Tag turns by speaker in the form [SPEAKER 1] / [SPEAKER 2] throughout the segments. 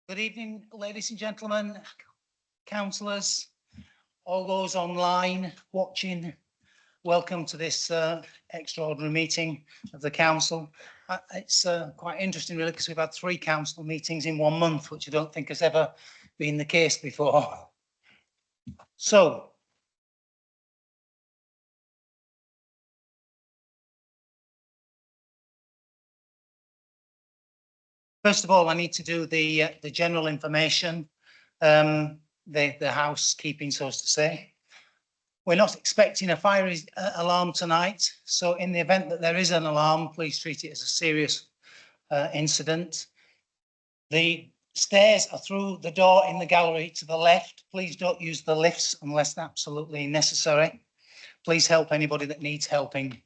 [SPEAKER 1] Good evening, ladies and gentlemen, councillors, all those online watching. Welcome to this extraordinary meeting of the council. It's quite interesting really because we've had 3 council meetings in 1 month, which I don't think has ever been the case before. So, first of all, I need to do the general information, the housekeeping, so to say. We're not expecting a fire alarm tonight, so in the event that there is an alarm, please treat it as a serious incident. The stairs are through the door in the gallery to the left. Please don't use the lifts unless absolutely necessary. Please help anybody that needs helping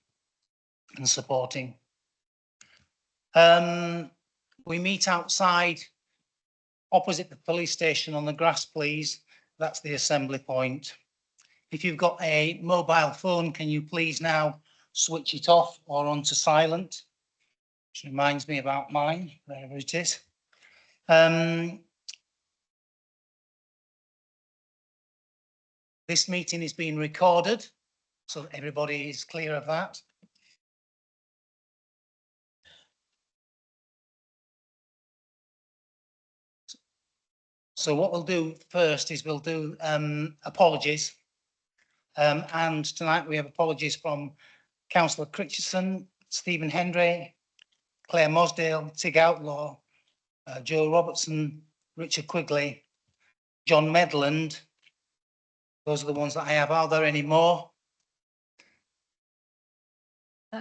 [SPEAKER 1] and supporting. We meet outside opposite the police station on the grass, please. That's the assembly point. If you've got a mobile phone, can you please now switch it off or onto silent? Which reminds me about mine, wherever it is. This meeting is being recorded, so that everybody is clear of that. So what we'll do first is we'll do apologies. And tonight we have apologies from Councillor Critchinson, Stephen Hendry, Claire Mosdale, Tig Outlaw, Joe Robertson, Richard Quigley, John Medland. Those are the ones that I have. Are there any more?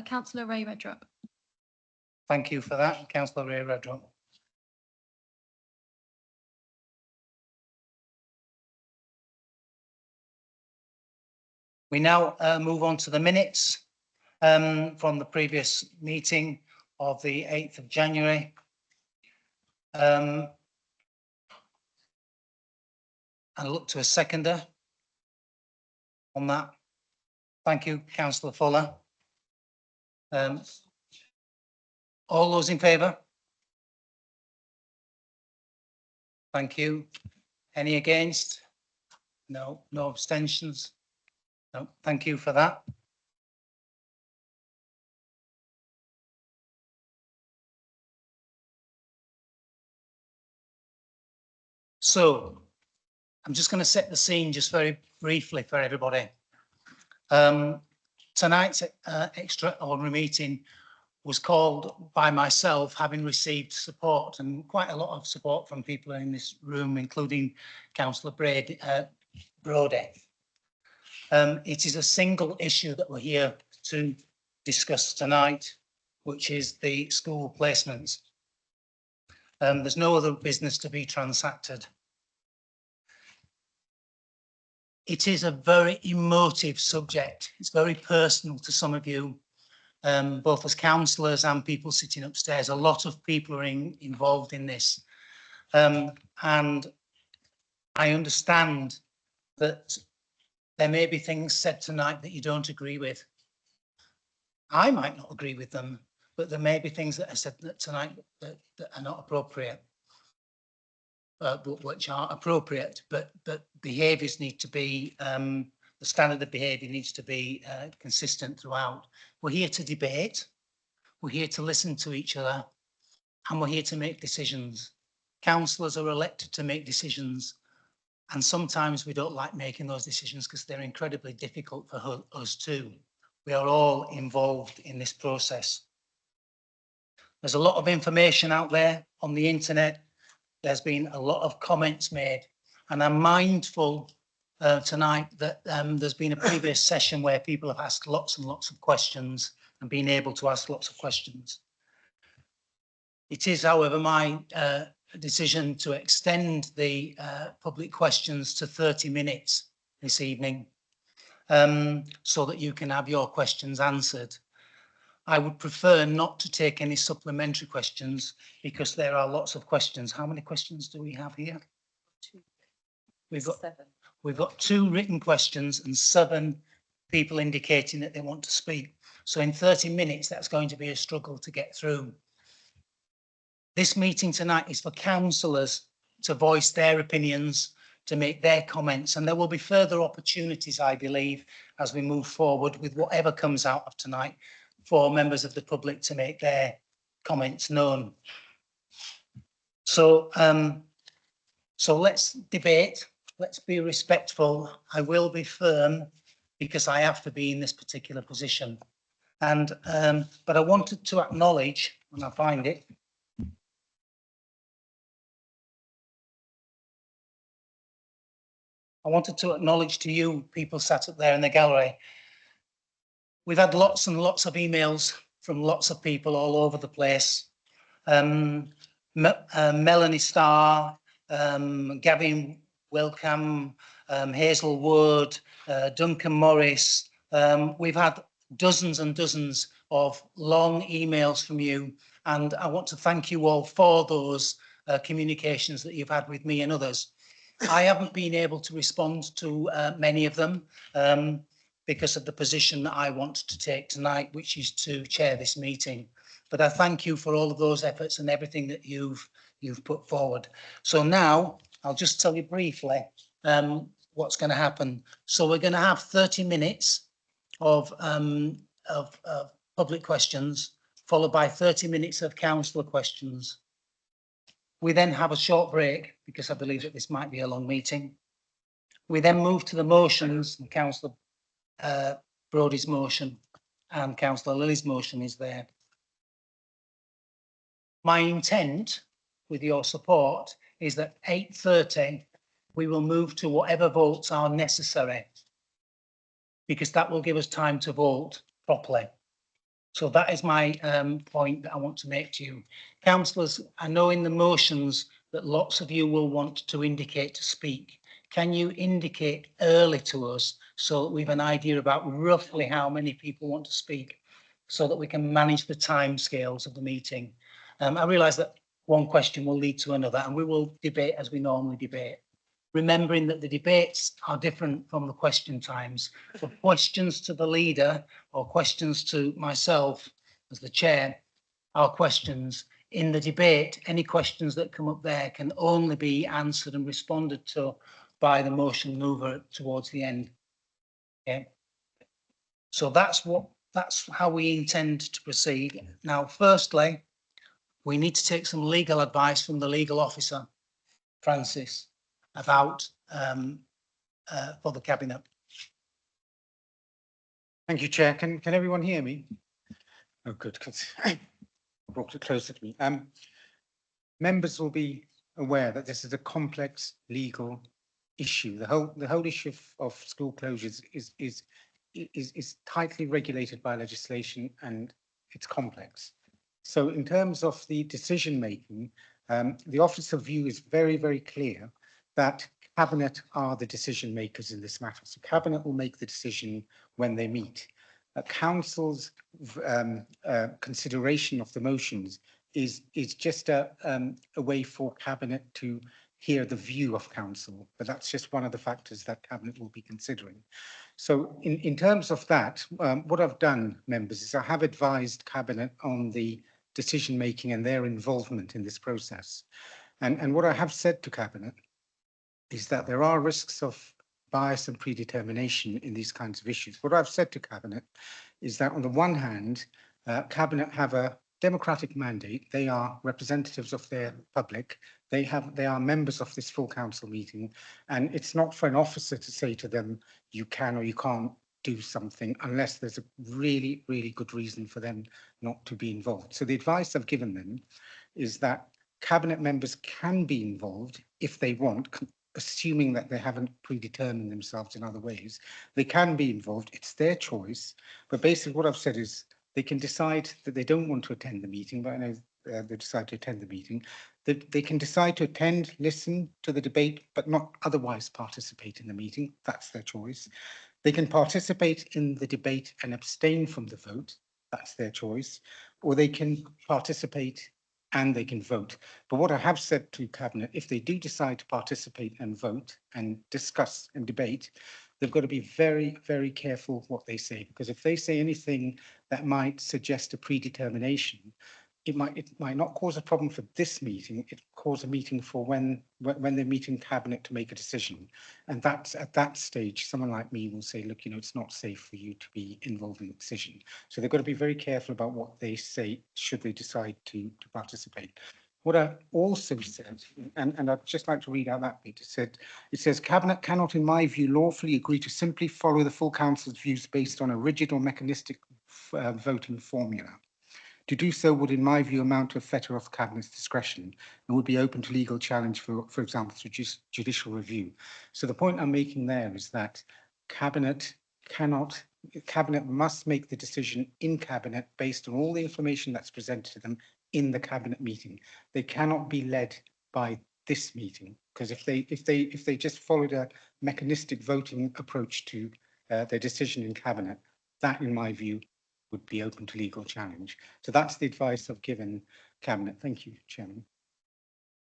[SPEAKER 2] Councillor Ray Redrup.
[SPEAKER 1] Thank you for that, Councillor Ray Redrup. We now move on to the minutes from the previous meeting of the 8th of January. And look to a seconder on that. Thank you, Councillor Fuller. All those in favour? Thank you. Any against? No. No abstentions? No. Thank you for that. So, I'm just going to set the scene just very briefly for everybody. Tonight's extraordinary meeting was called by myself, having received support and quite a lot of support from people in this room, including Councillor Brodie. It is a single issue that we're here to discuss tonight, which is the school placements. There's no other business to be transacted. It is a very emotive subject. It's very personal to some of you, both as councillors and people sitting upstairs. A lot of people are involved in this. And I understand that there may be things said tonight that you don't agree with. I might not agree with them, but there may be things that are said tonight that are not appropriate. Which are appropriate, but behaviours need to be, the standard of behaviour needs to be consistent throughout. We're here to debate, we're here to listen to each other, and we're here to make decisions. Councillors are elected to make decisions, and sometimes we don't like making those decisions because they're incredibly difficult for us too. We are all involved in this process. There's a lot of information out there on the internet. There's been a lot of comments made, and I'm mindful tonight that there's been a previous session where people have asked lots and lots of questions and been able to ask lots of questions. It is, however, my decision to extend the public questions to 30 minutes this evening, so that you can have your questions answered. I would prefer not to take any supplementary questions because there are lots of questions. How many questions do we have here?
[SPEAKER 2] 2.
[SPEAKER 1] We've got
[SPEAKER 2] 7.
[SPEAKER 1] We've got 2 written questions and 7 people indicating that they want to speak. So in 30 minutes, that's going to be a struggle to get through. This meeting tonight is for councillors to voice their opinions, to make their comments. And there will be further opportunities, I believe, as we move forward with whatever comes out of tonight for members of the public to make their comments known. So, so let's debate. Let's be respectful. I will be firm because I have to be in this particular position. And, but I wanted to acknowledge, when I find it, I wanted to acknowledge to you, people sat up there in the gallery. We've had lots and lots of emails from lots of people all over the place. Melanie Starr, Gavin Welcome, Hazel Wood, Duncan Morris. We've had dozens and dozens of long emails from you, and I want to thank you all for those communications that you've had with me and others. I haven't been able to respond to many of them because of the position that I want to take tonight, which is to chair this meeting. But I thank you for all of those efforts and everything that you've put forward. So now I'll just tell you briefly what's going to happen. So we're going to have 30 minutes of public questions, followed by 30 minutes of councillor questions. We then have a short break because I believe that this might be a long meeting. We then move to the motions, and Councillor Brodie's motion and Councillor Lilly's motion is there. My intent, with your support, is that 8:30 we will move to whatever votes are necessary, because that will give us time to vote properly. So that is my point that I want to make to you. Councillors, I know in the motions that lots of you will want to indicate to speak. Can you indicate early to us so that we have an idea about roughly how many people want to speak, so that we can manage the time scales of the meeting? I realise that one question will lead to another, and we will debate as we normally debate, remembering that the debates are different from the question times. For questions to the leader or questions to myself as the chair are questions. In the debate, any questions that come up there can only be answered and responded to by the motion mover towards the end. Okay. So that's how we intend to proceed. Now, firstly, we need to take some legal advice from the legal officer, Francis, about for the cabinet.
[SPEAKER 3] Thank you, Chair. Can everyone hear me? Oh, good, because I brought it closer to me. Members will be aware that this is a complex legal issue. The whole issue of school closures is tightly regulated by legislation, and it's complex. So in terms of the decision making, the officer view is very, very clear that Cabinet are the decision makers in this matter. So Cabinet will make the decision when they meet. Council's consideration of the motions is just a way for Cabinet to hear the view of Council, but that's just one of the factors that Cabinet will be considering. So in terms of that, what I've done, members, is I have advised Cabinet on the decision making and their involvement in this process. And what I have said to Cabinet is that there are risks of bias and predetermination in these kinds of issues. What I've said to Cabinet is that on the one hand, Cabinet have a democratic mandate. They are representatives of their public. They are members of this full council meeting, and it's not for an officer to say to them, you can or you can't do something unless there's a really, really good reason for them not to be involved. So the advice I've given them is that Cabinet members can be involved if they want, assuming that they haven't predetermined themselves in other ways. They can be involved. It's their choice. But basically what I've said is they can decide that they don't want to attend the meeting, but I know they decide to attend the meeting. They can decide to attend, listen to the debate, but not otherwise participate in the meeting. That's their choice. They can participate in the debate and abstain from the vote. That's their choice. Or they can participate and they can vote. But what I have said to Cabinet, if they do decide to participate and vote and discuss and debate, they've got to be very, very careful what they say, because if they say anything that might suggest a predetermination, it might not cause a problem for this meeting. It cause a meeting for when they're meeting cabinet to make a decision, and that's at that stage. Someone like me will say, look, it's not safe for you to be involved in the decision. So they've got to be very careful about what they say should they decide to participate. What I also said, and I'd just like to read out that bit. It says cabinet cannot, in my view, lawfully agree to simply follow the full council's views based on a rigid or mechanistic voting formula. To do so would, in my view, amount to a fetter of Cabinet's discretion and would be open to legal challenge, for example, through judicial review. So the point I'm making there is that Cabinet must make the decision in Cabinet based on all the information that's presented to them in the Cabinet meeting. They cannot be led by this meeting, because if they just followed a mechanistic voting approach to their decision in Cabinet, that, in my view, would be open to legal challenge. So that's the advice I've given Cabinet. Thank you, Chairman.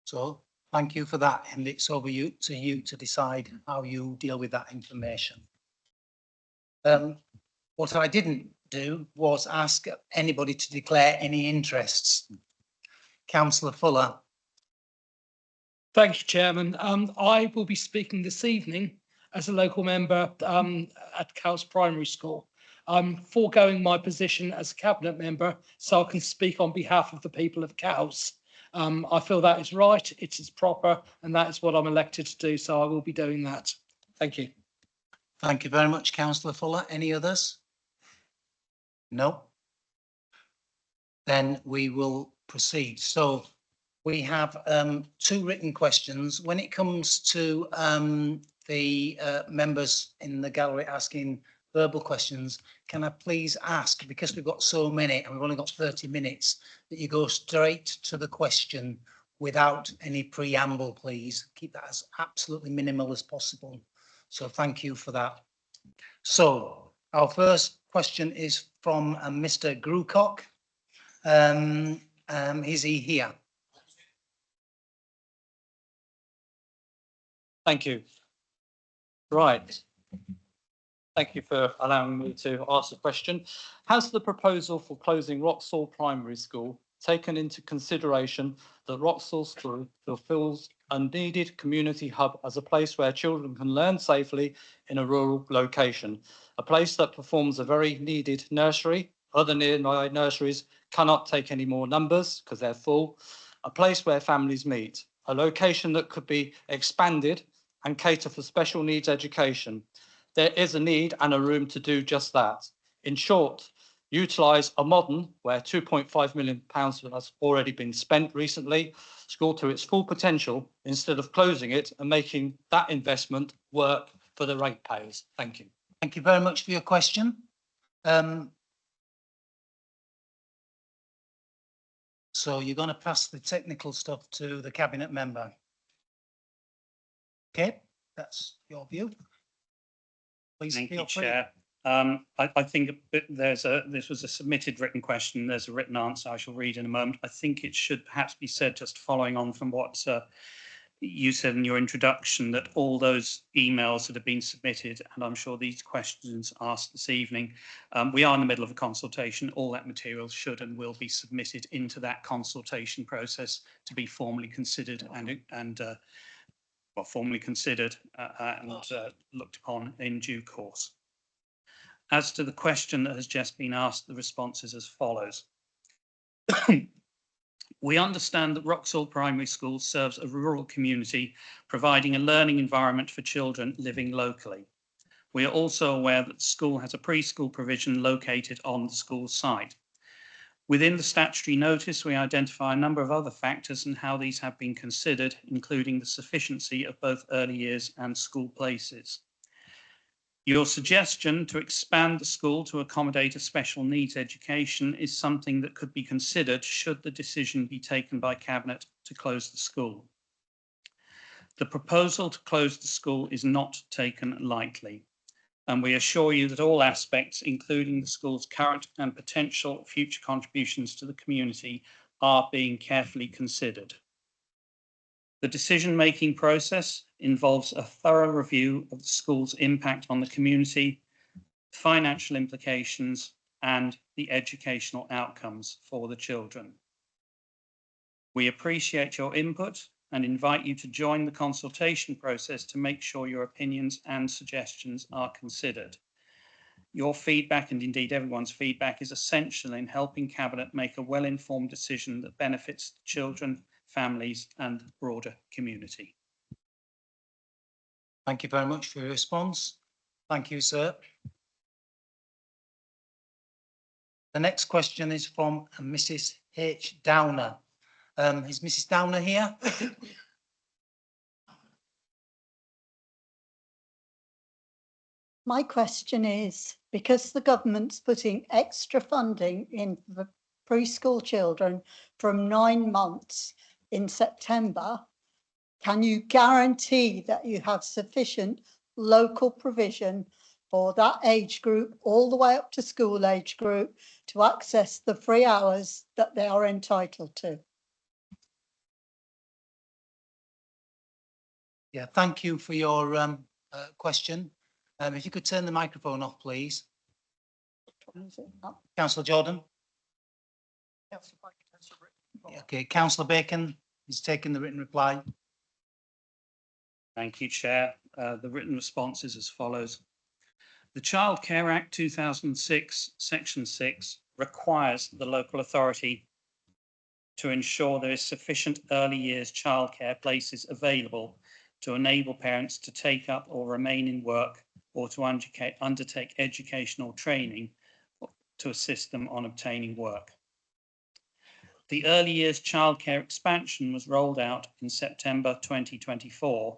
[SPEAKER 1] So thank you for that, and it's over to you to decide how you deal with that information. What I didn't do was ask anybody to declare any interests. Councillor Fuller.
[SPEAKER 4] Thank you, Chairman. I will be speaking this evening as a local member at Cowes Primary School. I'm foregoing my position as a cabinet member so I can speak on behalf of the people of Cowes. I feel that is right, it is proper, and that is what I'm elected to do, so I will be doing that. Thank you.
[SPEAKER 1] Thank you very much, Councillor Fuller. Any others? No? Then we will proceed. So we have two written questions. When it comes to the members in the gallery asking verbal questions, can I please ask, because we've got so many and we've only got 30 minutes, that you go straight to the question without any preamble, please. Keep that as absolutely minimal as possible. So thank you for that. So our first question is from Mr. Grucock. Is he here?
[SPEAKER 5] Thank you. Right. Thank you for allowing me to ask the question. Has the proposal for closing Wroxall Primary School taken into consideration that Wroxall School fulfills a needed community hub as a place where children can learn safely in a rural location, a place that performs a very needed nursery? Other nearby nurseries cannot take any more numbers because they're full, a place where families meet, a location that could be expanded and cater for special needs education. There is a need and a room to do just that. In short, utilise a modern, where £2.5 million has already been spent recently, school to its full potential instead of closing it and making that investment work for the ratepayers. Thank you.
[SPEAKER 1] Thank you very much for your question. So you're going to pass the technical stuff to the cabinet member. Okay, that's your view. Please
[SPEAKER 6] Thank you,
[SPEAKER 1] feel free.
[SPEAKER 6] Chair. I think this was a submitted written question. There's a written answer I shall read in a moment. I think it should perhaps be said, just following on from what you said in your introduction, that all those emails that have been submitted, and I'm sure these questions asked this evening, we are in the middle of a consultation. All that material should and will be submitted into that consultation process to be formally considered and looked upon in due course. As to the question that has just been asked, the response is as follows. We understand that Wroxall Primary School serves a rural community, providing a learning environment for children living locally. We are also aware that the school has a preschool provision located on the school site. Within the statutory notice, we identify a number of other factors and how these have been considered, including the sufficiency of both early years and school places. Your suggestion to expand the school to accommodate a special needs education is something that could be considered should the decision be taken by Cabinet to close the school. The proposal to close the school is not taken lightly, and we assure you that all aspects, including the school's current and potential future contributions to the community, are being carefully considered. The decision-making process involves a thorough review of the school's impact on the community, financial implications, and the educational outcomes for the children. We appreciate your input and invite you to join the consultation process to make sure your opinions and suggestions are considered. Your feedback, and indeed everyone's feedback, is essential in helping Cabinet make a well-informed decision that benefits children, families and the broader community.
[SPEAKER 1] Thank you very much for your response. Thank you, sir. The next question is from Mrs. H. Downer. Is Mrs. Downer here?
[SPEAKER 7] My question is, because the government's putting extra funding in for preschool children from 9 months in September, can you guarantee that you have sufficient local provision for that age group, all the way up to school age group, to access the free hours that they are entitled to?
[SPEAKER 1] Yeah, thank you for your question. If you could turn the microphone off, please. Councillor Jordan. Okay, Councillor Bacon is taking the written reply.
[SPEAKER 6] Thank you, Chair. The written response is as follows. The Child Care Act 2006, Section 6, requires the local authority to ensure there is sufficient early years childcare places available to enable parents to take up or remain in work or to undertake educational training to assist them on obtaining work. The early years childcare expansion was rolled out in September 2024,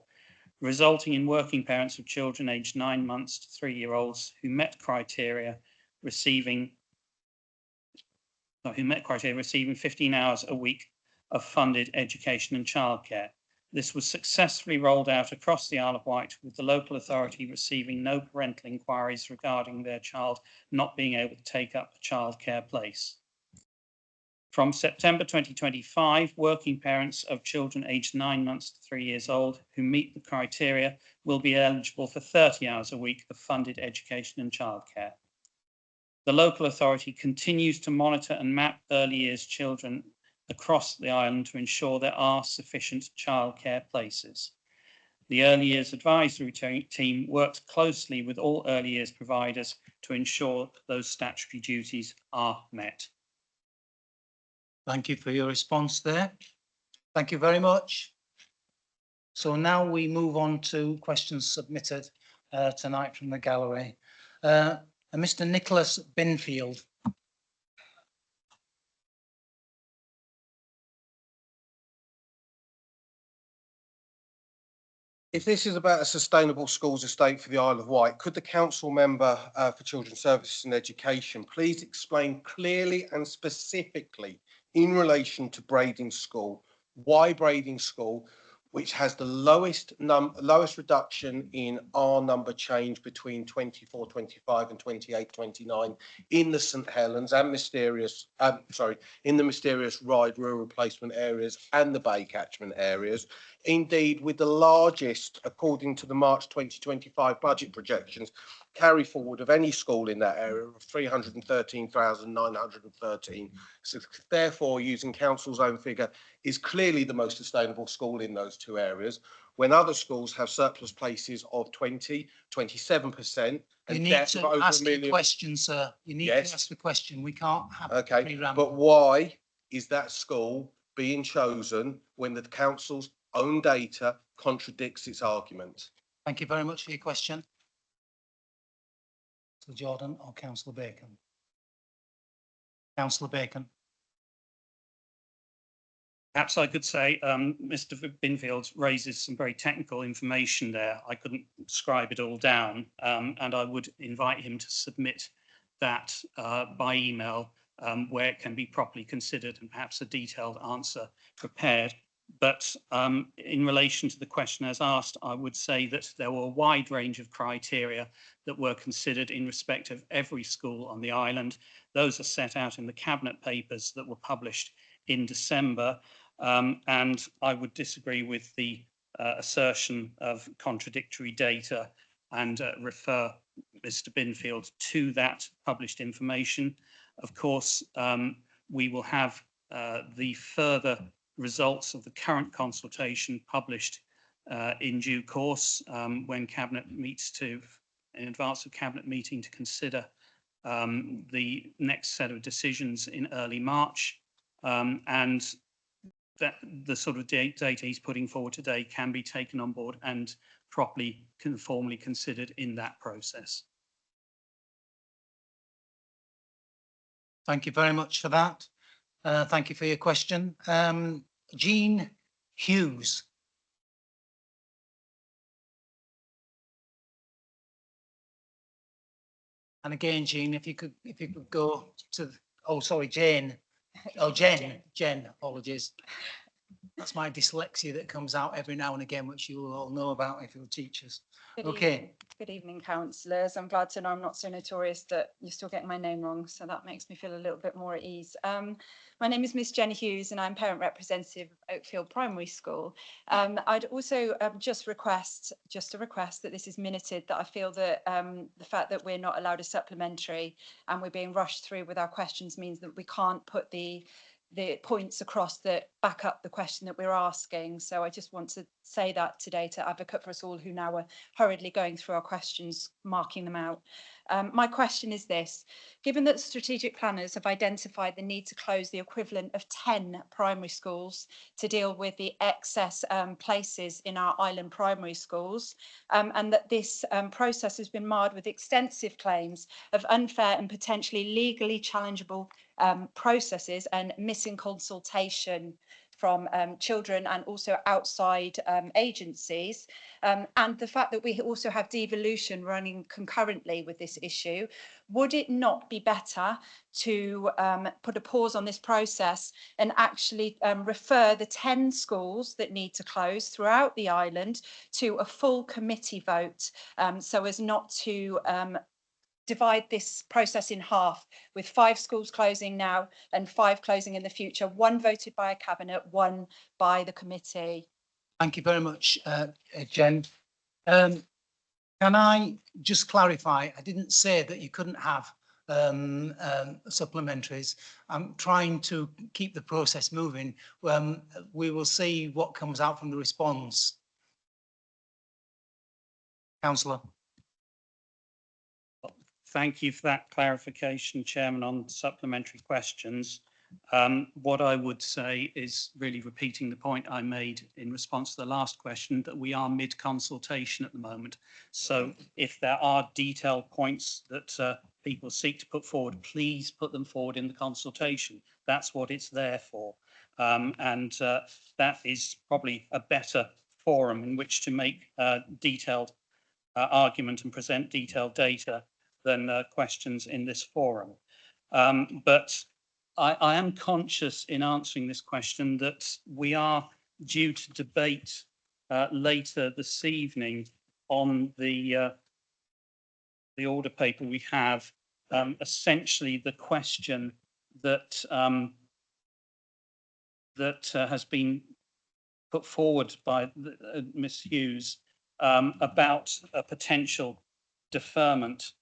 [SPEAKER 6] resulting in working parents of children aged 9 months to 3-year-olds who met criteria receiving 15 hours a week of funded education and childcare. This was successfully rolled out across the Isle of Wight, with the local authority receiving no parental inquiries regarding their child not being able to take up a childcare place. From September 2025, working parents of children aged 9 months to 3 years old who meet the criteria will be eligible for 30 hours a week of funded education and childcare. The local authority continues to monitor and map early years children across the island to ensure there are sufficient childcare places. The Early Years Advisory Team works closely with all early years providers to ensure those statutory duties are met.
[SPEAKER 1] Thank you for your response there. Thank you very much. So now we move on to questions submitted tonight from the gallery. Mr. Nicholas Binfield.
[SPEAKER 8] If this is about a sustainable schools estate for the Isle of Wight, could the council member for Children's Services and Education please explain clearly and specifically in relation to Brading School, why Brading School, which has the lowest reduction in R number change between 24-25 and 28-29 in the St Helens and in the mysterious Ryde rural placement areas and the Bay catchment areas. Indeed, with the largest, according to the March 2025 budget projections, carry forward of any school in that area of 313,913. So therefore, using council's own figure, is clearly the most sustainable school in those two areas, when other schools have surplus places of 20, 27%.
[SPEAKER 1] You need to ask a question, sir. You need to ask the question. We can't have
[SPEAKER 8] okay, but why is that school being chosen when the council's own data contradicts its argument?
[SPEAKER 1] Thank you very much for your question. Councillor Jordan or Councillor Bacon? Councillor Bacon.
[SPEAKER 6] Perhaps I could say Mr. Binfield raises some very technical information there. I couldn't scribe it all down, and I would invite him to submit that by email where it can be properly considered and perhaps a detailed answer prepared. But in relation to the question as asked, I would say that there were a wide range of criteria that were considered in respect of every school on the island. Those are set out in the Cabinet papers that were published in December. And I would disagree with the assertion of contradictory data and refer Mr. Binfield to that published information. Of course, we will have the further results of the current consultation published in due course when Cabinet meets in advance of Cabinet meeting to consider the next set of decisions in early March. And that the sort of data he's putting forward today can be taken on board and properly formally considered in that process.
[SPEAKER 1] Thank you very much for that. Thank you for your question. Jean Hughes. And again, Jean, if you could go to, oh, sorry, Jane. Oh, Jen, apologies. That's my dyslexia that comes out every now and again, which you will all know about if you're teachers. Okay.
[SPEAKER 9] Good evening, councillors. I'm glad to know I'm not so notorious that you're still getting my name wrong, so that makes me feel a little bit more at ease. My name is Miss Jenny Hughes and I'm parent representative of Oakfield Primary School. I'd also just a request that this is minuted, that I feel that the fact that we're not allowed a supplementary and we're being rushed through with our questions means that we can't put the points across that back up the question that we're asking. So I just want to say that today to advocate for us all who now are hurriedly going through our questions, marking them out. My question is this: given that strategic planners have identified the need to close the equivalent of 10 primary schools to deal with the excess places in our island primary schools, and that this process has been marred with extensive claims of unfair and potentially legally challengeable processes and missing consultation from children and also outside agencies, and the fact that we also have devolution running concurrently with this issue, would it not be better to put a pause on this process and actually refer the 10 schools that need to close throughout the island to a full committee vote, so as not to divide this process in half, with 5 schools closing now and 5 closing in the future, 1 voted by a cabinet, 1 by the committee?
[SPEAKER 1] Thank you very much, Jen. Can I just clarify? I didn't say that you couldn't have supplementaries. I'm trying to keep the process moving. We will see what comes out from the response. Councillor.
[SPEAKER 6] Thank you for that clarification, Chairman, on supplementary questions. What I would say is really repeating the point I made in response to the last question, that we are mid-consultation at the moment. So if there are detailed points that people seek to put forward, please put them forward in the consultation. That's what it's there for. And that is probably a better forum in which to make detailed argument and present detailed data than questions in this forum. But I am conscious in answering this question that we are due to debate later this evening on the order paper we have, essentially the question that has been put forward by Ms Hughes about a potential deferment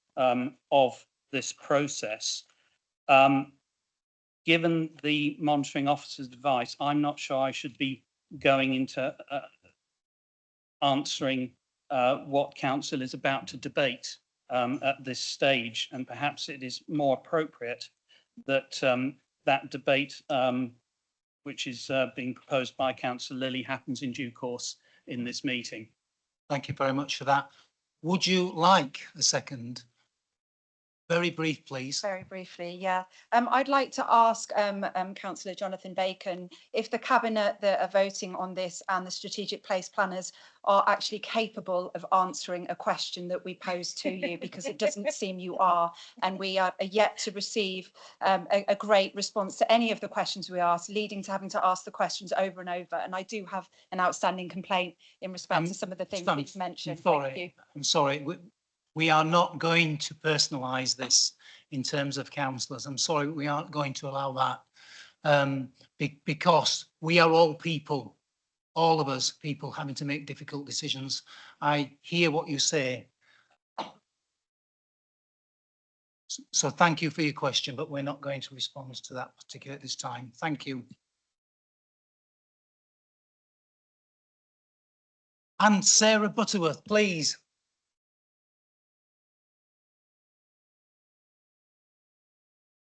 [SPEAKER 6] of this process. Given the monitoring officer's advice, I'm not sure I should be going into answering what council is about to debate at this stage, and perhaps it is more appropriate that that debate, which is being proposed by Councillor Lilly, happens in due course in this meeting.
[SPEAKER 1] Thank you very much for that. Would you like a second? Very brief, please.
[SPEAKER 9] Very briefly, yeah. I'd like to ask Councillor Jonathan Bacon if the cabinet that are voting on this and the strategic place planners are actually capable of answering a question that we pose to you, because it doesn't seem you are, and we are yet to receive a great response to any of the questions we ask, leading to having to ask the questions over and over. And I do have an outstanding complaint in respect to some of the things that you've mentioned. Thank you.
[SPEAKER 1] I'm sorry. We are not going to personalise this in terms of councillors. I'm sorry, we aren't going to allow that because we are all people, all of us people having to make difficult decisions. I hear what you say. So thank you for your question, but we're not going to respond to that particular at this time. Thank you. And Sarah Butterworth, please.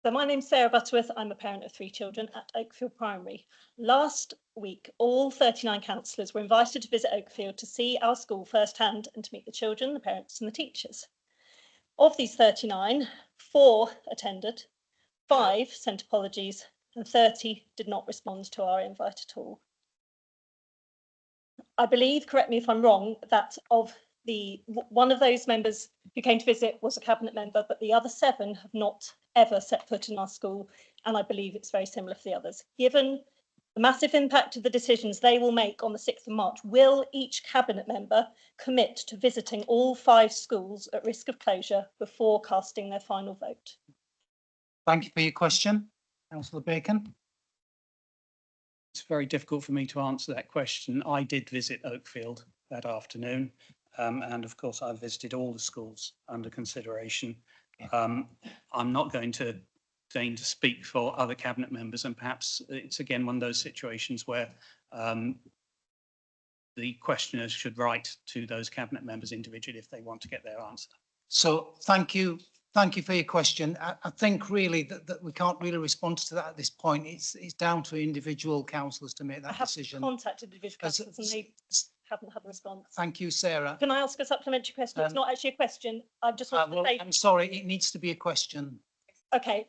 [SPEAKER 10] So my name's Sarah Butterworth. I'm a parent of 3 children at Oakfield Primary. Last week, all 39 councillors were invited to visit Oakfield to see our school firsthand and to meet the children, the parents and the teachers. Of these 39, 4 attended, 5 sent apologies and 30 did not respond to our invite at all. I believe, correct me if I'm wrong, that one of those members who came to visit was a cabinet member, but the other 7 have not ever set foot in our school, and I believe it's very similar for the others. Given the massive impact of the decisions they will make on the 6th of March, will each cabinet member commit to visiting all 5 schools at risk of closure before casting their final vote?
[SPEAKER 1] Thank you for your question. Councillor Bacon.
[SPEAKER 6] It's very difficult for me to answer that question. I did visit Oakfield that afternoon, and of course I visited all the schools under consideration. I'm not going to deign to speak for other cabinet members, and perhaps it's again one of those situations where the questioners should write to those cabinet members individually if they want to get their answer.
[SPEAKER 1] So thank you for your question. I think really that we can't really respond to that at this point. It's down to individual councillors to make that decision.
[SPEAKER 10] I have contacted individual councillors and they haven't had a response.
[SPEAKER 1] Thank you, Sarah.
[SPEAKER 10] Can I ask a supplementary question? It's not actually a question. I just want to say.
[SPEAKER 1] I'm sorry, it needs to be a question.
[SPEAKER 10] Okay,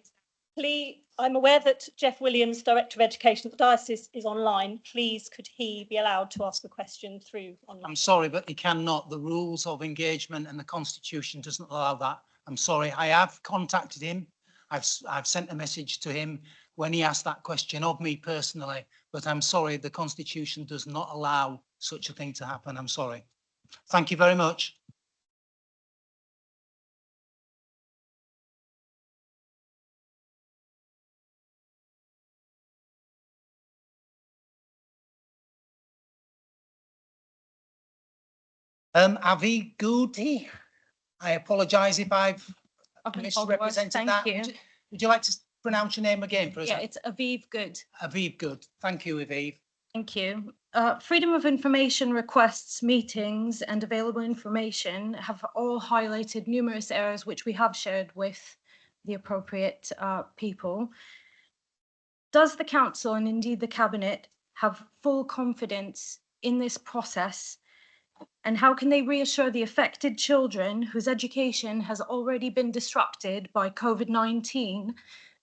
[SPEAKER 10] please, I'm aware that Jeff Williams, Director of Education at the Diocese, is online. Please, could he be allowed to ask a question through online?
[SPEAKER 1] I'm sorry, but he cannot. The rules of engagement and the Constitution doesn't allow that. I'm sorry. I have contacted him. I've sent a message to him when he asked that question of me personally, but I'm sorry, the Constitution does not allow such a thing to happen. I'm sorry. Thank you very much. Avi Goody, I apologise if I've misrepresented that. Would you like to pronounce your name again for us?
[SPEAKER 2] Yeah, it's Aviv Good.
[SPEAKER 1] Aviv Good. Thank you, Aviv.
[SPEAKER 2] Thank you. Freedom of information requests, meetings and available information have all highlighted numerous errors which we have shared with the appropriate people. Does the council and indeed the cabinet have full confidence in this process? And how can they reassure the affected children whose education has already been disrupted by COVID-19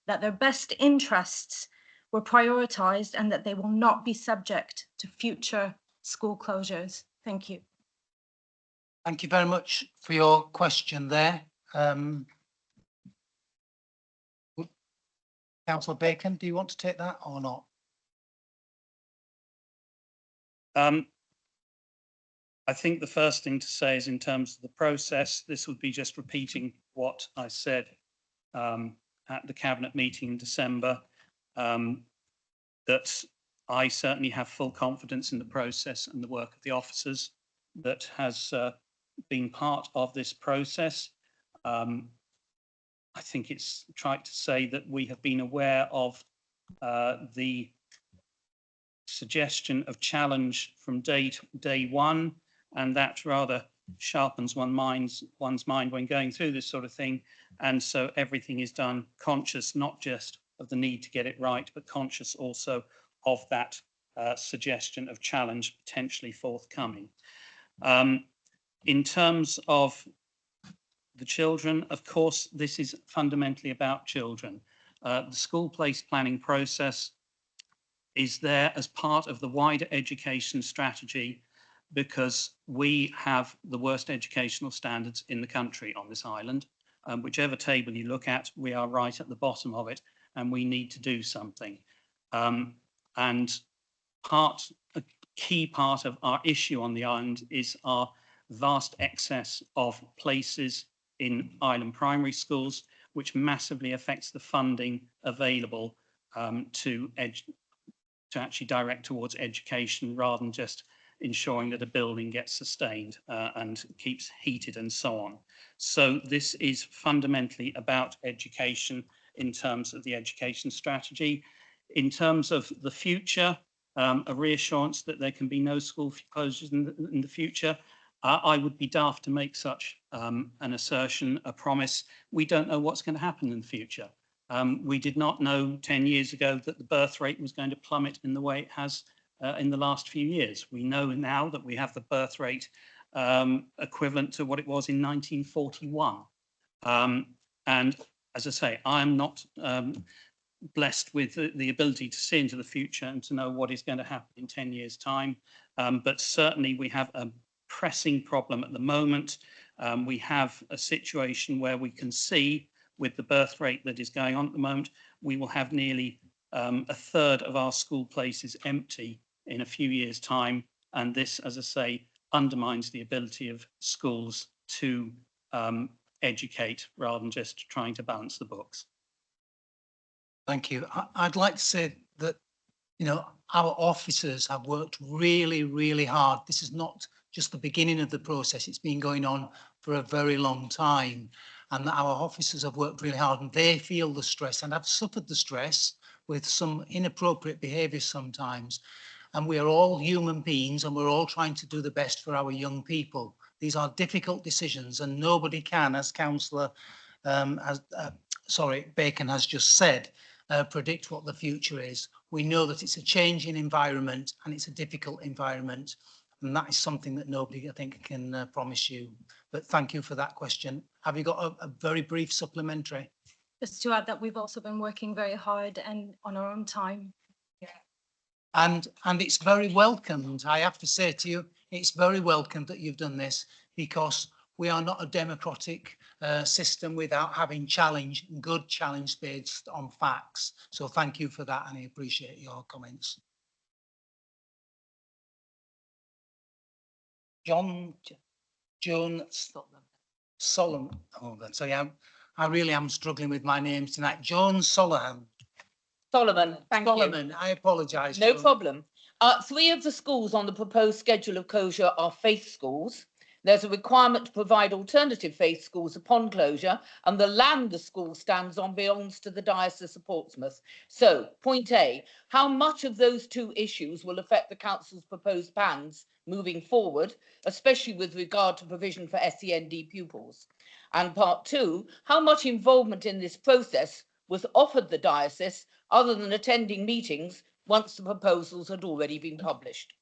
[SPEAKER 2] that their best interests were prioritised and that they will not be subject to future school closures? Thank you.
[SPEAKER 1] Thank you very much for your question there. Councillor Bacon, do you want to take that or not?
[SPEAKER 6] I think the first thing to say is in terms of the process, this would be just repeating what I said at the Cabinet meeting in December, that I certainly have full confidence in the process and the work of the officers that has been part of this process. I think it's trite to say that we have been aware of the suggestion of challenge from day one, and that rather sharpens one's mind when going through this sort of thing. And so everything is done conscious, not just of the need to get it right, but conscious also of that suggestion of challenge potentially forthcoming. In terms of the children, of course, this is fundamentally about children. The school place planning process is there as part of the wider education strategy because we have the worst educational standards in the country on this island. Whichever table you look at, we are right at the bottom of it, and we need to do something. And a key part of our issue on the island is our vast excess of places in island primary schools, which massively affects the funding available to actually direct towards education rather than just ensuring that a building gets sustained and keeps heated and so on. So this is fundamentally about education in terms of the education strategy. In terms of the future, a reassurance that there can be no school closures in the future. I would be daft to make such an assertion, a promise. We don't know what's going to happen in the future. We did not know 10 years ago that the birth rate was going to plummet in the way it has in the last few years. We know now that we have the birth rate equivalent to what it was in 1941. And as I say, I'm not blessed with the ability to see into the future and to know what is going to happen in 10 years' time. But certainly we have a pressing problem at the moment. We have a situation where we can see with the birth rate that is going on at the moment, we will have nearly a third of our school places empty in a few years' time. And this, as I say, undermines the ability of schools to educate rather than just trying to balance the books.
[SPEAKER 1] Thank you. I'd like to say that, you know, our officers have worked really, really hard. This is not just the beginning of the process. It's been going on for a very long time. And our officers have worked really hard and they feel the stress and have suffered the stress with some inappropriate behaviour sometimes. And we are all human beings and we're all trying to do the best for our young people. These are difficult decisions and nobody can, as Councillor Bacon has just said, predict what the future is. We know that it's a changing environment and it's a difficult environment. And that is something that nobody, I think, can promise you. But thank you for that question. Have you got a very brief supplementary?
[SPEAKER 2] Just to add that we've also been working very hard and on our own time.
[SPEAKER 1] And it's very welcomed. I have to say to you, it's very welcome that you've done this because we are not a democratic system without having good challenge based on facts. So thank you for that and I appreciate your comments. Joan Solomon. Oh, so yeah, I really am struggling with my names tonight. Joan Solomon.
[SPEAKER 11] Solomon, thank you.
[SPEAKER 1] Solomon, I apologise.
[SPEAKER 11] No problem. 3 of the schools on the proposed schedule of closure are faith schools. There's a requirement to provide alternative faith schools upon closure, and the land the school stands on belongs to the Diocese of Portsmouth. So, point A, how much of those 2 issues will affect the council's proposed plans moving forward, especially with regard to provision for SEND pupils? And part 2, how much involvement in this process was offered the diocese other than attending meetings once the proposals had already been published?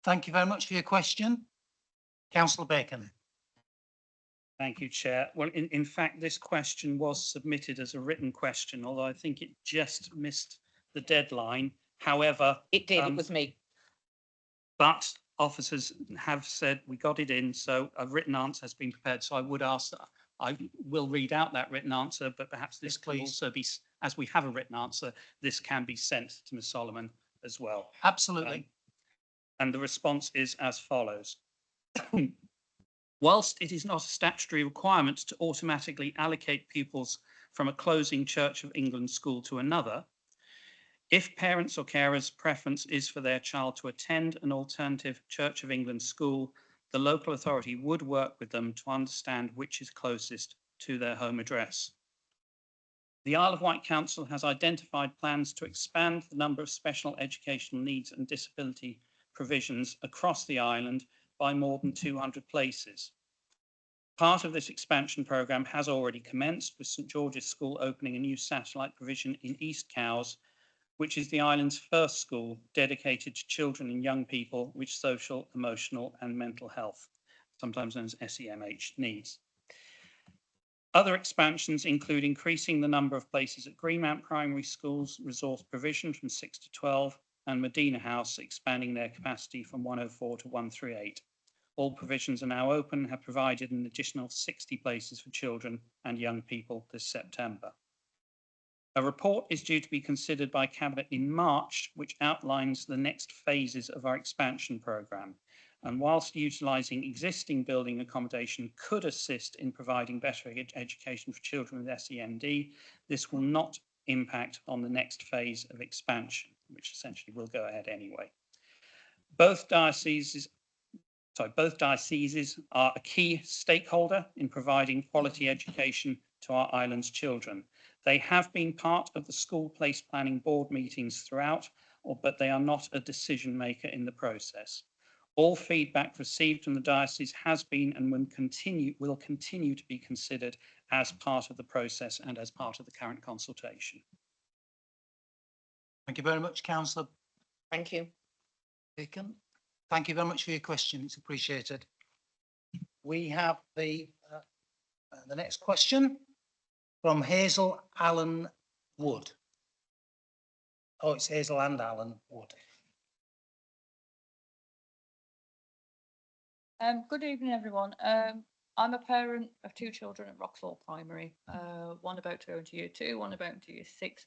[SPEAKER 1] Thank you very much for your question. Councillor Bacon.
[SPEAKER 6] Thank you, Chair. Well, in fact, this question was submitted as a written question, although I think it just missed the deadline. However,
[SPEAKER 11] it did, it was me.
[SPEAKER 6] But officers have said we got it in, so a written answer has been prepared. So I would ask that I will read out that written answer, but perhaps this can also be, as we have a written answer, this can be sent to Ms. Solomon as well.
[SPEAKER 1] Absolutely.
[SPEAKER 6] And the response is as follows. Whilst it is not a statutory requirement to automatically allocate pupils from a closing Church of England school to another, if parents or carers' preference is for their child to attend an alternative Church of England school, the local authority would work with them to understand which is closest to their home address. The Isle of Wight Council has identified plans to expand the number of special educational needs and disability provisions across the island by more than 200 places. Part of this expansion programme has already commenced, with St George's School opening a new satellite provision in East Cowes, which is the island's first school dedicated to children and young people with social, emotional and mental health, sometimes known as SEMH needs. Other expansions include increasing the number of places at Greenmount Primary School's resource provision from 6 to 12 and Medina House expanding their capacity from 104 to 138. All provisions are now open and have provided an additional 60 places for children and young people this September. A report is due to be considered by Cabinet in March, which outlines the next phases of our expansion programme. And whilst utilising existing building accommodation could assist in providing better education for children with SEND, this will not impact on the next phase of expansion, which essentially will go ahead anyway. Both dioceses are a key stakeholder in providing quality education to our island's children. They have been part of the school place planning board meetings throughout, but they are not a decision maker in the process. All feedback received from the diocese has been and will continue to be considered as part of the process and as part of the current consultation.
[SPEAKER 1] Thank you very much, Councillor
[SPEAKER 11] Thank you.
[SPEAKER 1] Bacon. Thank you very much for your question. It's appreciated. We have the next question from Hazel Allen Wood. Oh, it's Hazel and Allen Wood.
[SPEAKER 12] Good evening, everyone. I'm a parent of 2 children at Wroxall Primary, one about to go into year 2, one about to year 6.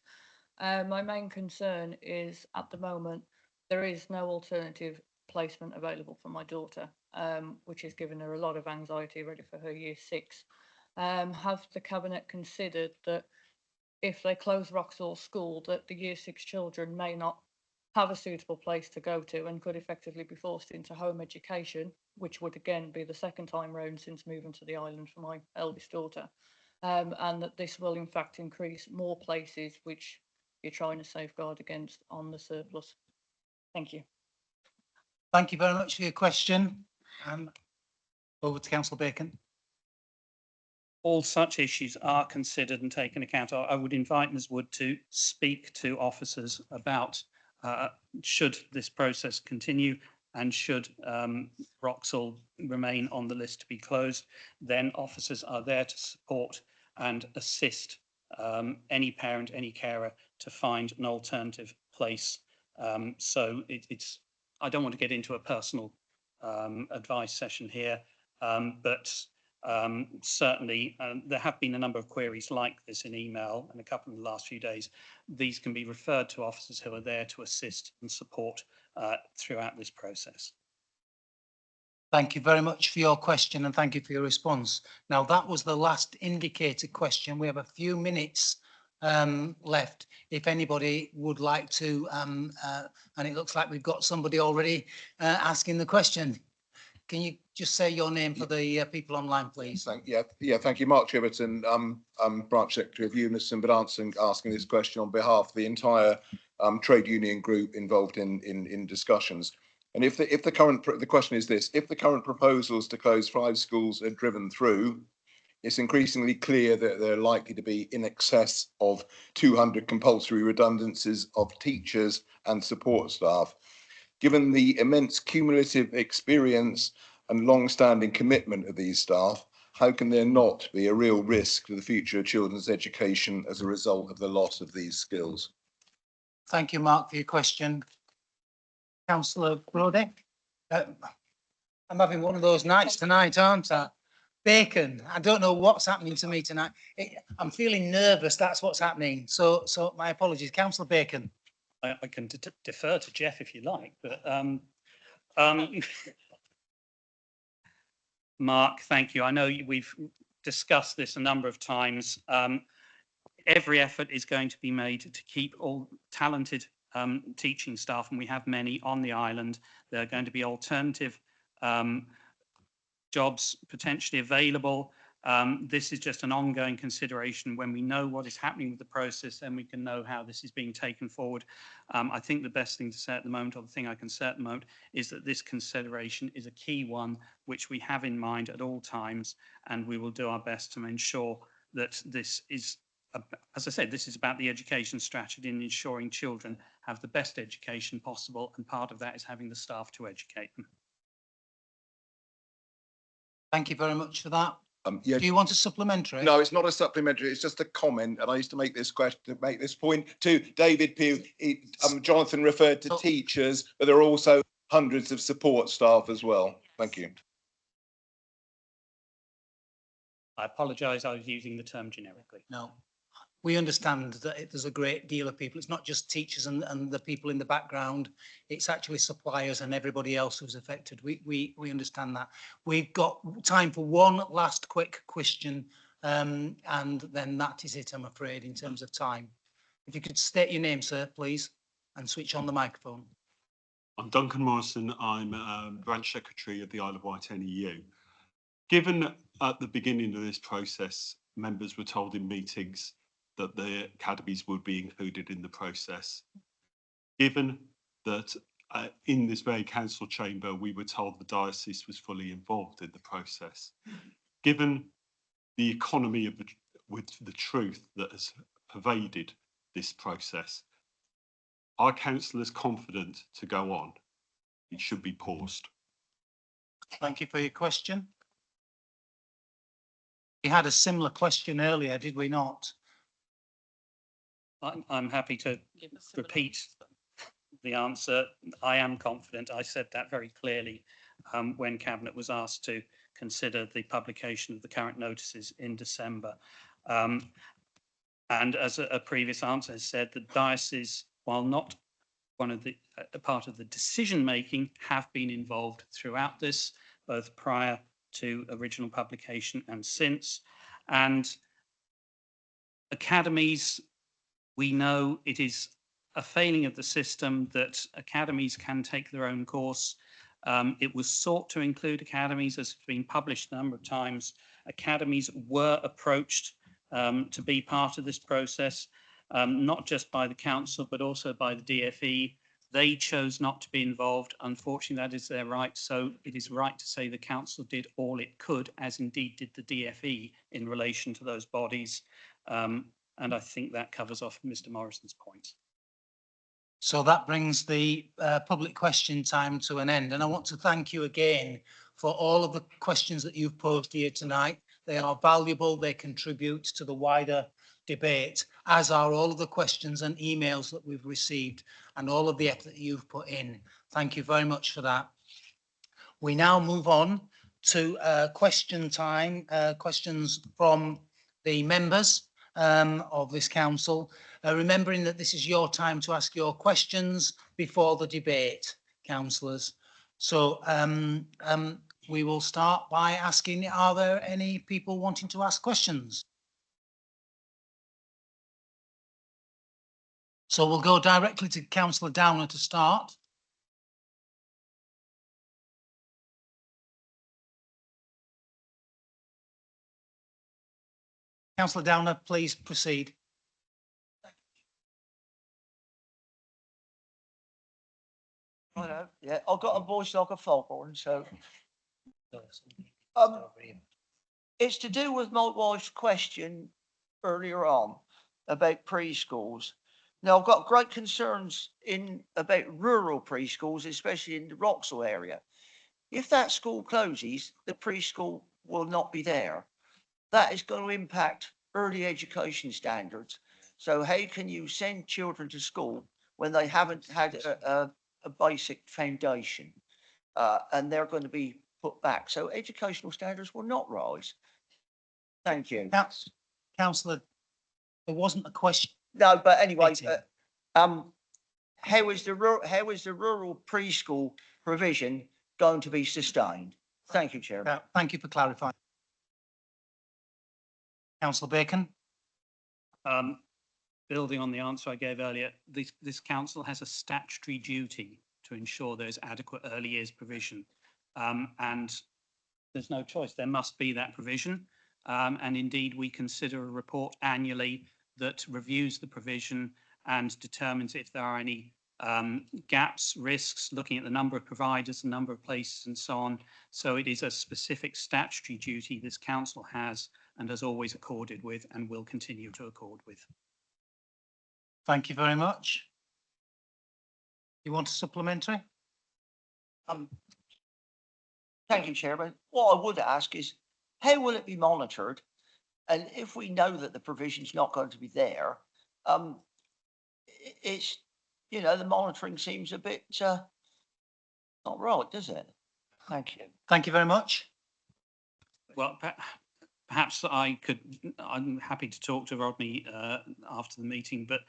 [SPEAKER 12] My main concern is at the moment there is no alternative placement available for my daughter, which has given her a lot of anxiety ready for her year 6. Have the Cabinet considered that if they close Wroxall School, that the year 6 children may not have a suitable place to go to and could effectively be forced into home education, which would again be the second time round since moving to the island for my eldest daughter, and that this will in fact increase more places which you're trying to safeguard against on the surplus. Thank you.
[SPEAKER 1] Thank you very much for your question. Over to Councillor Bacon.
[SPEAKER 6] All such issues are considered and taken account of. I would invite Ms Wood to speak to officers about should this process continue and should Wroxall remain on the list to be closed, then officers are there to support and assist any parent, any carer to find an alternative place. So it's, I don't want to get into a personal advice session here, but certainly there have been a number of queries like this in email and a couple in the last few days. These can be referred to officers who are there to assist and support throughout this process.
[SPEAKER 1] Thank you very much for your question and thank you for your response. Now, that was the last indicated question. We have a few minutes left. If anybody would like to, and it looks like we've got somebody already asking the question. Can you just say your name for the people online, please?
[SPEAKER 13] Thank you, Mark Chiverton. I'm branch secretary of Unison, but asking this question on behalf of the entire trade union group involved in discussions. And if the question is this: if the current proposals to close 5 schools are driven through, it's increasingly clear that there are likely to be in excess of 200 compulsory redundancies of teachers and support staff. Given the immense cumulative experience and long-standing commitment of these staff, how can there not be a real risk to the future of children's education as a result of the loss of these skills?
[SPEAKER 1] Thank you, Mark, for your question. Councillor Brody. I'm having one of those nights tonight, aren't I? Bacon, I don't know what's happening to me tonight. I'm feeling nervous, that's what's happening. So my apologies. Councillor Bacon.
[SPEAKER 6] I can defer to Jeff if you like, but Mark, thank you. I know we've discussed this a number of times. Every effort is going to be made to keep all talented teaching staff, and we have many on the island. There are going to be alternative jobs potentially available. This is just an ongoing consideration. When we know what is happening with the process, then we can know how this is being taken forward. I think the best thing to say at the moment, or the thing I can say at the moment, is that this consideration is a key one which we have in mind at all times, and we will do our best to ensure that this is, as I said, this is about the education strategy and ensuring children have the best education possible, and part of that is having the staff to educate them.
[SPEAKER 1] Thank you very much for that.
[SPEAKER 13] Yeah.
[SPEAKER 1] Do you want a supplementary?
[SPEAKER 13] No, it's not a supplementary. It's just a comment, and I used to make this point to David Pugh. Jonathan referred to teachers, but there are also hundreds of support staff as well. Thank you.
[SPEAKER 6] I apologise, I was using the term generically.
[SPEAKER 1] No, we understand that there's a great deal of people. It's not just teachers and the people in the background. It's actually suppliers and everybody else who's affected. We understand that. We've got time for one last quick question, and then that is it, I'm afraid, in terms of time. If you could state your name, sir, please, and switch on the microphone.
[SPEAKER 14] I'm Duncan Morrison. I'm branch secretary of the Isle of Wight NEU. Given at the beginning of this process, members were told in meetings that the academies would be included in the process, Given that in this very council chamber, we were told the diocese was fully involved in the process. Given the economy of with the truth that has pervaded this process, are councillors confident to go on? It should be paused.
[SPEAKER 1] Thank you for your question. We had a similar question earlier, did we not?
[SPEAKER 6] I'm happy to repeat the answer. I am confident. I said that very clearly when Cabinet was asked to consider the publication of the current notices in December. And as a previous answer has said, the diocese, while not one of the part of the decision making, have been involved throughout this, both prior to original publication and since. And academies, we know it is a failing of the system that academies can take their own course. It was sought to include academies, as it's been published a number of times. Academies were approached to be part of this process, not just by the council, but also by the DFE. They chose not to be involved. Unfortunately, that is their right. So it is right to say the council did all it could, as indeed did the DFE, in relation to those bodies. And I think that covers off Mr. Morrison's point.
[SPEAKER 1] So that brings the public question time to an end. And I want to thank you again for all of the questions that you've posed here tonight. They are valuable. They contribute to the wider debate, as are all of the questions and emails that we've received and all of the effort that you've put in. Thank you very much for that. We now move on to question time, questions from the members of this council, remembering that this is your time to ask your questions before the debate, councillors. So we will start by asking, are there any people wanting to ask questions? So we'll go directly to Councillor Downer to start. Councillor Downer, please proceed.
[SPEAKER 15] I know, yeah, I've got a voice like a foghorn, so. It's to do with my wife's question earlier on about preschools. Now, I've got great concerns about rural preschools, especially in the Wroxall area. If that school closes, the preschool will not be there. That is going to impact early education standards. So how can you send children to school when they haven't had a basic foundation and they're going to be put back? So educational standards will not rise. Thank you.
[SPEAKER 1] Councillor, there wasn't a question.
[SPEAKER 15] No, but anyway, how is the rural preschool provision going to be sustained? Thank you, Chair.
[SPEAKER 1] Thank you for clarifying. Councillor Bacon.
[SPEAKER 6] Building on the answer I gave earlier, this council has a statutory duty to ensure there's adequate early years provision. And there's no choice. There must be that provision. And indeed, we consider a report annually that reviews the provision and determines if there are any gaps, risks, looking at the number of providers, the number of places and so on. So it is a specific statutory duty this council has and has always accorded with and will continue to accord with.
[SPEAKER 1] Thank you very much. You want a supplementary?
[SPEAKER 15] Thank you, Chairman. What I would ask is, how will it be monitored? And if we know that the provision's not going to be there, it's, you know, the monitoring seems a bit not right, does it? Thank you.
[SPEAKER 1] Thank you very much.
[SPEAKER 6] Well, perhaps I'm happy to talk to Rodney after the meeting, but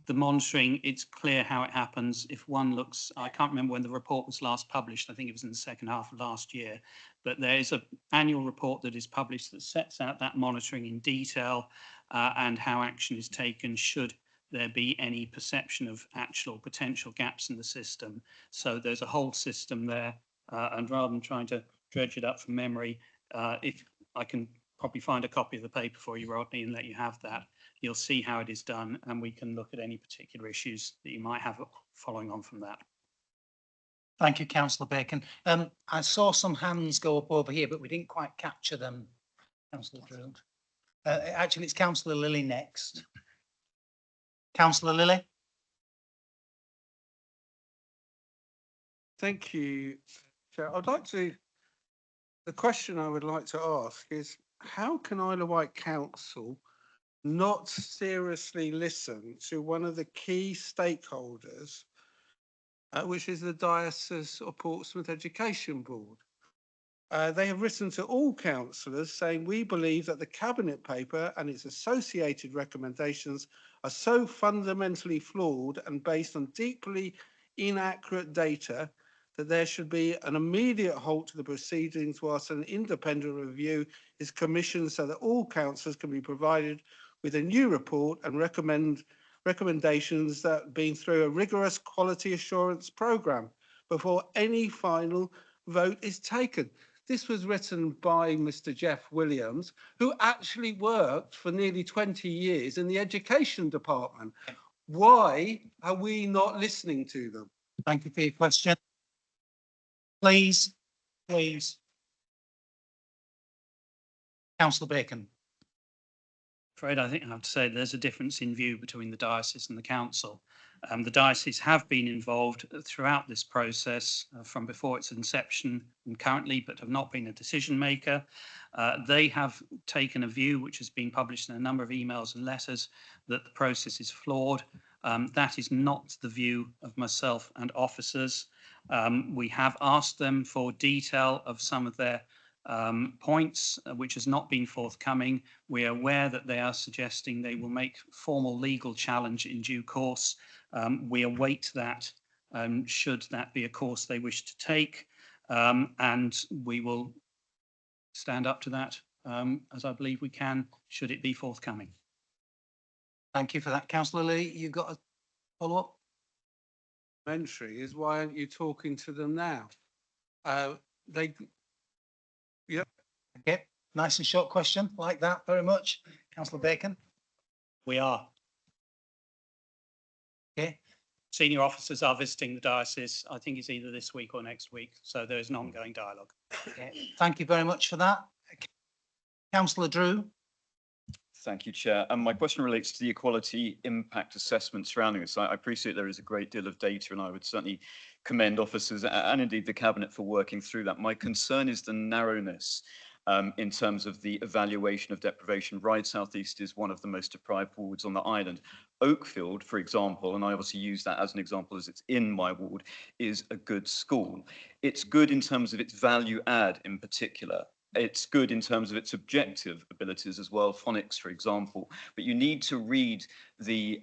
[SPEAKER 6] the monitoring, it's clear how it happens. If one looks, I can't remember when the report was last published. I think it was in the second half of last year, but there is an annual report that is published that sets out that monitoring in detail and how action is taken should there be any perception of actual potential gaps in the system. So there's a whole system there, and rather than trying to dredge it up from memory, if I can probably find a copy of the paper for you, Rodney, and let you have that, you'll see how it is done, and we can look at any particular issues that you might have following on from that.
[SPEAKER 1] Thank you, councillor Bacon. I saw some hands go up over here, but we didn't quite capture them, councillor Drew. Actually, it's councillor Lilly next. Councillor Lilly?
[SPEAKER 16] Thank you, Chair. The question I would like to ask is, how can Isle of Wight Council not seriously listen to one of the key stakeholders, which is the Diocese of Portsmouth Education Board? They have written to all councillors saying, we believe that the Cabinet paper and its associated recommendations are so fundamentally flawed and based on deeply inaccurate data that there should be an immediate halt to the proceedings whilst an independent review is commissioned so that all councillors can be provided with a new report and recommendations that being through a rigorous quality assurance programme before any final vote is taken. This was written by Mr. Jeff Williams, who actually worked for nearly 20 years in the education department. Why are we not listening to them?
[SPEAKER 1] Thank you for your question. Please. Councillor Bacon.
[SPEAKER 6] Afraid I think I have to say there's a difference in view between the diocese and the council. The diocese have been involved throughout this process from before its inception and currently, but have not been a decision maker. They have taken a view, which has been published in a number of emails and letters, that the process is flawed. That is not the view of myself and officers. We have asked them for detail of some of their points, which has not been forthcoming. We are aware that they are suggesting they will make formal legal challenge in due course. We await that, should that be a course they wish to take, and we will stand up to that as I believe we can, should it be forthcoming.
[SPEAKER 1] Thank you for that. Councillor Lee, you've got a follow-up?
[SPEAKER 16] Entry is, why aren't you talking to them now? Yep.
[SPEAKER 1] Okay, nice and short question, like that very much. Councillor Bacon?
[SPEAKER 6] We are.
[SPEAKER 1] Okay.
[SPEAKER 6] Senior officers are visiting the diocese. I think it's either this week or next week. So there is an ongoing dialogue.
[SPEAKER 1] Okay. Thank you very much for that. Councillor Drew?
[SPEAKER 17] Thank you, Chair. And my question relates to the equality impact assessment surrounding this. I appreciate there is a great deal of data, and I would certainly commend officers and indeed the Cabinet for working through that. My concern is the narrowness in terms of the evaluation of deprivation. Ryde South East is one of the most deprived wards on the island. Oakfield, for example, and I obviously use that as an example as it's in my ward, is a good school. It's good in terms of its value add in particular. It's good in terms of its objective abilities as well, phonics, for example. But you need to read the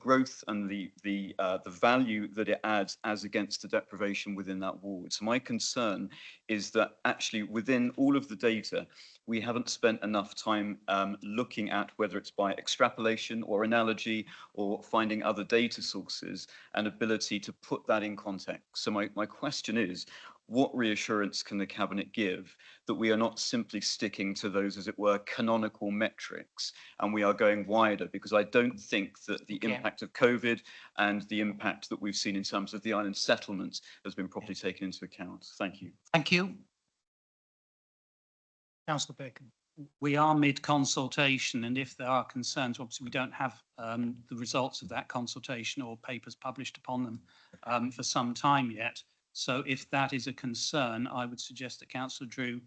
[SPEAKER 17] growth and the value that it adds as against the deprivation within that ward. So my concern is that actually within all of the data, we haven't spent enough time looking at whether it's by extrapolation or analogy or finding other data sources and ability to put that in context. So my question is, what reassurance can the Cabinet give that we are not simply sticking to those, as it were, canonical metrics, and we are going wider? Because I don't think that the impact of COVID and the impact that we've seen in terms of the island settlements has been properly taken into account. Thank you.
[SPEAKER 1] Thank you. Councillor Bacon.
[SPEAKER 6] We are mid-consultation, and if there are concerns, obviously we don't have the results of that consultation or papers published upon them for some time yet. So if that is a concern, I would suggest that Councillor Drew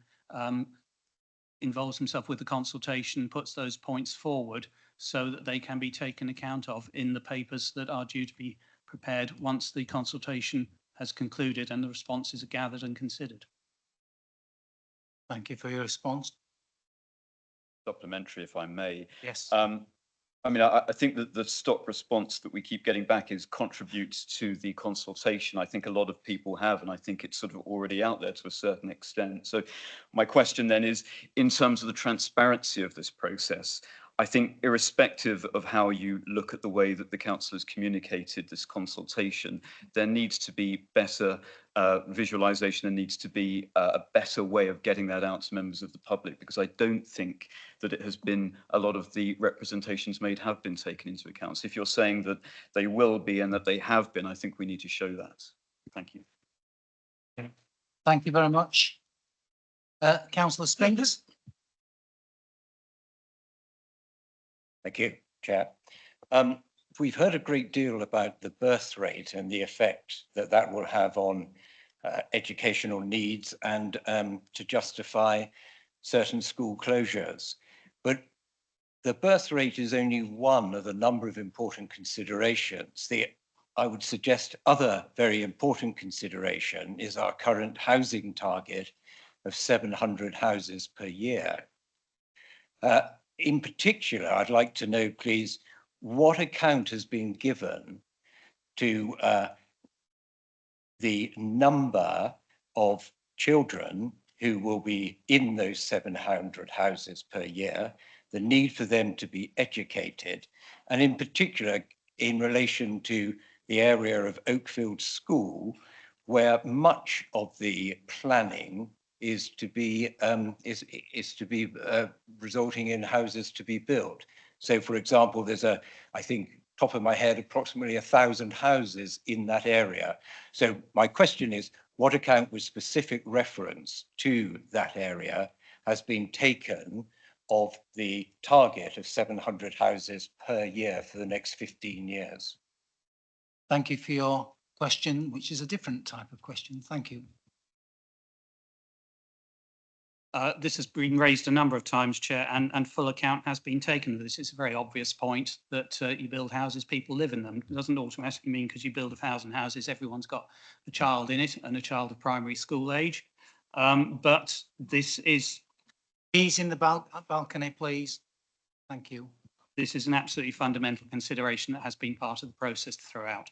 [SPEAKER 6] involves himself with the consultation, puts those points forward so that they can be taken account of in the papers that are due to be prepared once the consultation has concluded and the responses are gathered and considered.
[SPEAKER 1] Thank you for your response.
[SPEAKER 17] Supplementary, if I may.
[SPEAKER 1] Yes.
[SPEAKER 17] I mean, I think that the stock response that we keep getting back is contributes to the consultation. I think a lot of people have, and I think it's sort of already out there to a certain extent. So my question then is, in terms of the transparency of this process, I think irrespective of how you look at the way that the council has communicated this consultation, there needs to be better visualisation, there needs to be a better way of getting that out to members of the public, because I don't think that it has been, a lot of the representations made have been taken into account. So if you're saying that they will be and that they have been, I think we need to show that. Thank you.
[SPEAKER 1] Thank you very much. Councillor Spinks.
[SPEAKER 18] Thank you, Chair. We've heard a great deal about the birth rate and the effect that that will have on educational needs and to justify certain school closures. But the birth rate is only one of a number of important considerations. I would suggest other very important consideration is our current housing target of 700 houses per year. In particular, I'd like to know, please, what account has been given to the number of children who will be in those 700 houses per year, the need for them to be educated, and in particular, in relation to the area of Oakfield School, where much of the planning is to be resulting in houses to be built. So, for example, there's I think, top of my head, approximately 1,000 houses in that area. So my question is, what account with specific reference to that area has been taken of the target of 700 houses per year for the next 15 years?
[SPEAKER 1] Thank you for your question, which is a different type of question. Thank you.
[SPEAKER 6] This has been raised a number of times, Chair, and full account has been taken of this. It's a very obvious point that you build houses, people live in them. It doesn't automatically mean because you build 1,000 houses, everyone's got a child in it and a child of primary school age. But this is...
[SPEAKER 1] Please in the balcony, please. Thank you.
[SPEAKER 6] This is an absolutely fundamental consideration that has been part of the process throughout.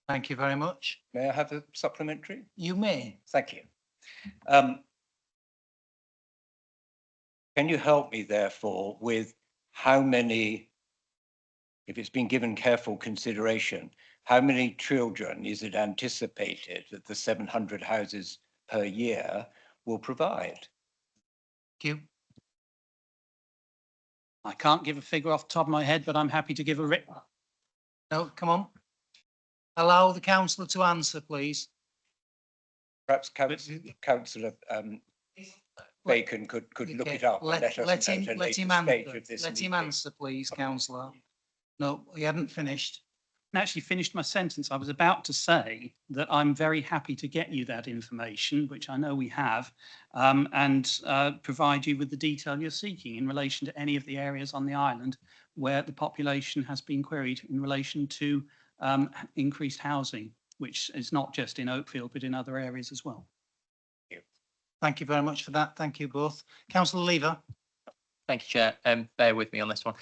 [SPEAKER 1] Thank you very much.
[SPEAKER 18] May I have a supplementary?
[SPEAKER 1] You may.
[SPEAKER 18] Thank you. Can you help me, therefore, with how many, if it's been given careful consideration, how many children is it anticipated that the 700 houses per year will provide?
[SPEAKER 1] Thank you.
[SPEAKER 6] I can't give a figure off the top of my head, but I'm happy to give a written.
[SPEAKER 1] No, come on. Allow the councillor to answer, please.
[SPEAKER 18] Perhaps Councillor Bacon could look it up and let us know at a later stage of this
[SPEAKER 1] Let him
[SPEAKER 18] meeting.
[SPEAKER 1] answer, please, councillor. No, he hadn't finished.
[SPEAKER 6] Actually finished my sentence. I was about to say that I'm very happy to get you that information, which I know we have, and provide you with the detail you're seeking in relation to any of the areas on the island where the population has been queried in relation to increased housing, which is not just in Oakfield, but in other areas as well.
[SPEAKER 1] Thank you very much for that. Thank you both. Councillor Lever.
[SPEAKER 19] Thank you, Chair. Bear with me on this one.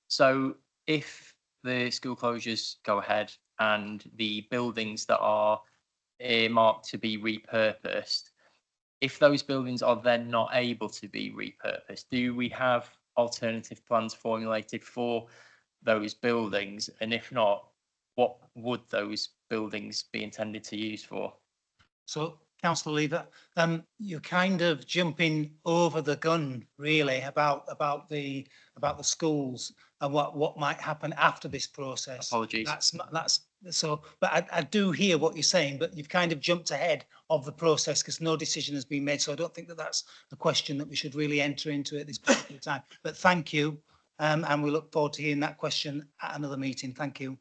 [SPEAKER 19] So if the school closures go ahead and the buildings that are earmarked to be repurposed, if those buildings are then not able to be repurposed, do we have alternative plans formulated for those buildings? And if not, what would those buildings be intended to use for?
[SPEAKER 1] So, Councillor Lever, you're kind of jumping over the gun, really, about the schools and what might happen after this process.
[SPEAKER 19] Apologies.
[SPEAKER 1] That's so. But I do hear what you're saying, but you've kind of jumped ahead of the process because no decision has been made. So I don't think that that's a question that we should really enter into at this particular time. But thank you, and we look forward to hearing that question at another meeting. Thank you,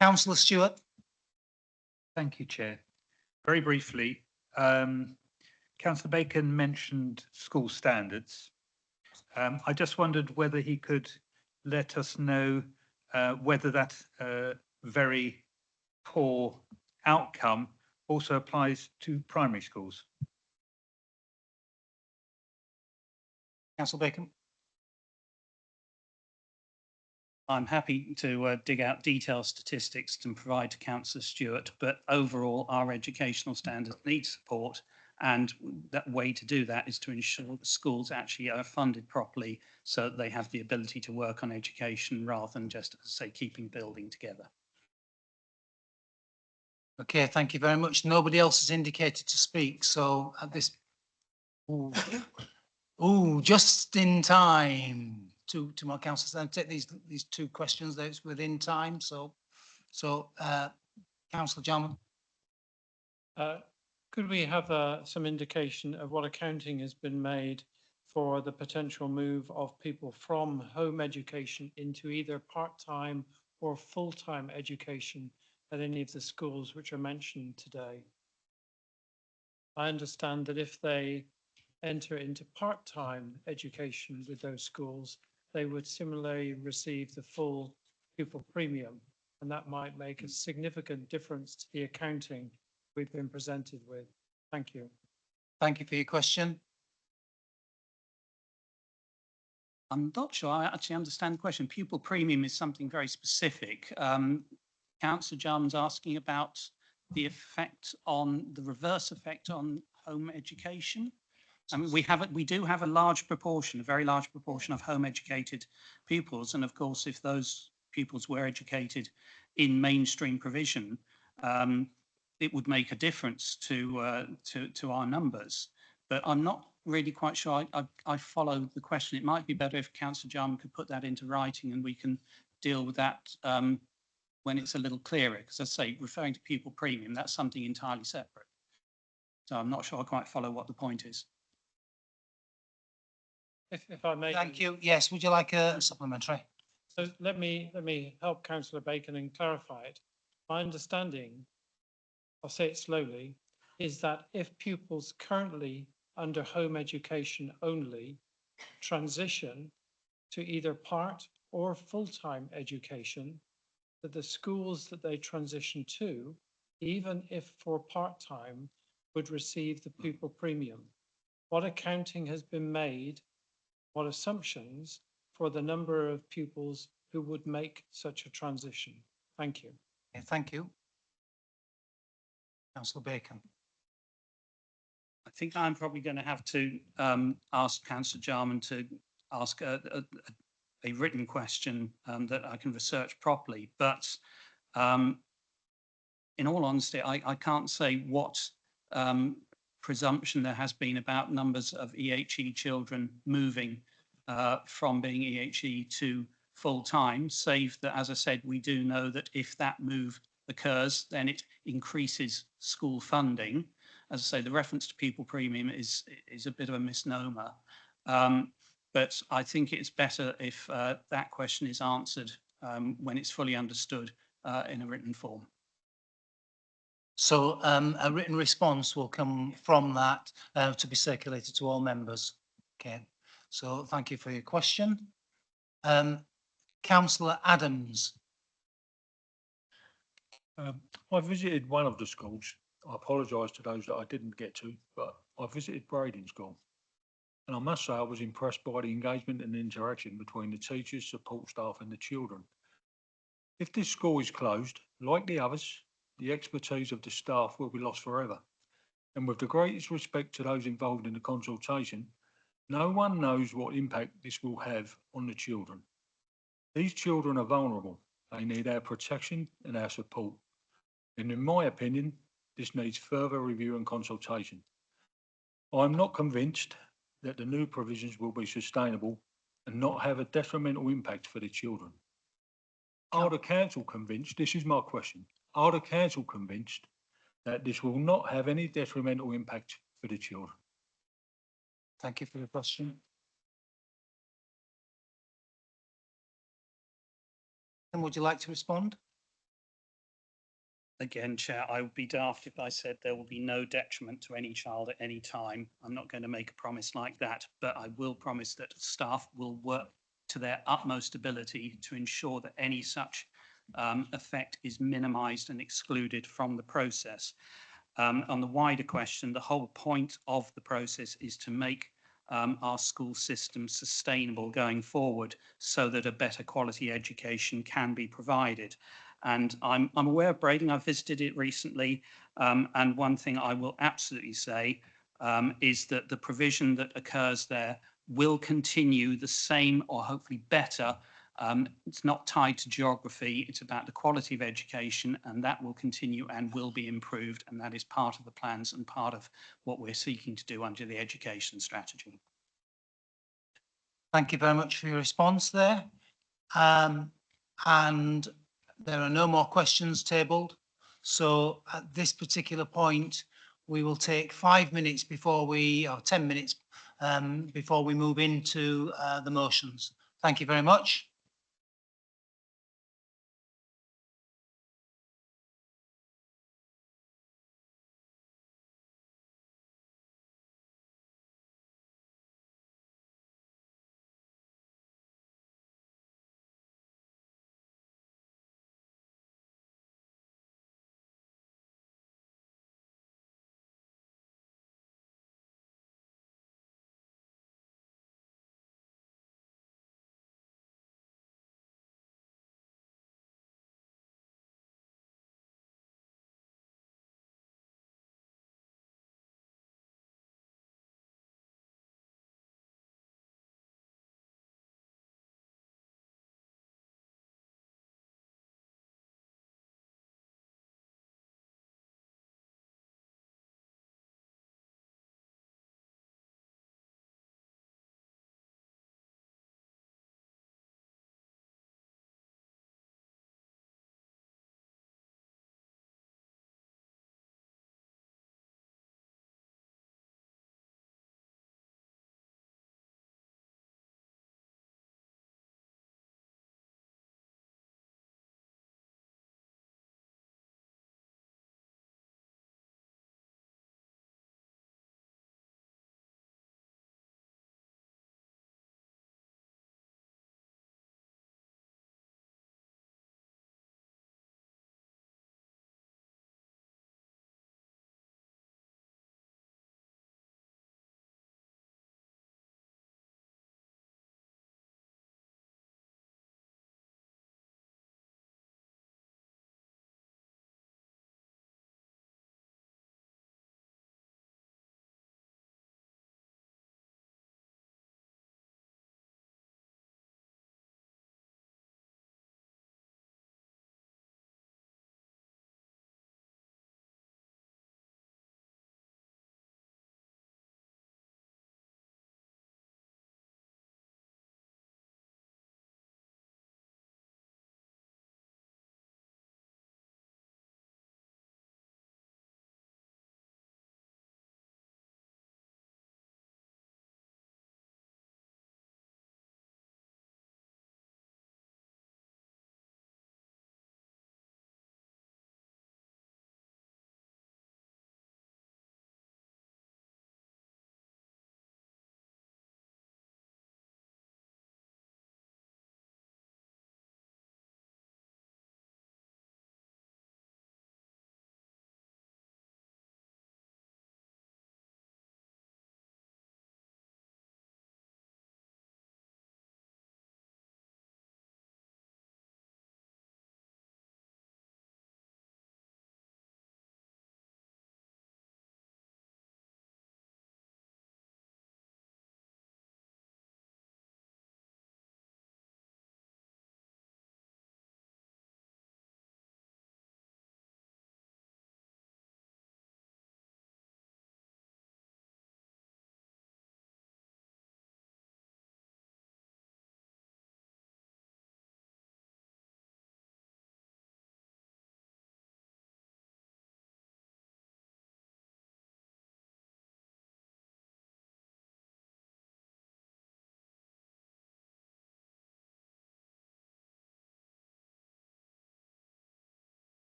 [SPEAKER 1] Councillor Stewart.
[SPEAKER 20] Thank you, Chair. Very briefly, Councillor Bacon mentioned school standards. I just wondered whether he could let us know whether that very poor outcome also applies to primary schools.
[SPEAKER 1] Councillor Bacon.
[SPEAKER 6] I'm happy to dig out detailed statistics to provide to Councillor Stewart, but overall our educational standards need support And that way to do that is to ensure the schools actually are funded properly so that they have the ability to work on education rather than just, as I say, keeping building together.
[SPEAKER 1] Okay, thank you very much. Nobody else has indicated to speak, so at this, just in time to my councillors. And take these two questions. That's within time. So, Councillor Jarman.
[SPEAKER 21] Could we have some indication of what accounting has been made for the potential move of people from home education into either part-time or full-time education at any of the schools which are mentioned today? I understand that if they enter into part-time education with those schools, they would similarly receive the full pupil premium, and that might make a significant difference to the accounting we've been presented with. Thank you.
[SPEAKER 1] Thank you for your question.
[SPEAKER 6] I'm not sure I actually understand the question. Pupil premium is something very specific. Councillor Jarman's asking about the effect on the reverse effect on home education. I mean, we do have a large proportion, a very large proportion of home educated pupils. And of course, if those pupils were educated in mainstream provision, it would make a difference to our numbers. But I'm not really quite sure I follow the question. It might be better if Councillor Jarman could put that into writing and we can deal with that when it's a little clearer. Because as I say, referring to pupil premium, that's something entirely separate. So I'm not sure I quite follow what the point is.
[SPEAKER 21] If I may.
[SPEAKER 1] Thank you. Yes, would you like a supplementary?
[SPEAKER 21] So let me help Councillor Bacon and clarify it. My understanding, I'll say it slowly, is that if pupils currently under home education only transition to either part or full-time education, that the schools that they transition to, even if for part-time, would receive the pupil premium. What accounting has been made, what assumptions for the number of pupils who would make such a transition? Thank you.
[SPEAKER 1] Okay, thank you. Councillor Bacon.
[SPEAKER 6] I think I'm probably going to have to ask Councillor Jarman to ask a written question that I can research properly. But in all honesty, I can't say what presumption there has been about numbers of EHE children moving from being EHE to full-time, save that, as I said, we do know that if that move occurs, then it increases school funding. As I say, the reference to pupil premium is a bit of a misnomer. But I think it's better if that question is answered when it's fully understood in a written form.
[SPEAKER 1] So a written response will come from that to be circulated to all members. Okay, so thank you for your question. Councillor Adams.
[SPEAKER 22] I visited one of the schools. I apologise to those that I didn't get to, but I visited Braden School. And I must say I was impressed by the engagement and interaction between the teachers, support staff and the children. If this school is closed, like the others, the expertise of the staff will be lost forever. And with the greatest respect to those involved in the consultation, no one knows what impact this will have on the children. These children are vulnerable. They need our protection and our support. And in my opinion, this needs further review and consultation. I'm not convinced that the new provisions will be sustainable and not have a detrimental impact for the children. Are the council convinced, this is my question, are the council convinced that this will not have any detrimental impact for the children?
[SPEAKER 1] Thank you for the question. And would you like to respond?
[SPEAKER 6] Again, Chair, I would be daft if I said there will be no detriment to any child at any time. I'm not going to make a promise like that, but I will promise that staff will work to their utmost ability to ensure that any such effect is minimised and excluded from the process. On the wider question, the whole point of the process is to make our school system sustainable going forward so that a better quality education can be provided. And I'm aware of Braden, I've visited it recently, and one thing I will absolutely say, is that the provision that occurs there will continue the same or hopefully better. It's not tied to geography, it's about the quality of education, and that will continue and will be improved, and that is part of the plans and part of what we're seeking to do under the education strategy.
[SPEAKER 1] Thank you very much for your response there. And there are no more questions tabled. So at this particular point, we will take 5 minutes before or 10 minutes before we move into the motions. Thank you very much.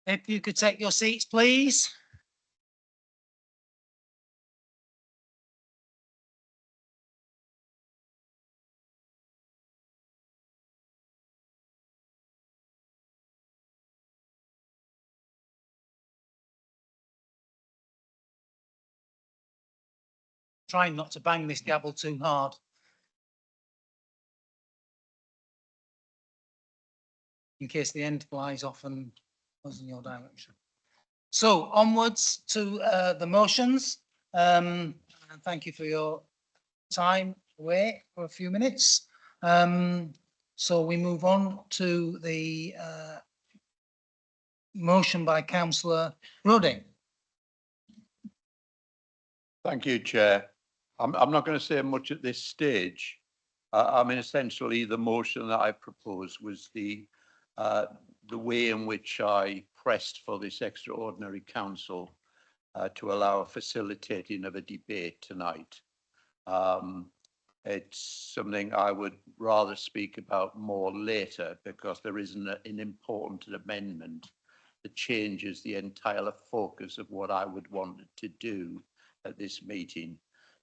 [SPEAKER 1] If you could take your seats, please. Trying not to bang this gavel too hard. In case the end flies off and goes in your direction. So onwards to the motions. And thank you for your time away for a few minutes. So we move on to the motion by Councillor Roding.
[SPEAKER 3] Thank you, Chair. I'm not going to say much at this stage. I mean, essentially, the motion that I proposed was the way in which I pressed for this extraordinary council to allow a facilitating of a debate tonight. It's something I would rather speak about more later because there is an important amendment that changes the entire focus of what I would want to do at this meeting.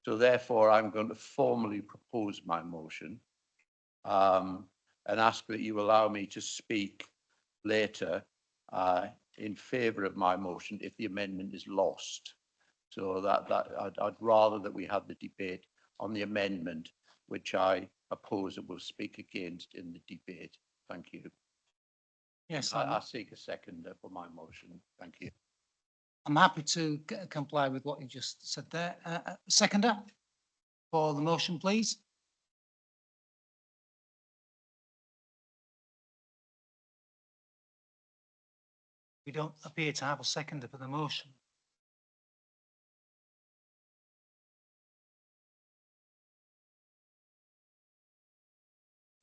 [SPEAKER 3] So therefore, I'm going to formally propose my motion and ask that you allow me to speak later in favour of my motion if the amendment is lost. So I'd rather that we have the debate on the amendment, which I oppose and will speak against in the debate. Thank you.
[SPEAKER 1] Yes,
[SPEAKER 3] I seek a seconder for my motion. Thank you.
[SPEAKER 1] I'm happy to comply with what you just said there. Seconder for the motion, please. We don't appear to have a seconder for the motion.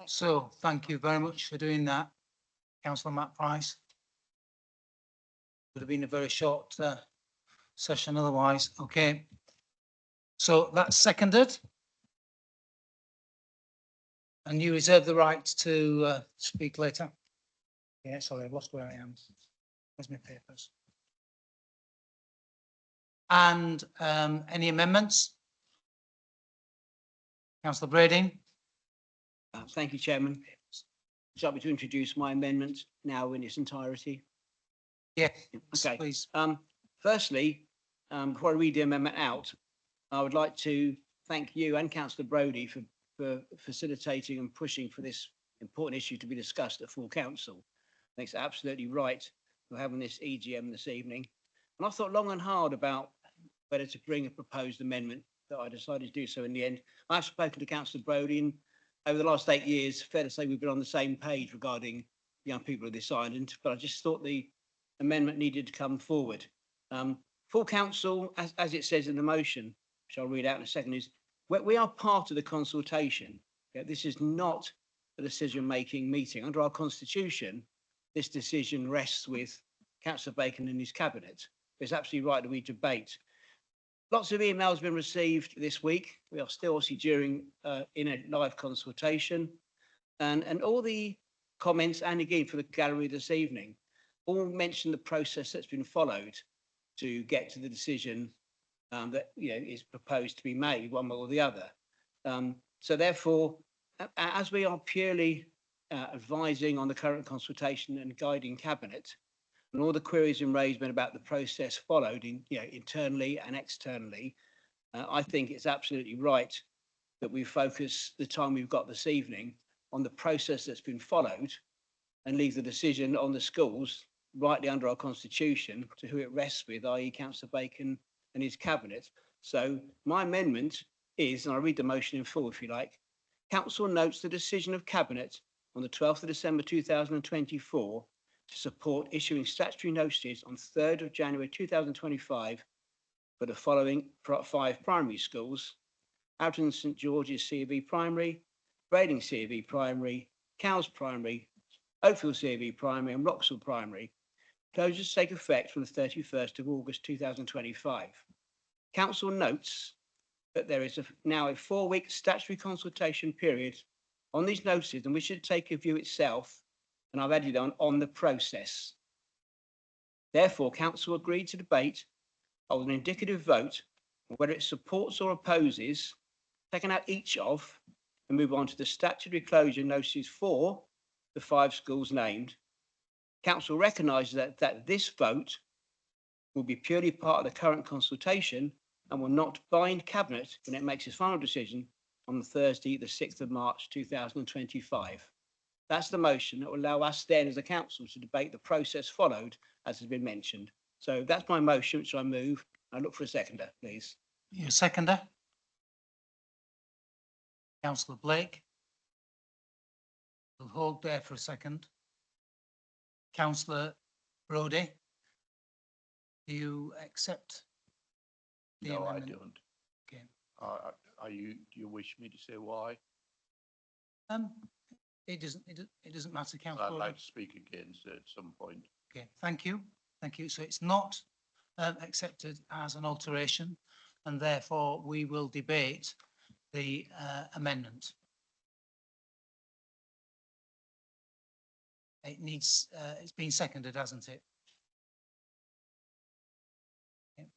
[SPEAKER 1] So thank you very much for doing that, Councillor Matt Price. Would have been a very short session otherwise. Okay. So that's seconded. And you reserve the right to speak later. Yeah, sorry, I've lost where I am. Where's my papers? And any amendments? Councillor Brading.
[SPEAKER 4] Thank you, Chairman. Would you like me to introduce my amendment now in its entirety?
[SPEAKER 1] Yeah,
[SPEAKER 4] okay.
[SPEAKER 1] Please.
[SPEAKER 4] Firstly, before I read the amendment out, I would like to thank you and Councillor Brodie for facilitating and pushing for this important issue to be discussed at full council. I think it's absolutely right for having this EGM this evening. And I thought long and hard about whether to bring a proposed amendment, that I decided to do so in the end. I've spoken to Councillor Brodie, and over the last 8 years, fair to say we've been on the same page regarding young people of this island, but I just thought the amendment needed to come forward. Full council, as it says in the motion, which I'll read out in a second, is we are part of the consultation. Okay? This is not a decision-making meeting. Under our constitution, this decision rests with Councillor Bacon and his cabinet. It's absolutely right that we debate. Lots of emails have been received this week. We are still obviously in a live consultation, and all the comments, and again for the gallery this evening, all mention the process that's been followed to get to the decision that is proposed to be made, one way or the other. So therefore, as we are purely advising on the current consultation and guiding cabinet, and all the queries and raised about the process followed internally and externally, I think it's absolutely right that we focus the time we've got this evening on the process that's been followed and leave the decision on the schools rightly under our constitution to who it rests with, i.e. Councillor Bacon and his cabinet. So my amendment is, and I'll read the motion in full if you like, Council notes the decision of Cabinet on the 12th of December 2024 to support issuing statutory notices on 3rd of January 2025 for the following 5 primary schools: Houghton St George's C.V. Primary, Brading C.V. Primary, Cowes Primary, Oakfield C.V. Primary and Wroxall Primary. Closures take effect from the 31st of August 2025. Council notes that there is now a 4-week statutory consultation period on these notices, and we should take a view itself, and I've added on the process. Therefore, council agreed to debate on an indicative vote on whether it supports or opposes taking out each of and move on to the statutory closure notices for the 5 schools named. Council recognises that this vote will be purely part of the current consultation and will not bind Cabinet when it makes its final decision on Thursday, the 6th of March 2025. That's the motion that will allow us then as a council to debate the process followed, as has been mentioned. So that's my motion, which I move. I look for a seconder, please.
[SPEAKER 1] You seconder? Councillor Blake. We'll hold there for a second. Councillor Brodie. Do you accept? the
[SPEAKER 3] No, I
[SPEAKER 1] amendment?
[SPEAKER 3] don't.
[SPEAKER 1] Okay.
[SPEAKER 3] Are you, do you wish me to say why?
[SPEAKER 1] It doesn't matter,
[SPEAKER 3] I'd
[SPEAKER 1] Councillor.
[SPEAKER 3] like to speak against it at some point.
[SPEAKER 1] Okay, thank you. Thank you. So it's not accepted as an alteration, and therefore we will debate the amendment. It needs, it's been seconded, hasn't it? Okay.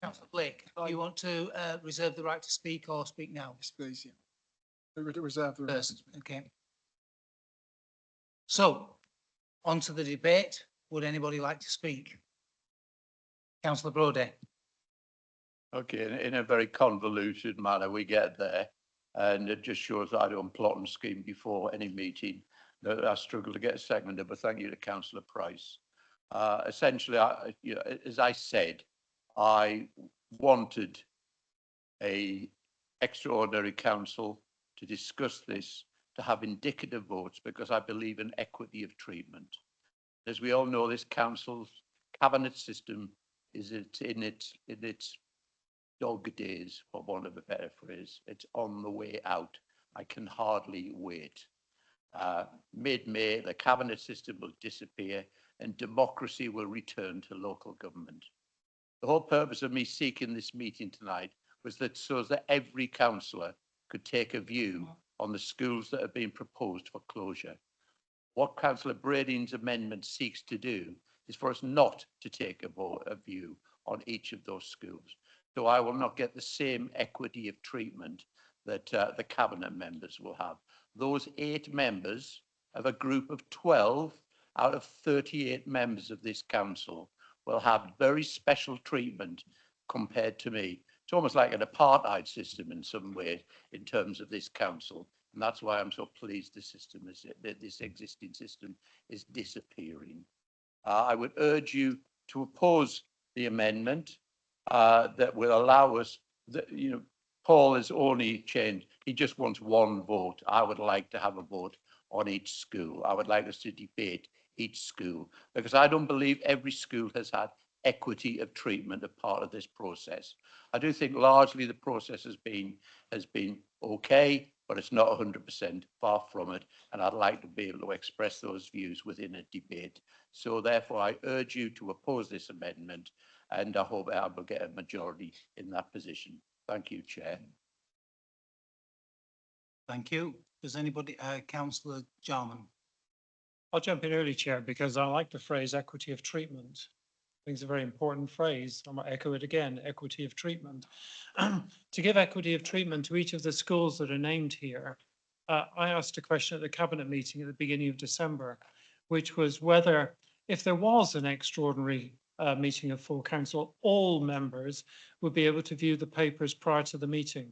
[SPEAKER 1] Councillor Blake, do you want to reserve the right to speak or speak now?
[SPEAKER 5] Yes, please, yeah. Reserve the right.
[SPEAKER 1] First, okay. So, on to the debate. Would anybody like to speak? Councillor Brodie.
[SPEAKER 3] Okay, in a very convoluted manner, we get there. And it just shows that I don't plot and scheme before any meeting. That I struggle to get a seconder, but thank you to Councillor Price. Essentially, as I said, I wanted a extraordinary council to discuss this, to have indicative votes, because I believe in equity of treatment. As we all know, this council's cabinet system is in its dog days, for want of a better phrase. It's on the way out. I can hardly wait. Mid-May, the cabinet system will disappear and democracy will return to local government. The whole purpose of me seeking this meeting tonight was that so that every councillor could take a view on the schools that have been proposed for closure. What Councillor Brading's amendment seeks to do is for us not to take a view on each of those schools. So I will not get the same equity of treatment that the cabinet members will have. Those 8 members of a group of 12 out of 38 members of this council will have very special treatment compared to me. It's almost like an apartheid system in some way in terms of this council. And that's why I'm so pleased this existing system is disappearing. I would urge you to oppose the amendment that will allow us, Paul has only changed. He just wants one vote. I would like to have a vote on each school. I would like us to debate each school, because I don't believe every school has had equity of treatment as part of this process. I do think largely the process has been okay, but it's not 100%, far from it. And I'd like to be able to express those views within a debate. So therefore, I urge you to oppose this amendment, and I hope I will get a majority in that position. Thank you, Chair.
[SPEAKER 1] Thank you. Does anybody, Councillor Jarman?
[SPEAKER 21] I'll jump in early, Chair, because I like the phrase equity of treatment. I think it's a very important phrase. I might echo it again, equity of treatment. To give equity of treatment to each of the schools that are named here, I asked a question at the Cabinet meeting at the beginning of December, which was whether, if there was an extraordinary meeting of full council, all members would be able to view the papers prior to the meeting.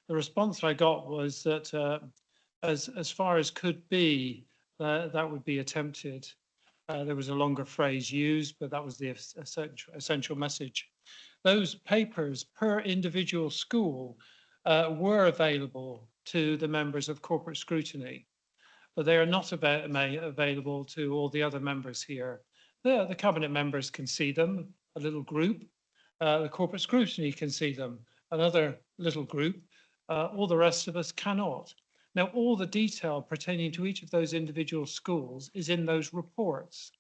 [SPEAKER 21] The response I got was that as far as could be, that would be attempted. There was a longer phrase used, but that was the essential message. Those papers per individual school were available to the members of corporate scrutiny, but they are not available to all the other members here. The cabinet members can see them, a little group. The corporate scrutiny can see them, another little group. All the rest of us cannot. Now, all the detail pertaining to each of those individual schools is in those reports.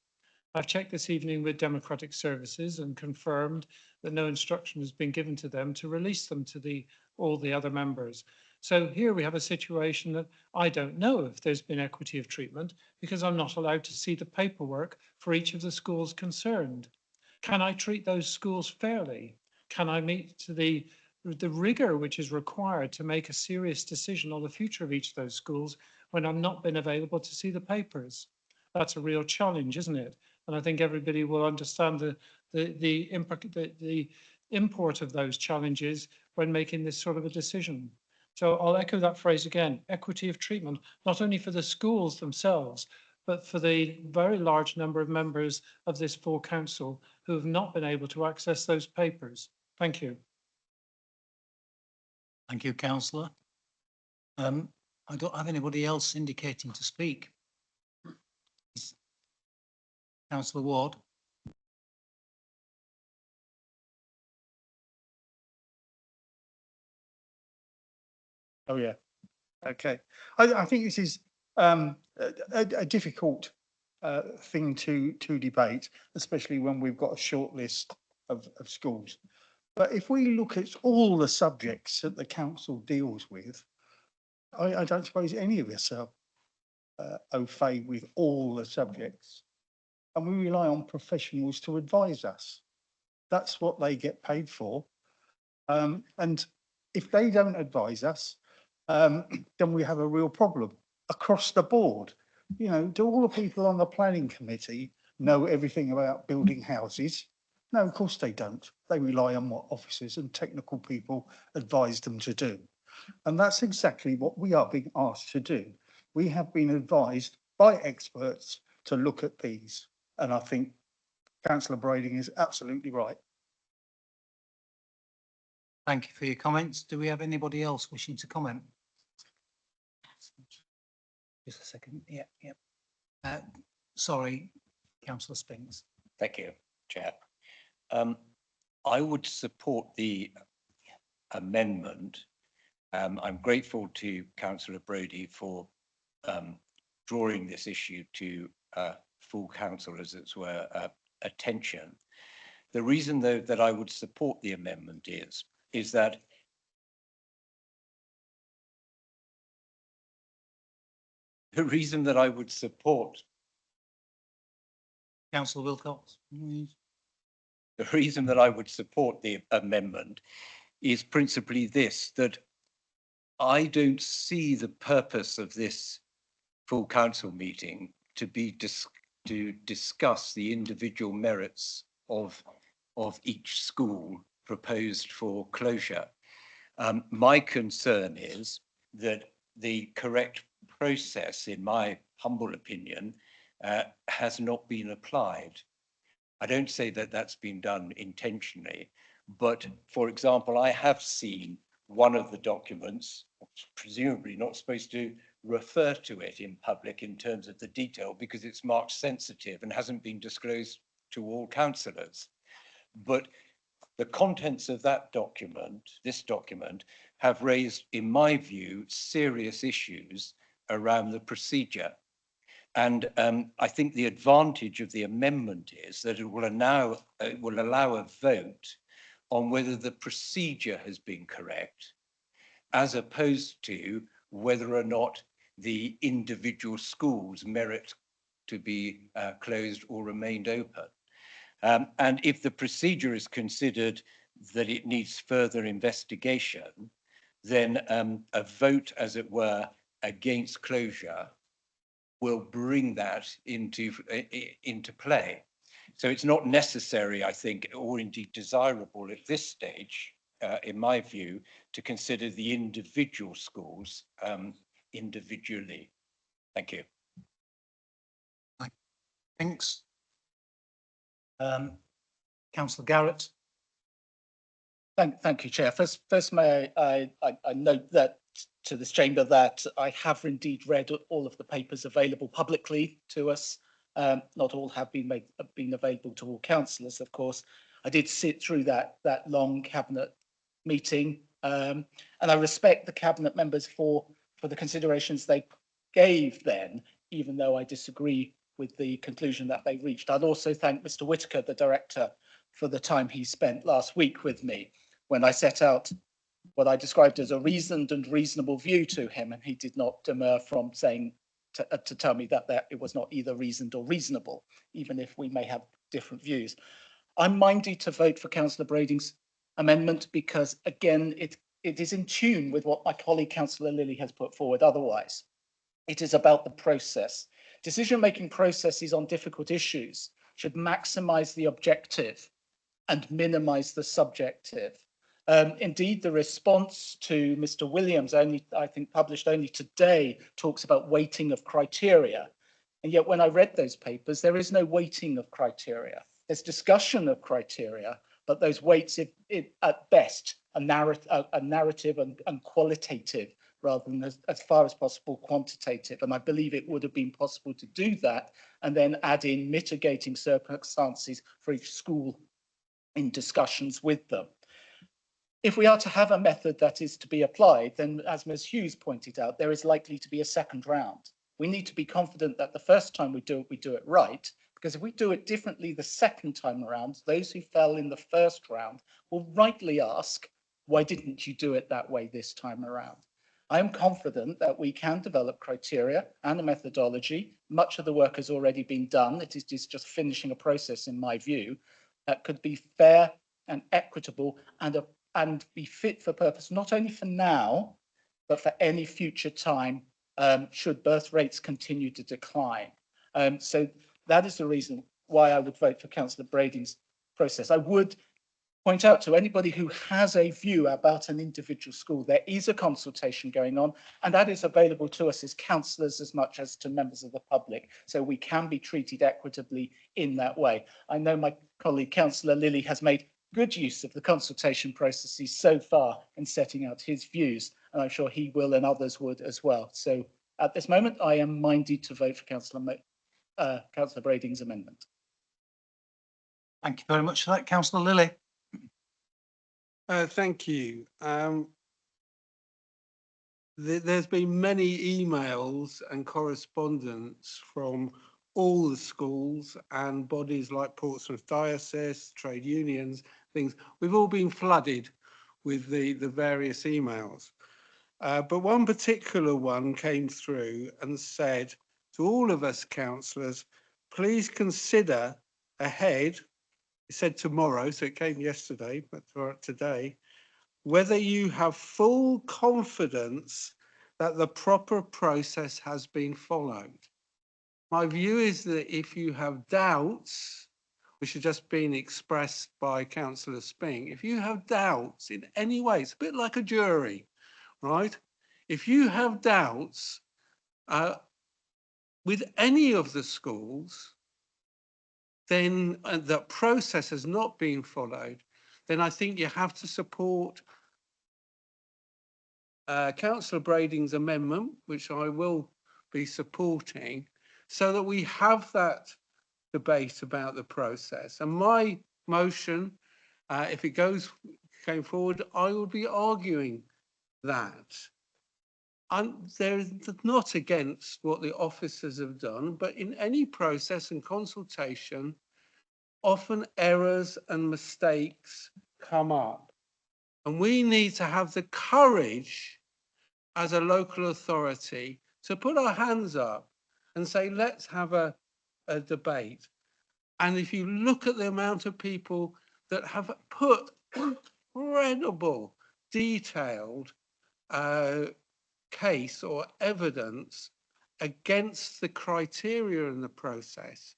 [SPEAKER 21] I've checked this evening with Democratic Services and confirmed that no instruction has been given to them to release them to all the other members. So here we have a situation that I don't know if there's been equity of treatment because I'm not allowed to see the paperwork for each of the schools concerned. Can I treat those schools fairly? Can I meet to the rigor which is required to make a serious decision on the future of each of those schools when I've not been available to see the papers? That's a real challenge, isn't it? And I think everybody will understand the import of those challenges when making this sort of a decision. So I'll echo that phrase again, equity of treatment, not only for the schools themselves, but for the very large number of members of this full council who have not been able to access those papers. Thank you.
[SPEAKER 1] Thank you, councillor. I don't have anybody else indicating to speak. Councillor Ward.
[SPEAKER 5] Oh, yeah. Okay. I think this is a difficult thing to debate, especially when we've got a short list of schools. But if we look at all the subjects that the council deals with, I don't suppose any of us are au fait with all the subjects. And we rely on professionals to advise us. That's what they get paid for. And if they don't advise us, then we have a real problem across the board. You know, do all the people on the planning committee know everything about building houses? No, of course they don't. They rely on what officers and technical people advise them to do. And that's exactly what we are being asked to do. We have been advised by experts to look at these. And I think Councillor Brading is absolutely right.
[SPEAKER 1] Thank you for your comments. Do we have anybody else wishing to comment? Just a second. Yeah. Sorry, Councillor Spinks.
[SPEAKER 18] Thank you, Chair. I would support the amendment. I'm grateful to Councillor Brodie for drawing this issue to full council, as it were, attention. The reason, though, that I would support the amendment is that the reason that I would support
[SPEAKER 1] Councillor Wilcox.
[SPEAKER 18] The reason that I would support the amendment is principally this, that I don't see the purpose of this full council meeting to be to discuss the individual merits of each school proposed for closure. My concern is that the correct process, in my humble opinion, has not been applied. I don't say that that's been done intentionally, but for example, I have seen one of the documents, presumably not supposed to refer to it in public in terms of the detail because it's marked sensitive and hasn't been disclosed to all councillors. But the contents of that document, this document, have raised, in my view, serious issues around the procedure. And I think the advantage of the amendment is that it will allow a vote on whether the procedure has been correct, as opposed to whether or not the individual schools merit to be closed or remained open. And if the procedure is considered that it needs further investigation, then a vote, as it were, against closure will bring that into play. So it's not necessary, I think, or indeed desirable at this stage, in my view, to consider the individual schools individually. Thank you.
[SPEAKER 1] Thanks. Councillor Garrett.
[SPEAKER 7] Thank you, Chair. First, may I note that to this chamber that I have indeed read all of the papers available publicly to us. Not all have been available to all councillors, of course. I did sit through that long cabinet meeting, and I respect the cabinet members for the considerations they gave then, even though I disagree with the conclusion that they reached. I'd also thank Mr. Whitaker, the director, for the time he spent last week with me when I set out what I described as a reasoned and reasonable view to him, and he did not demur from saying to tell me that it was not either reasoned or reasonable, even if we may have different views. I'm minded to vote for Councillor Brading's amendment because, again, it is in tune with what my colleague Councillor Lilly has put forward otherwise. It is about the process. Decision-making processes on difficult issues should maximise the objective and minimise the subjective. Indeed, the response to Mr. Williams, I think published only today, talks about weighting of criteria. And yet when I read those papers, there is no weighting of criteria. There's discussion of criteria, but those weights, at best, are narrative and qualitative rather than as far as possible quantitative. And I believe it would have been possible to do that and then add in mitigating circumstances for each school in discussions with them. If we are to have a method that is to be applied, then as Ms. Hughes pointed out, there is likely to be a second round. We need to be confident that the first time we do it right, because if we do it differently the second time around, those who fell in the first round will rightly ask, why didn't you do it that way this time around? I am confident that we can develop criteria and a methodology. Much of the work has already been done. It is just finishing a process, in my view, that could be fair and equitable and be fit for purpose, not only for now, but for any future time should birth rates continue to decline. So that is the reason why I would vote for Councillor Brading's process. I would point out to anybody who has a view about an individual school, there is a consultation going on, and that is available to us as councillors as much as to members of the public, so we can be treated equitably in that way. I know my colleague Councillor Lilly has made good use of the consultation processes so far in setting out his views, and I'm sure he will and others would as well. So at this moment, I am minded to vote for Councillor Brading's amendment.
[SPEAKER 1] Thank you very much for that, Councillor Lilly.
[SPEAKER 16] Thank you. There's been many emails and correspondence from all the schools and bodies like Portsmouth Diocese, trade unions, things. We've all been flooded with the various emails. But one particular one came through and said to all of us councillors, please consider ahead, it said tomorrow, so it came yesterday, but for today, whether you have full confidence that the proper process has been followed. My view is that if you have doubts, which have just been expressed by Councillor Spink, if you have doubts in any way, it's a bit like a jury, right? If you have doubts with any of the schools, then the process has not been followed, then I think you have to support Councillor Brading's amendment, which I will be supporting, so that we have that debate about the process. And my motion, if it came forward, I will be arguing that. They're not against what the officers have done, but in any process and consultation, often errors and mistakes come up. And we need to have the courage as a local authority to put our hands up and say, let's have a debate. And if you look at the amount of people that have put incredible, detailed case or evidence against the criteria in the process,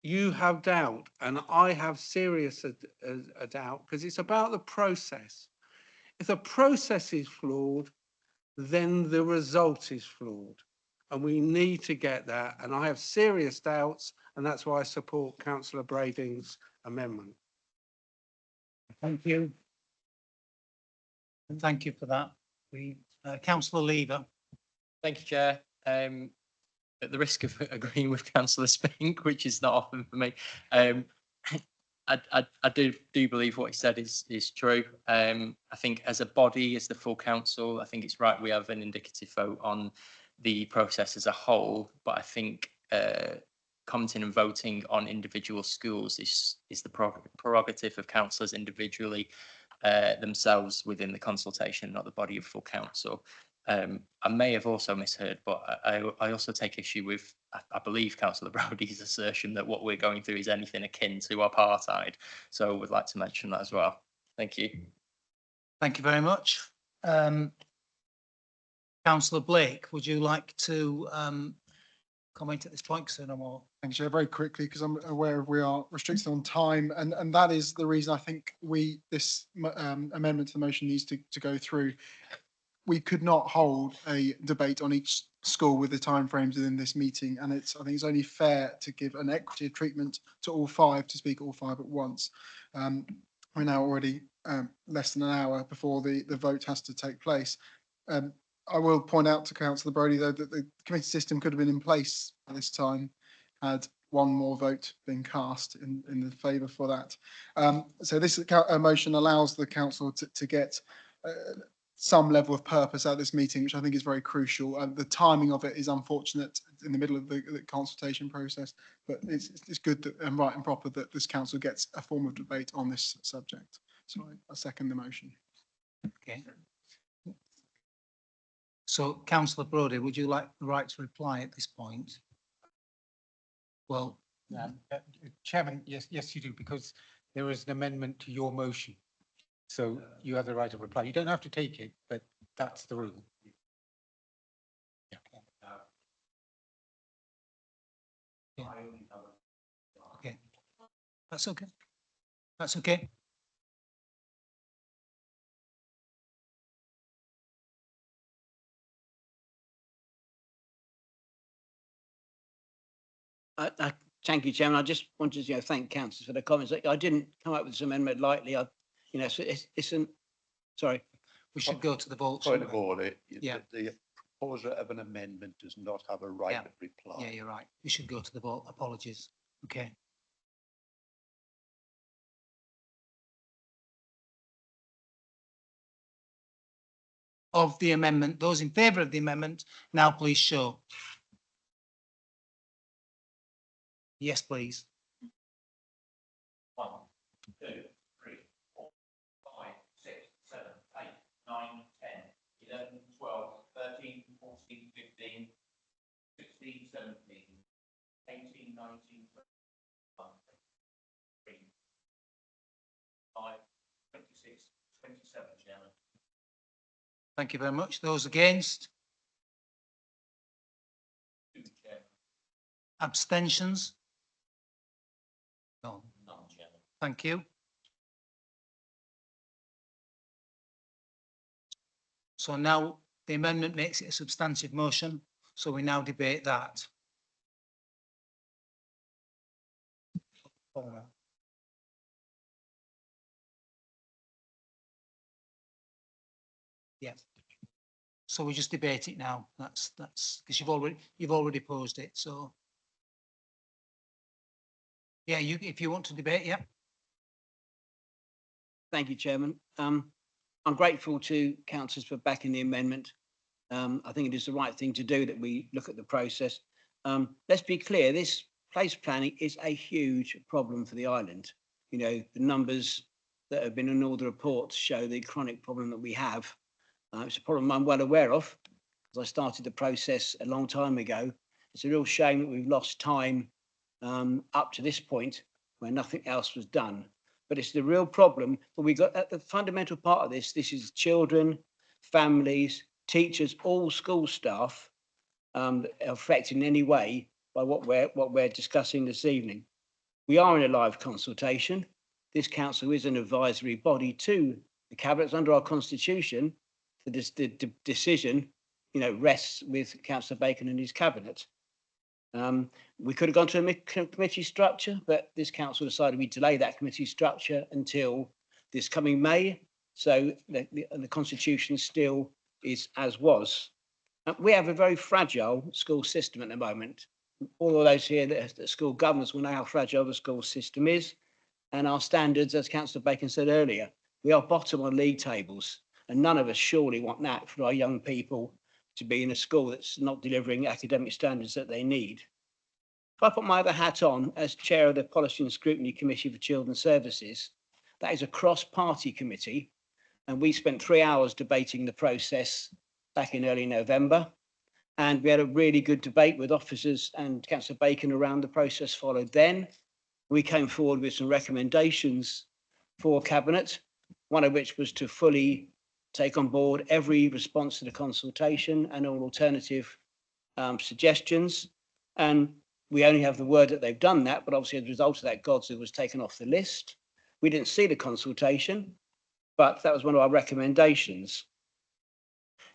[SPEAKER 16] you have doubt, and I have serious doubt, because it's about the process. If the process is flawed, then the result is flawed. And we need to get that. And I have serious doubts, and that's why I support Councillor Brading's amendment.
[SPEAKER 1] Thank you. And thank you for that. Councillor Lever.
[SPEAKER 19] Thank you, Chair. At the risk of agreeing with Councillor Spink, which is not often for me, I do believe what he said is true. I think as a body, as the full council, I think it's right we have an indicative vote on the process as a whole, but I think commenting and voting on individual schools is the prerogative of councillors individually. themselves within the consultation, not the body of full council. I may have also misheard, but I also take issue with, I believe, Councillor Brody's assertion that what we're going through is anything akin to apartheid. So I would like to mention that as well. Thank you.
[SPEAKER 1] Thank you very much. Councillor Blake, would you like to comment at this point? Because no more.
[SPEAKER 8] Thanks, Chair. Very quickly, because I'm aware we are restricted on time, and that is the reason I think this amendment to the motion needs to go through. We could not hold a debate on each school with the timeframes within this meeting, and I think it's only fair to give an equity of treatment to all five, to speak all five at once. We're now already less than an hour before the vote has to take place. I will point out to Councillor Brodie, though, that the committee system could have been in place at this time had one more vote been cast in the favour for that. So this motion allows the council to get some level of purpose out of this meeting, which I think is very crucial. And the timing of it is unfortunate in the middle of the consultation process, but it's good that, and right and proper that this council gets a form of debate on this subject. So I second the motion.
[SPEAKER 1] Okay. So, Councillor Brodie, would you like the right to reply at this point? Well,
[SPEAKER 9] Chairman, yes, you do, because there is an amendment to your motion. So you have the right of reply. You don't have to take it, but that's the rule.
[SPEAKER 1] okay. That's okay. That's okay.
[SPEAKER 4] Thank you, Chairman. I just wanted to thank councillors for their comments. I didn't come up with this amendment lightly. So it's an, sorry.
[SPEAKER 1] We should go to the vote.
[SPEAKER 3] Point of order.
[SPEAKER 1] Yeah.
[SPEAKER 3] The proposer of an amendment does not have a right of reply.
[SPEAKER 1] Yeah, you're right. We should go to the vote. Apologies. Okay. Of the amendment, those in favour of the amendment, now please show. Yes, please.
[SPEAKER 23] 1, 2, 3, 4, 5, 6, 7, 8, 9, 10, 11, 12, 13, 14, 15, 16, 17, 18, 19, 20, 5, 26, 27, Chairman.
[SPEAKER 1] Thank you very much. Those against?
[SPEAKER 23] 2, Chairman.
[SPEAKER 1] Abstentions? No.
[SPEAKER 23] None, Chairman.
[SPEAKER 1] Thank you. So now the amendment makes it a substantive motion, so we now debate that. Yeah. So we just debate it now. That's because you've already posed it. So yeah, if you want to debate, yeah.
[SPEAKER 4] Thank you, Chairman. I'm grateful to councillors for backing the amendment. I think it is the right thing to do that we look at the process. Let's be clear, this place planning is a huge problem for the island. The numbers that have been in all the reports show the chronic problem that we have. It's a problem I'm well aware of, because I started the process a long time ago. It's a real shame that we've lost time up to this point where nothing else was done. But it's the real problem. But we got at the fundamental part of this. This is children, families, teachers, all school staff affected in any way by what we're discussing this evening. We are in a live consultation. This council is an advisory body to the cabinet under our constitution. The decision, rests with Councillor Bacon and his cabinet. We could have gone to a committee structure, but this council decided we delay that committee structure until this coming May. So the constitution still is as was. We have a very fragile school system at the moment. All of those here that school governors will know how fragile the school system is. And our standards, as Councillor Bacon said earlier, we are bottom on league tables. And none of us surely want that for our young people to be in a school that's not delivering academic standards that they need. If I put my other hat on as chair of the Policy and Scrutiny Committee for Children's Services, That is a cross-party committee, and we spent 3 hours debating the process back in early November. And we had a really good debate with officers and Councillor Bacon around the process followed then. We came forward with some recommendations for Cabinet, one of which was to fully take on board every response to the consultation and all alternative suggestions. And we only have the word that they've done that, but obviously as a result of that, Godswood was taken off the list. We didn't see the consultation, but that was one of our recommendations.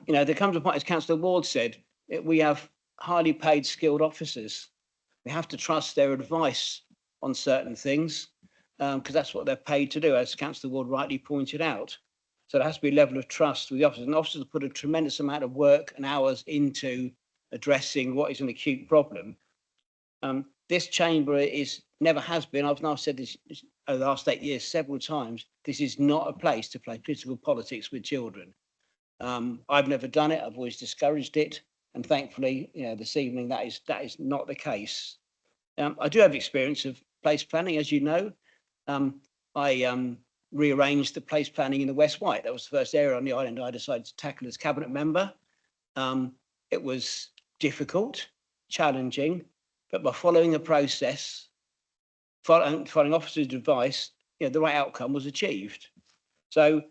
[SPEAKER 4] You know, there comes a point, as Councillor Ward said, we have highly paid skilled officers. We have to trust their advice on certain things because that's what they're paid to do, as Councillor Ward rightly pointed out. So there has to be a level of trust with the officers, and officers put a tremendous amount of work and hours into addressing what is an acute problem. This chamber never has been, I've now said this over the last 8 years several times, this is not a place to play political politics with children. I've never done it, I've always discouraged it, and thankfully, you know, this evening that is not the case. I do have experience of place planning, as you know. I rearranged the place planning in the West White. That was the first area on the island I decided to tackle as Cabinet member. It was difficult, challenging, but by following the process, following officers' advice, you know, the right outcome was achieved. So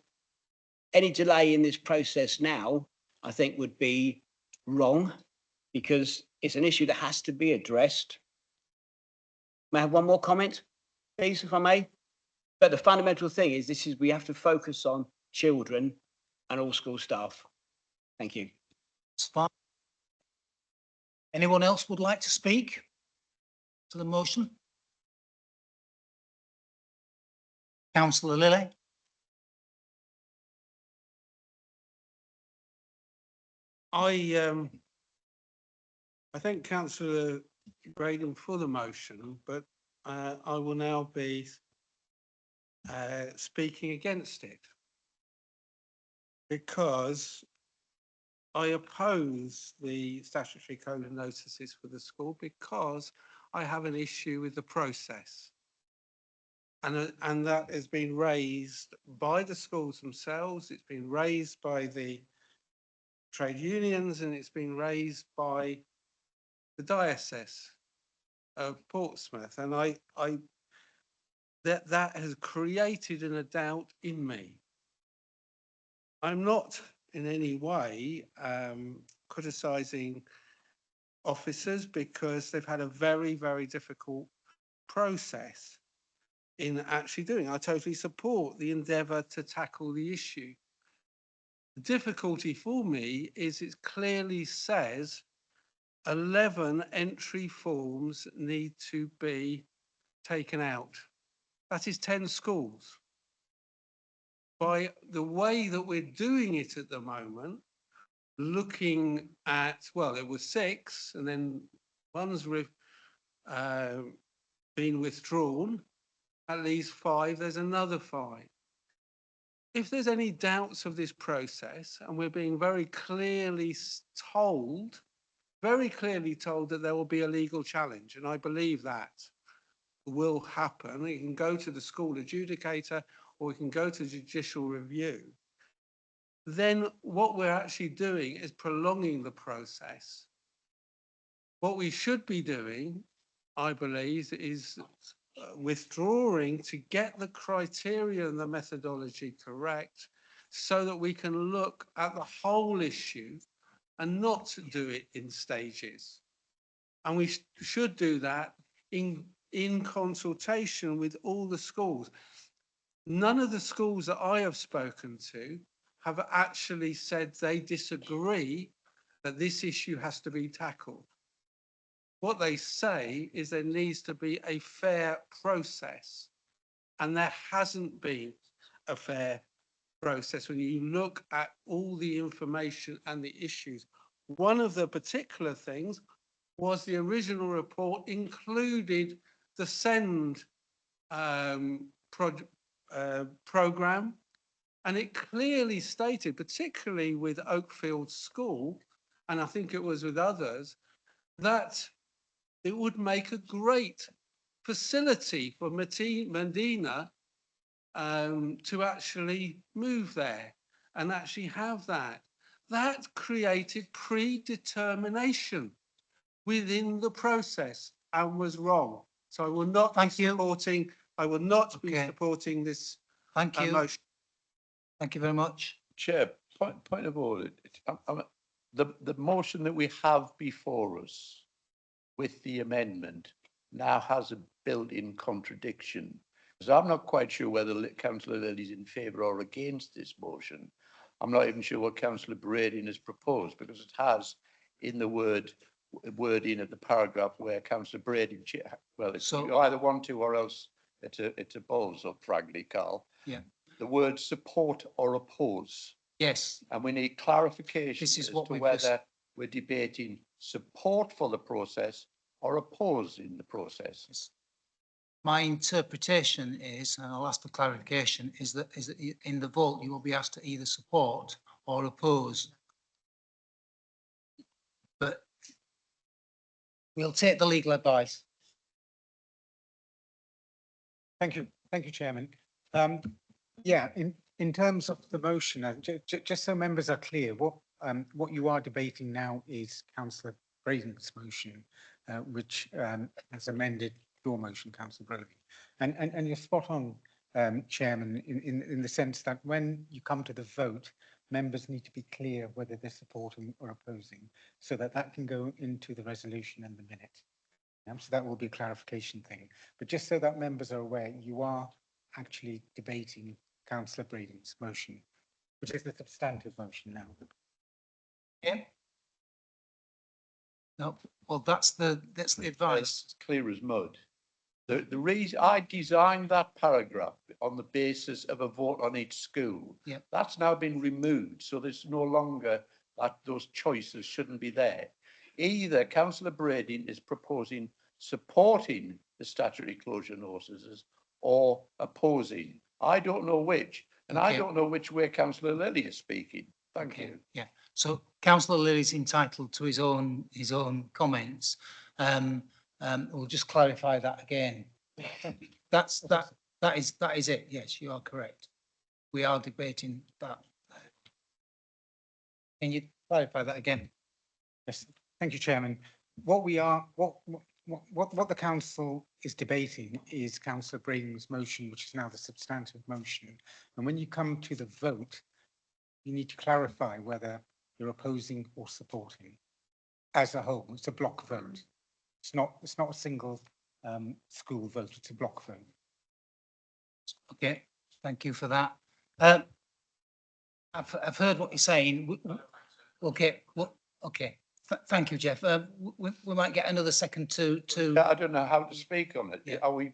[SPEAKER 4] any delay in this process now, I think, would be wrong because it's an issue that has to be addressed. May I have one more comment, please, if I may? But the fundamental thing is we have to focus on children and all school staff. Thank you.
[SPEAKER 1] It's fine. Anyone else would like to speak to the motion? Councillor Lilly.
[SPEAKER 16] I thank Councillor Braden for the motion, but I will now be speaking against it because I oppose the statutory code of notices for the school because I have an issue with the process. And that has been raised by the schools themselves, it's been raised by the trade unions, and it's been raised by the Diocese of Portsmouth. And that has created a doubt in me. I'm not in any way criticising officers because they've had a very, very difficult process in actually doing. I totally support the endeavour to tackle the issue. The difficulty for me is it clearly says 11 entry forms need to be taken out. That is 10 schools. By the way that we're doing it at the moment, looking at, well, it was 6 and then one's been withdrawn, at least 5, there's another 5. If there's any doubts of this process, and we're being very clearly told that there will be a legal challenge, and I believe that will happen. It can go to the school adjudicator or we can go to judicial review. Then what we're actually doing is prolonging the process. What we should be doing, I believe, is withdrawing to get the criteria and the methodology correct so that we can look at the whole issue and not do it in stages. And we should do that in consultation with all the schools. None of the schools that I have spoken to have actually said they disagree that this issue has to be tackled. What they say is there needs to be a fair process, and there hasn't been a fair process when you look at all the information and the issues. One of the particular things was the original report included the SEND program, and it clearly stated, particularly with Oakfield School, and I think it was with others, that it would make a great facility for Medina to actually move there and actually have that. That created predetermination within the process and was wrong. So I will not be supporting, I will not be supporting this
[SPEAKER 1] Thank you.
[SPEAKER 16] motion.
[SPEAKER 1] Thank you very much.
[SPEAKER 3] Chair, point of order. The motion that we have before us with the amendment now has a built-in contradiction. So I'm not quite sure whether Councillor Lilly is in favour or against this motion. I'm not even sure what Councillor Brading has proposed, because it has in the wording of the paragraph where Councillor Brading, well, it's you either want to or else it's a balls up, frankly, Carl.
[SPEAKER 1] Yeah.
[SPEAKER 3] The word support or oppose.
[SPEAKER 1] Yes.
[SPEAKER 3] And we need clarification
[SPEAKER 1] This is
[SPEAKER 3] as
[SPEAKER 1] what
[SPEAKER 3] to
[SPEAKER 1] we've
[SPEAKER 3] whether
[SPEAKER 1] just-
[SPEAKER 3] we're debating support for the process or opposing the process.
[SPEAKER 1] My interpretation is, and I'll ask for clarification, is that in the vote you will be asked to either support or oppose. But we'll take the legal advice.
[SPEAKER 9] Thank you, Chairman. Yeah, in terms of the motion, just so members are clear, what you are debating now is Councillor Brading's motion, which has amended your motion, Councillor Brody. And you're spot on, Chairman, in the sense that when you come to the vote, members need to be clear whether they're supporting or opposing, so that can go into the resolution and the minute. So that will be a clarification thing. But just so that members are aware, you are actually debating Councillor Brading's motion, which is the substantive motion now.
[SPEAKER 1] Yeah. No, well, that's the advice.
[SPEAKER 3] It's clear as mud. The reason I designed that paragraph on the basis of a vote on each school, that's now been removed. So there's no longer that those choices shouldn't be there. Either Councillor Brading is proposing supporting the statutory closure notices or opposing. I don't know which, and I don't know which way Councillor Lilly is speaking. Thank you.
[SPEAKER 1] Yeah. So Councillor Lilly's entitled to his own comments. We'll just clarify that again. That is it. Yes, you are correct. We are debating that. Can you clarify that again?
[SPEAKER 9] Yes, thank you, Chairman. What the council is debating is Councillor Brading's motion, which is now the substantive motion. And when you come to the vote, you need to clarify whether you're opposing or supporting as a whole. It's a block vote. It's not a single school vote. It's a block vote.
[SPEAKER 1] Okay, thank you for that. I've heard what you're saying. Okay, well, okay. Thank you, Jeff. We might get another second to.
[SPEAKER 3] I don't know how to speak on it. Are we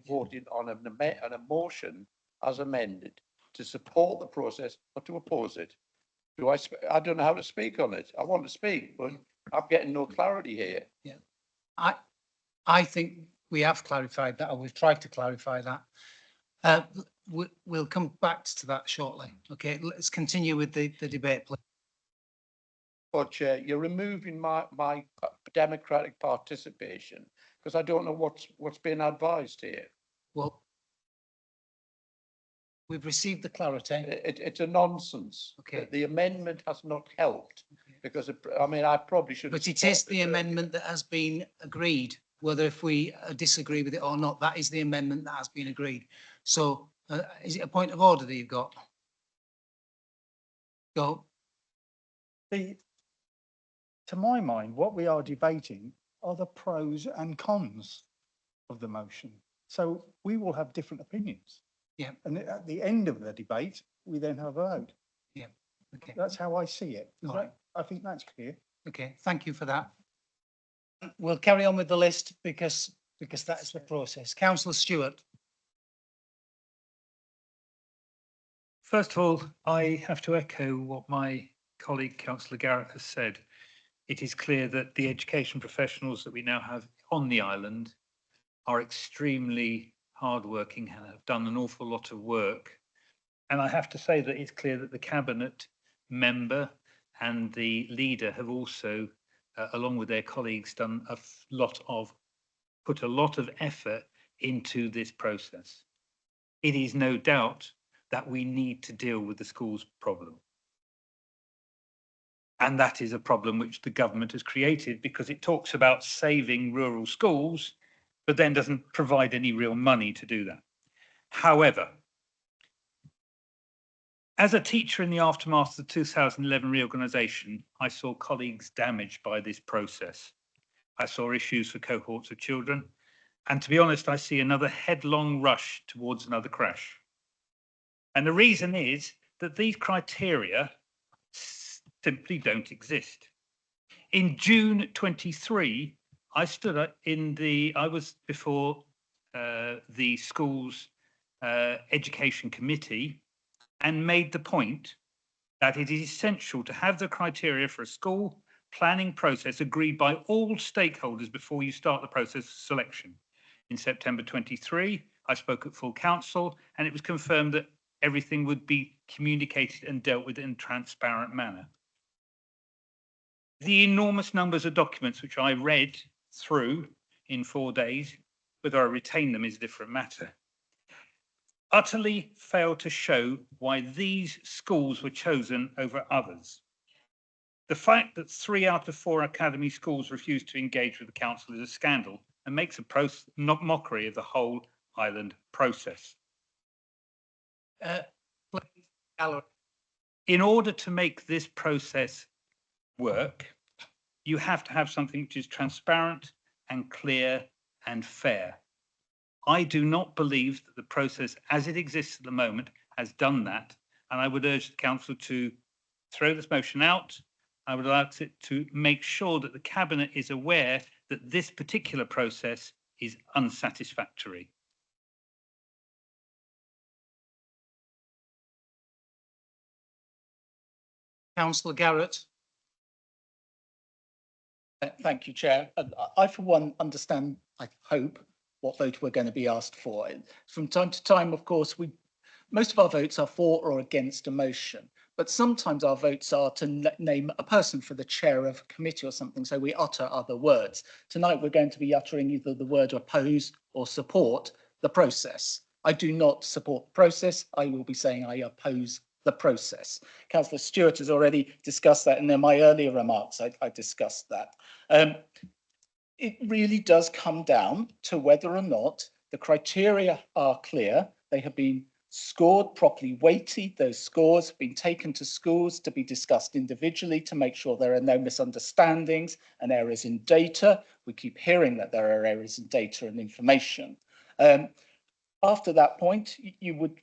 [SPEAKER 3] voting on a motion as amended to support the process or to oppose it? I don't know how to speak on it. I want to speak, but I'm getting no clarity here.
[SPEAKER 1] Yeah, I think we have clarified that, or we've tried to clarify that. We'll come back to that shortly. Okay, let's continue with the debate, please.
[SPEAKER 3] But Chair, you're removing my democratic participation because I don't know what's being advised here.
[SPEAKER 1] Well, we've received the clarity.
[SPEAKER 3] It's a nonsense.
[SPEAKER 1] Okay.
[SPEAKER 3] The amendment has not helped because I probably should.
[SPEAKER 1] But it is the amendment that has been agreed. Whether if we disagree with it or not, that is the amendment that has been agreed. So, is it a point of order that you've got? Go.
[SPEAKER 5] To my mind, what we are debating are the pros and cons of the motion. So we will have different opinions.
[SPEAKER 1] Yeah.
[SPEAKER 5] And at the end of the debate, we then have a vote.
[SPEAKER 1] Yeah. Okay.
[SPEAKER 5] That's how I see it.
[SPEAKER 1] All right.
[SPEAKER 5] I think that's clear.
[SPEAKER 1] Okay, thank you for that. We'll carry on with the list because that is the process. Councillor Stewart.
[SPEAKER 20] First of all, I have to echo what my colleague Councillor Garrett has said. It is clear that the education professionals that we now have on the island are extremely hardworking and have done an awful lot of work. And I have to say that it's clear that the cabinet member and the leader have also, along with their colleagues, put a lot of effort into this process. it is no doubt that we need to deal with the schools problem. And that is a problem which the government has created because it talks about saving rural schools, but then doesn't provide any real money to do that. However, as a teacher in the aftermath of the 2011 reorganisation, I saw colleagues damaged by this process. I saw issues for cohorts of children. And to be honest, I see another headlong rush towards another crash. And the reason is that these criteria simply don't exist. In June 23, I stood up I was before the school's education committee and made the point that it is essential to have the criteria for a school planning process agreed by all stakeholders before you start the process of selection. In September 23, I spoke at full council and it was confirmed that everything would be communicated and dealt with in a transparent manner. The enormous numbers of documents which I read through in 4 days, whether I retain them is a different matter, utterly failed to show why these schools were chosen over others. The fact that 3 out of 4 academy schools refused to engage with the council is a scandal and makes a mockery of the whole island process. In order to make this process work, you have to have something which is transparent and clear and fair. I do not believe that the process as it exists at the moment has done that, and I would urge the council to throw this motion out. I would like it to make sure that the Cabinet is aware that this particular process is unsatisfactory.
[SPEAKER 1] Councillor Garrett.
[SPEAKER 7] Thank you, Chair. I, for one, understand, I hope, what vote we're going to be asked for. From time to time, of course, most of our votes are for or against a motion, but sometimes our votes are to name a person for the chair of a committee or something, so we utter other words. Tonight, we're going to be uttering either the word oppose or support the process. I do not support the process. I will be saying I oppose the process. Councillor Stewart has already discussed that, and in my earlier remarks, I discussed that. It really does come down to whether or not the criteria are clear. They have been scored properly, weighted. Those scores have been taken to schools to be discussed individually to make sure there are no misunderstandings and errors in data. We keep hearing that there are errors in data and information. After that point, you would,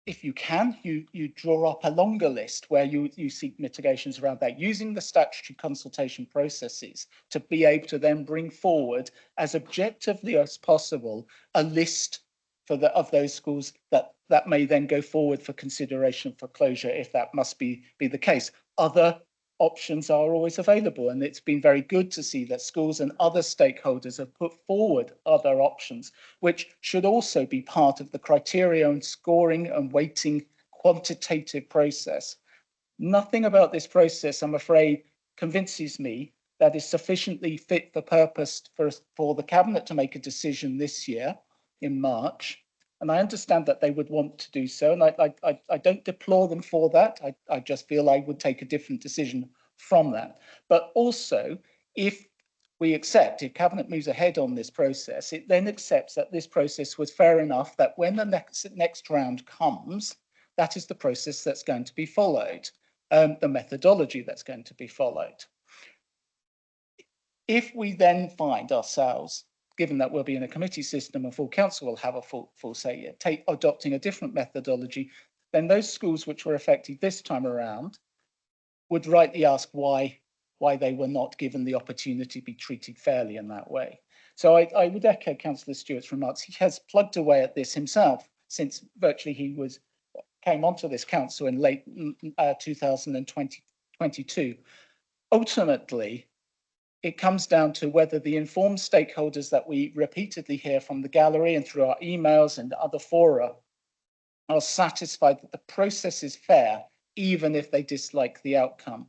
[SPEAKER 7] if you can, you draw up a longer list where you seek mitigations around that, using the statutory consultation processes to be able to then bring forward as objectively as possible a list of those schools that may then go forward for consideration for closure if that must be the case. Other options are always available, and it's been very good to see that schools and other stakeholders have put forward other options, which should also be part of the criteria and scoring and weighting quantitative process. Nothing about this process, I'm afraid, convinces me that is sufficiently fit for purpose for the Cabinet to make a decision this year in March. And I understand that they would want to do so, and I don't deplore them for that. I just feel I would take a different decision from that. But also, if Cabinet moves ahead on this process, it then accepts that this process was fair enough, that when the next round comes, that is the process that's going to be followed, the methodology that's going to be followed. If we then find ourselves, given that we'll be in a committee system and full council will have a full say, adopting a different methodology, then those schools which were affected this time around would rightly ask why they were not given the opportunity to be treated fairly in that way. So I would echo Councillor Stewart's remarks. He has plugged away at this himself since virtually he came onto this council in late 2022. Ultimately, it comes down to whether the informed stakeholders that we repeatedly hear from the gallery and through our emails and other fora are satisfied that the process is fair, even if they dislike the outcome.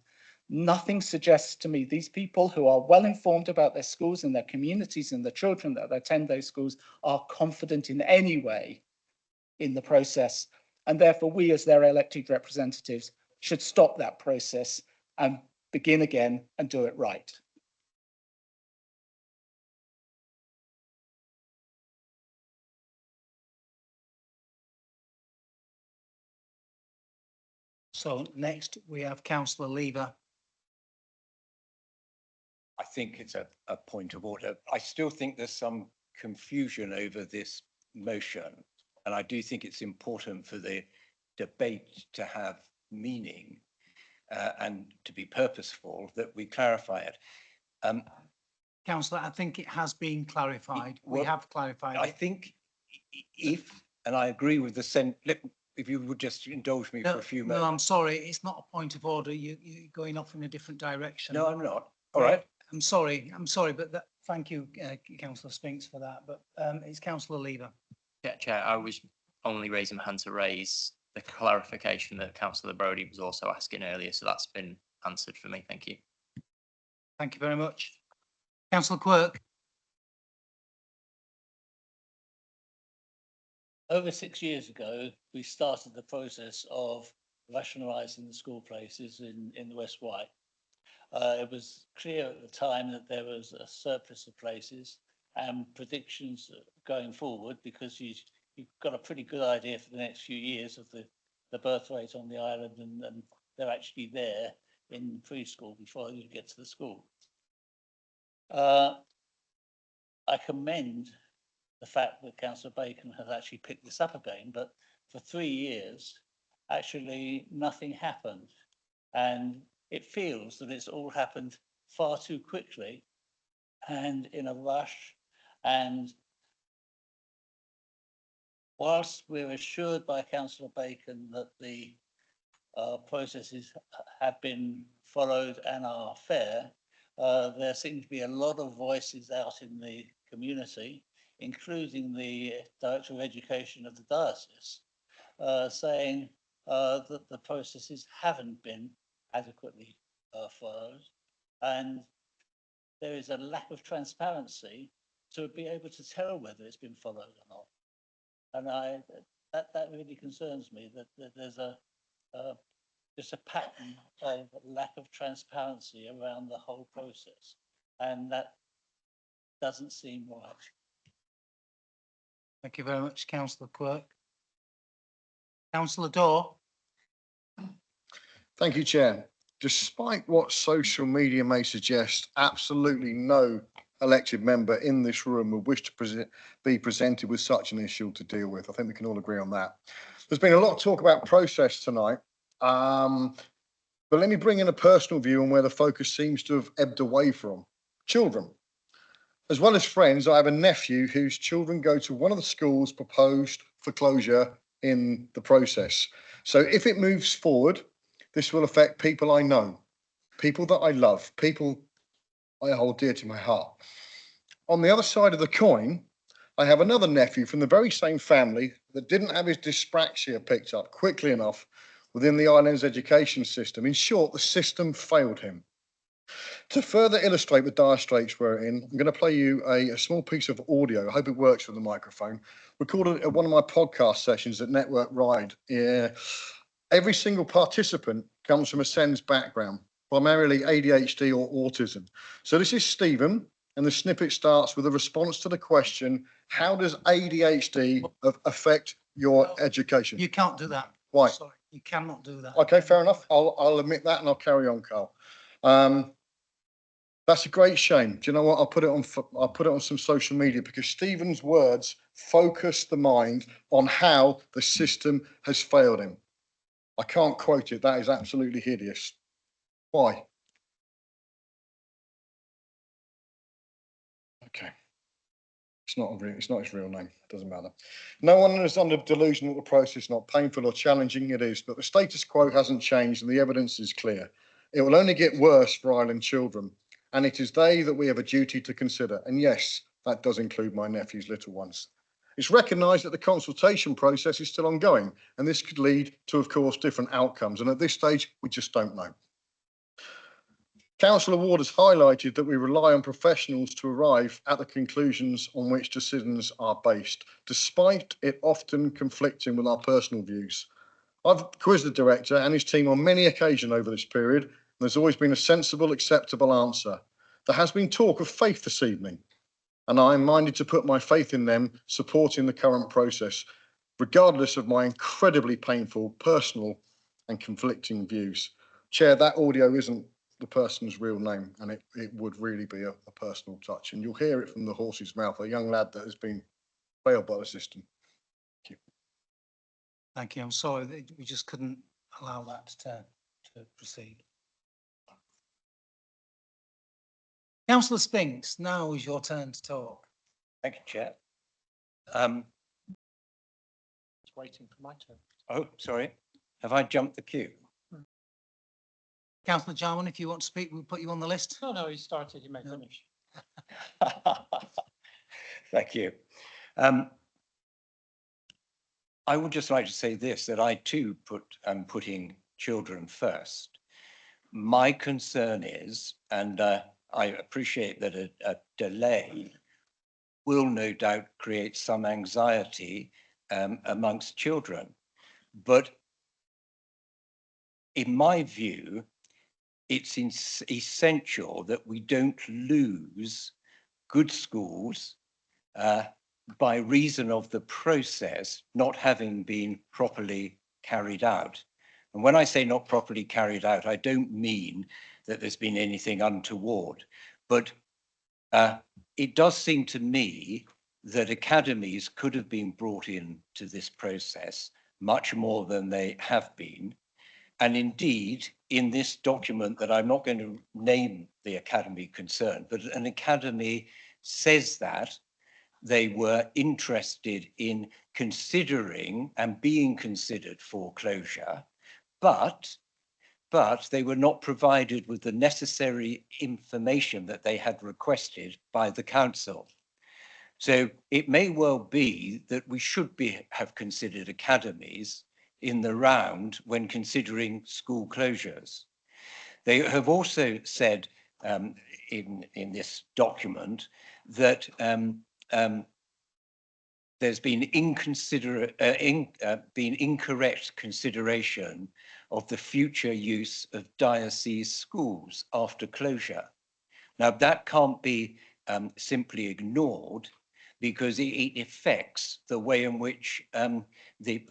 [SPEAKER 7] Nothing suggests to me these people who are well informed about their schools and their communities and the children that attend those schools are confident in any way in the process. And therefore, we as their elected representatives should stop that process and begin again and do it right.
[SPEAKER 1] So next we have Councillor Lever.
[SPEAKER 18] I think it's a point of order. I still think there's some confusion over this motion. And I do think it's important for the debate to have meaning and to be purposeful, that we clarify it.
[SPEAKER 1] Councillor, I think it has been clarified. We
[SPEAKER 18] Well,
[SPEAKER 1] have clarified
[SPEAKER 18] I
[SPEAKER 1] it.
[SPEAKER 18] think if, and I agree with the if you would just indulge me for a few
[SPEAKER 1] No,
[SPEAKER 18] moments.
[SPEAKER 1] I'm sorry, it's not a point of order. You're going off in a different direction.
[SPEAKER 18] No, I'm not. All right.
[SPEAKER 1] I'm sorry, but thank you, Councillor Spinks, for that, but it's Councillor Lever.
[SPEAKER 19] Chair, I was only raising my hand to raise the clarification that Councillor Brodie was also asking earlier, so that's been answered for me. Thank you.
[SPEAKER 1] Thank you very much. Councillor Quirk.
[SPEAKER 2] Over 6 years ago, we started the process of rationalising the school places in the West White. It was clear at the time that there was a surplus of places, and predictions going forward, because you've got a pretty good idea for the next few years of the birth rate on the island, and they're actually there in preschool before you get to the school. I commend the fact that Councillor Bacon has actually picked this up again, but for 3 years, actually nothing happened. And it feels that it's all happened far too quickly and in a rush. And whilst we're assured by Councillor Bacon that the processes have been followed and are fair, there seem to be a lot of voices out in the community, including the Director of Education of the diocese, saying that the processes haven't been adequately followed, and there is a lack of transparency to be able to tell whether it's been followed or not. And that really concerns me, that there's just a pattern of lack of transparency around the whole process, and that doesn't seem right.
[SPEAKER 1] Thank you very much, Councillor Quirk. Councillor Daw.
[SPEAKER 13] Thank you, Chair. Despite what social media may suggest, absolutely no elected member in this room would wish to be presented with such an issue to deal with. I think we can all agree on that. There's been a lot of talk about process tonight, but let me bring in a personal view on where the focus seems to have ebbed away from. Children. As well as friends, I have a nephew whose children go to one of the schools proposed for closure in the process. So if it moves forward, this will affect people I know, people that I love, people I hold dear to my heart. On the other side of the coin, I have another nephew from the very same family that didn't have his dyspraxia picked up quickly enough within the island's education system. In short, the system failed him. To further illustrate the dire straits we're in, I'm going to play you a small piece of audio. I hope it works with the microphone. Recorded at one of my podcast sessions at Network Ride. Every single participant comes from a SENS background, primarily ADHD or autism. So this is Stephen, and the snippet starts with a response to the question, how does ADHD affect your education?
[SPEAKER 1] You can't do that.
[SPEAKER 13] Why?
[SPEAKER 1] Sorry, you cannot do that.
[SPEAKER 13] Okay, fair enough. I'll admit that and I'll carry on, Carl. That's a great shame. Do you know what? I'll put it on some social media, because Stephen's words focus the mind on how the system has failed him. I can't quote it. That is absolutely hideous. Why? Okay. It's not his real name. It doesn't matter. No one is under delusion that the process is not painful or challenging. It is, but the status quo hasn't changed and the evidence is clear. It will only get worse for island children, and it is they that we have a duty to consider. And yes, that does include my nephew's little ones. It's recognised that the consultation process is still ongoing, and this could lead to, of course, different outcomes. And at this stage, we just don't know.
[SPEAKER 10] Councillor Ward has highlighted that we rely on professionals to arrive at the conclusions on which decisions are based, despite it often conflicting with our personal views. I've quizzed the director and his team on many occasions over this period, and there's always been a sensible, acceptable answer. There has been talk of faith this evening, and I am minded to put my faith in them supporting the current process, regardless of my incredibly painful personal and conflicting views. Chair, that audio isn't the person's real name, and it would really be a personal touch, and you'll hear it from the horse's mouth, a young lad that has been failed by the system. Thank you.
[SPEAKER 1] Thank you. I'm sorry that we just couldn't allow that to proceed. Councillor Spinks, now is your turn to talk.
[SPEAKER 18] Thank you, Chair.
[SPEAKER 21] Just waiting for my turn.
[SPEAKER 18] Oh, sorry. Have I jumped the queue?
[SPEAKER 1] Councillor Jarman, if you want to speak, we'll put you on the list.
[SPEAKER 21] No, he started, he may finish.
[SPEAKER 18] Thank you. I would just like to say this, that I too am putting children first. My concern is, and I appreciate that a delay will no doubt create some anxiety amongst children. But in my view, it's essential that we don't lose good schools by reason of the process not having been properly carried out. And when I say not properly carried out, I don't mean that there's been anything untoward, but it does seem to me that academies could have been brought in to this process much more than they have been. And indeed, in this document that I'm not going to name the academy concerned, but an academy says that they were interested in considering and being considered for closure, but they were not provided with the necessary information that they had requested by the council. So it may well be that we should have considered academies in the round when considering school closures. They have also said in this document that there's been incorrect consideration of the future use of diocese schools after closure. Now that can't be simply ignored, because it affects the way in which the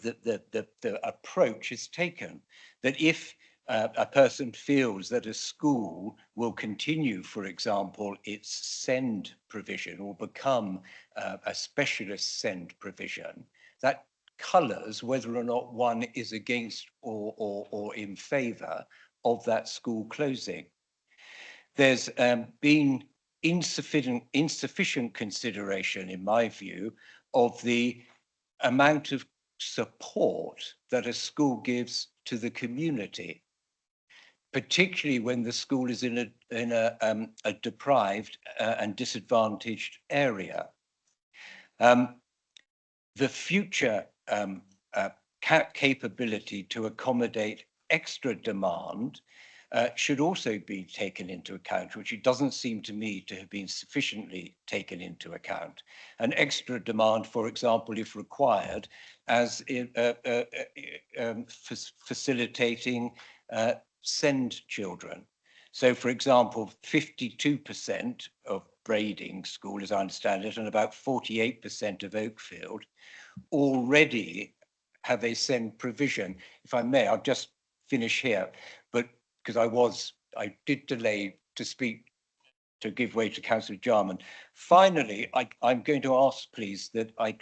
[SPEAKER 18] approach is taken. That if a person feels that a school will continue, for example, its SEND provision or become a specialist SEND provision, that colours whether or not one is against or in favour of that school closing. There's been insufficient consideration, in my view, of the amount of support that a school gives to the community, particularly when the school is in a deprived and disadvantaged area. The future capability to accommodate extra demand should also be taken into account, which it doesn't seem to me to have been sufficiently taken into account. An extra demand, for example, if required, as in, facilitating SEND children. So, for example, 52% of Brading School, as I understand it, and about 48% of Oakfield already have a SEND provision. If I may, I'll just finish here, but because I did delay to speak, to give way to Councillor Jarman. Finally, I'm going to ask, please, that I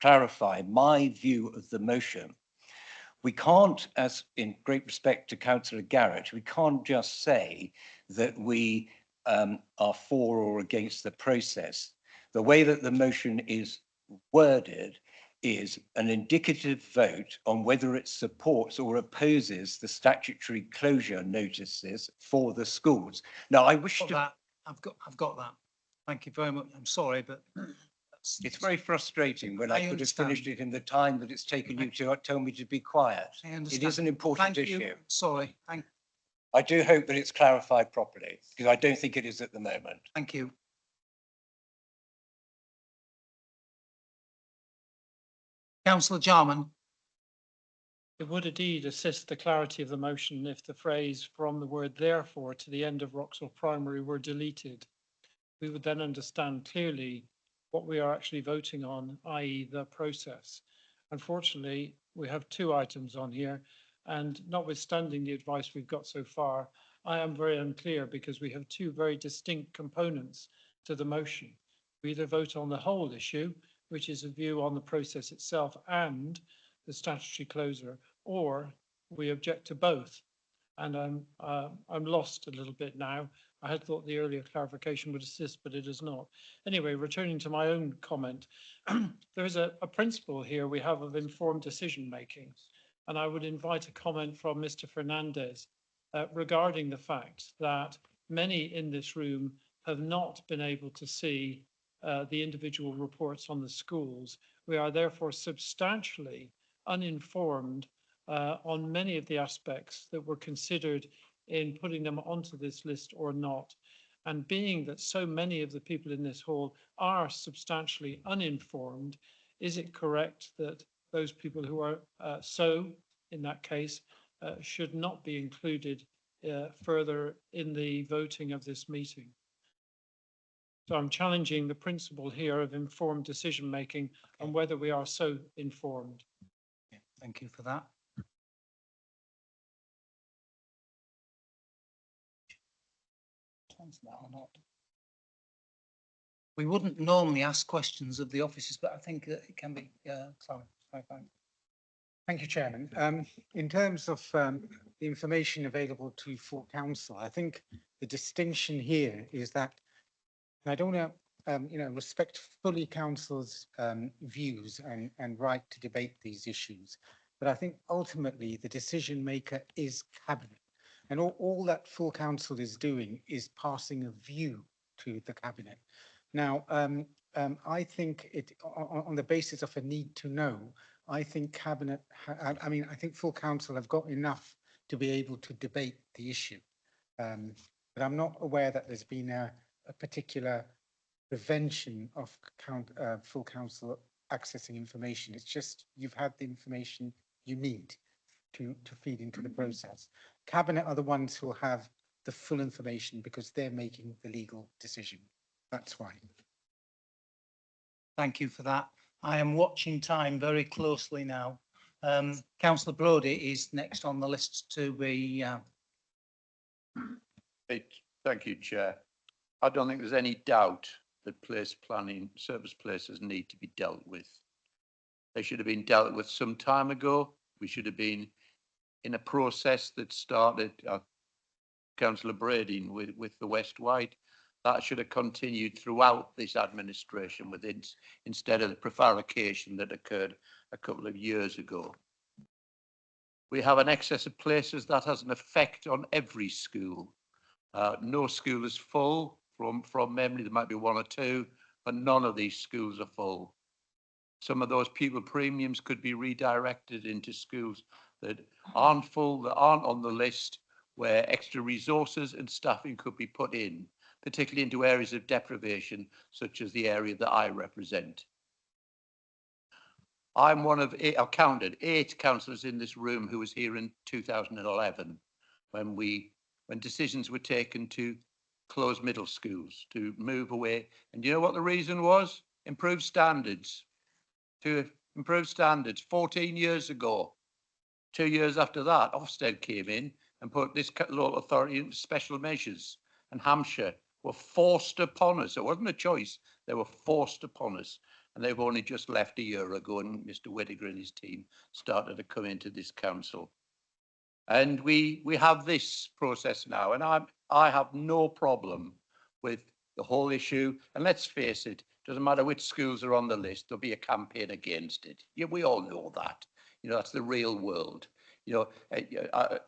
[SPEAKER 18] clarify my view of the motion. We can't, as in great respect to Councillor Garrett, we can't just say that we are for or against the process. The way that the motion is worded is an indicative vote on whether it supports or opposes the statutory closure notices for the schools. Now, I wish to...
[SPEAKER 1] I've got that. Thank you very much. I'm sorry, but...
[SPEAKER 18] It's very frustrating when I could have finished it in the time that it's taken you to tell me to be quiet. It is an important issue.
[SPEAKER 1] Sorry.
[SPEAKER 18] I do hope that it's clarified properly, because I don't think it is at the moment.
[SPEAKER 1] Thank you. Councillor Jarman.
[SPEAKER 21] It would indeed assist the clarity of the motion if the phrase from the word therefore to the end of Wroxall Primary were deleted. We would then understand clearly what we are actually voting on, i.e. the process. Unfortunately, we have two items on here, and notwithstanding the advice we've got so far, I am very unclear because we have two very distinct components to the motion. We either vote on the whole issue, which is a view on the process itself and the statutory closure, or we object to both. And I'm lost a little bit now. I had thought the earlier clarification would assist, but it does not. Anyway, returning to my own comment, there is a principle here we have of informed decision making, and I would invite a comment from Mr. Fernandez regarding the fact that many in this room have not been able to see the individual reports on the schools. We are therefore substantially uninformed on many of the aspects that were considered in putting them onto this list or not. And being that so many of the people in this hall are substantially uninformed, is it correct that those people who are in that case, should not be included further in the voting of this meeting? So I'm challenging the principle here of informed decision making and whether we are so informed.
[SPEAKER 1] Thank you for that. We wouldn't normally ask questions of the officers, but I think that it can be clarified.
[SPEAKER 9] Thank you, Chairman. In terms of the information available to full council, I think the distinction here is that, and I don't know, respect fully council's views and right to debate these issues, but I think ultimately the decision maker is cabinet, and all that full council is doing is passing a view to the cabinet. Now, I think it on the basis of a need to know. I think cabinet, I think full council have got enough to be able to debate the issue. But I'm not aware that there's been a particular prevention of full council accessing information. It's just you've had the information you need to feed into the process. Cabinet are the ones who will have the full information because they're making the legal decision. That's why.
[SPEAKER 1] Thank you for that. I am watching time very closely now. Councillor Brodie is next on the list to be.
[SPEAKER 3] Thank you, Chair. I don't think there's any doubt that place planning, service places need to be dealt with. They should have been dealt with some time ago. We should have been in a process that started, Councillor Brading with the West White. That should have continued throughout this administration within, instead of the prevarication that occurred a couple of years ago. We have an excess of places that has an effect on every school. No school is full. From memory, there might be one or two, but none of these schools are full. Some of those pupil premiums could be redirected into schools that aren't full, that aren't on the list, where extra resources and staffing could be put in, particularly into areas of deprivation, such as the area that I represent. I'm one of 8, I've counted 8 councillors in this room who was here in 2011 when decisions were taken to close middle schools, to move away. And you know what the reason was? Improved standards. To improve standards 14 years ago. 2 years after that, Ofsted came in and put this local authority into special measures. And Hampshire were forced upon us. It wasn't a choice. They were forced upon us. And they've only just left a year ago, and Mr. Whittaker and his team started to come into this council. And we have this process now, and I have no problem with the whole issue. And let's face it, doesn't matter which schools are on the list, there'll be a campaign against it. Yeah, we all know that. You know, that's the real world. You know, I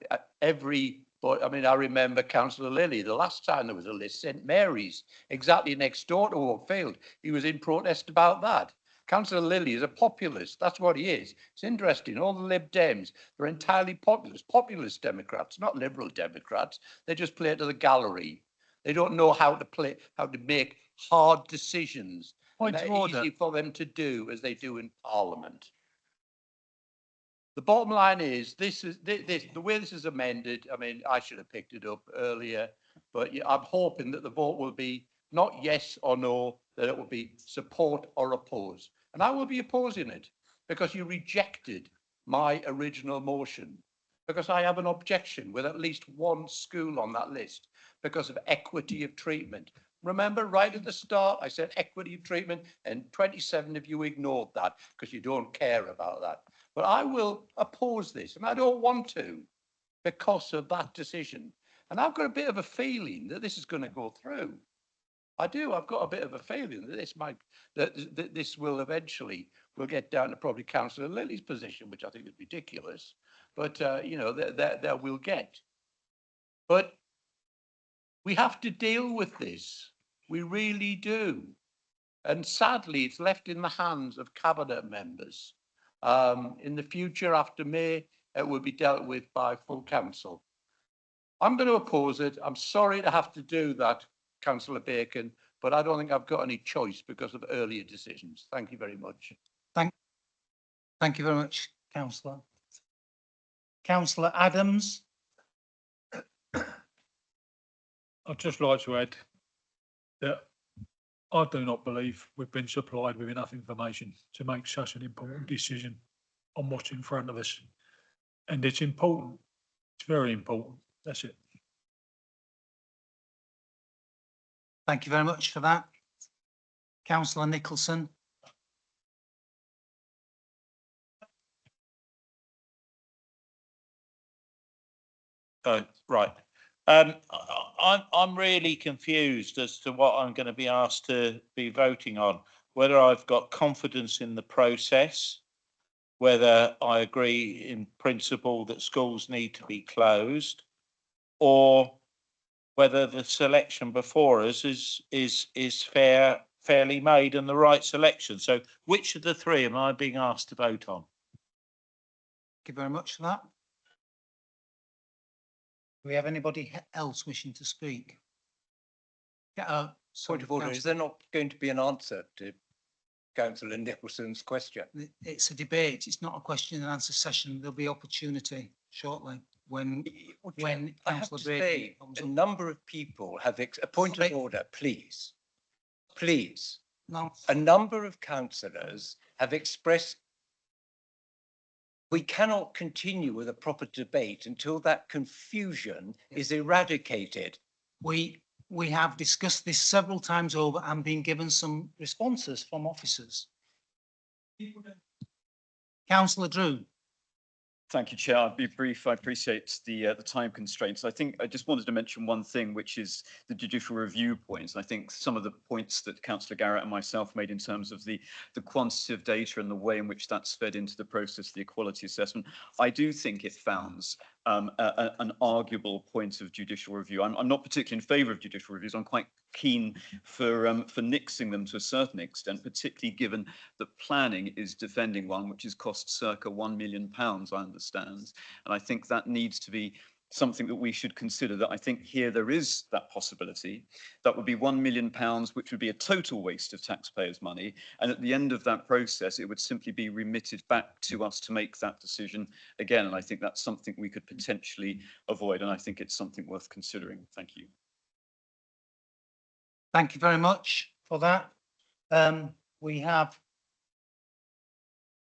[SPEAKER 3] remember Councillor Lilly, the last time there was a list, St Mary's, exactly next door to Oakfield. He was in protest about that. Councillor Lilly is a populist. That's what he is. It's interesting. All the Lib Dems, they're entirely populist Democrats, not Liberal Democrats. They just play to the gallery. They don't know how to make hard decisions.
[SPEAKER 20] Point
[SPEAKER 3] And
[SPEAKER 20] of
[SPEAKER 3] they're
[SPEAKER 20] order.
[SPEAKER 3] easy for them to do as they do in Parliament. The bottom line is, the way this is amended, I mean, I should have picked it up earlier, but yeah, I'm hoping that the vote will be not yes or no, that it will be support or oppose. And I will be opposing it because you rejected my original motion, because I have an objection with at least one school on that list because of equity of treatment. Remember, right at the start, I said equity of treatment, and 27 of you ignored that because you don't care about that. But I will oppose this, and I don't want to because of that decision. And I've got a bit of a feeling that this is going to go through. I do. I've got a bit of a feeling that that this will eventually will get down to probably Councillor Lilly's position, which I think is ridiculous. But you know, that we'll get. But we have to deal with this. We really do. And sadly, it's left in the hands of cabinet members. In the future, after May, it will be dealt with by full council. I'm going to oppose it. I'm sorry to have to do that, Councillor Bacon, but I don't think I've got any choice because of earlier decisions. Thank you very much.
[SPEAKER 1] Thank you very much, Councillor. Councillor Adams.
[SPEAKER 22] I'd just like to add that I do not believe we've been supplied with enough information to make such an important decision on what's in front of us. And it's important. It's very important. That's it.
[SPEAKER 1] Thank you very much for that. Councillor Nicholson.
[SPEAKER 11] Right. I'm really confused as to what I'm going to be asked to be voting on, whether I've got confidence in the process, whether I agree in principle that schools need to be closed, or whether the selection before us is fairly made and the right selection. So which of the three am I being asked to vote on?
[SPEAKER 1] Thank you very much for that. Do we have anybody else wishing to speak?
[SPEAKER 18] Point of order, is there not going to be an answer to Councillor Nicholson's question?
[SPEAKER 1] It's a debate. It's not a question and answer session. There'll be opportunity shortly when
[SPEAKER 18] I have to
[SPEAKER 1] Councillor
[SPEAKER 18] say,
[SPEAKER 1] Brady comes
[SPEAKER 18] a
[SPEAKER 1] up.
[SPEAKER 18] number of people have, a point of order, please. Please.
[SPEAKER 1] No.
[SPEAKER 18] A number of councillors have expressed we cannot continue with a proper debate until that confusion is eradicated.
[SPEAKER 1] We have discussed this several times over and been given some responses from officers. Councillor Drew.
[SPEAKER 17] Thank you, Chair. I'll be brief. I appreciate the time constraints. I think I just wanted to mention one thing, which is the judicial review points. I think some of the points that Councillor Garrett and myself made in terms of the quantitative data and the way in which that's fed into the process, the equality assessment, I do think it founds an arguable point of judicial review. I'm not particularly in favour of judicial reviews. I'm quite keen for nixing them to a certain extent, particularly given that planning is defending one which has cost circa £1 million, I understand. And I think that needs to be something that we should consider, that I think here there is that possibility. That would be £1 million, which would be a total waste of taxpayers' money. And at the end of that process, it would simply be remitted back to us to make that decision again. And I think that's something we could potentially avoid. And I think it's something worth considering. Thank you.
[SPEAKER 1] Thank you very much for that. We have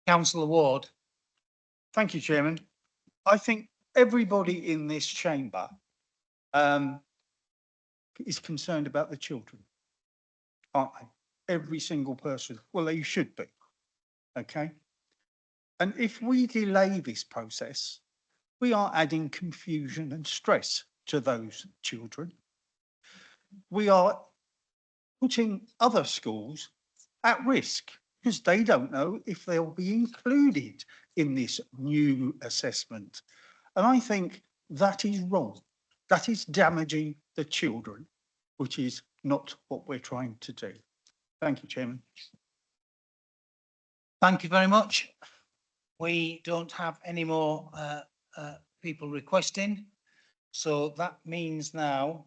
[SPEAKER 1] Councillor Ward.
[SPEAKER 5] Thank you, Chairman. I think everybody in this chamber is concerned about the children, aren't they? Every single person. Well, they should be. Okay. And if we delay this process, we are adding confusion and stress to those children. We are putting other schools at risk because they don't know if they'll be included in this new assessment. And I think that is wrong. That is damaging the children, which is not what we're trying to do. Thank you, Chairman.
[SPEAKER 1] Thank you very much. We don't have any more people requesting. So that means now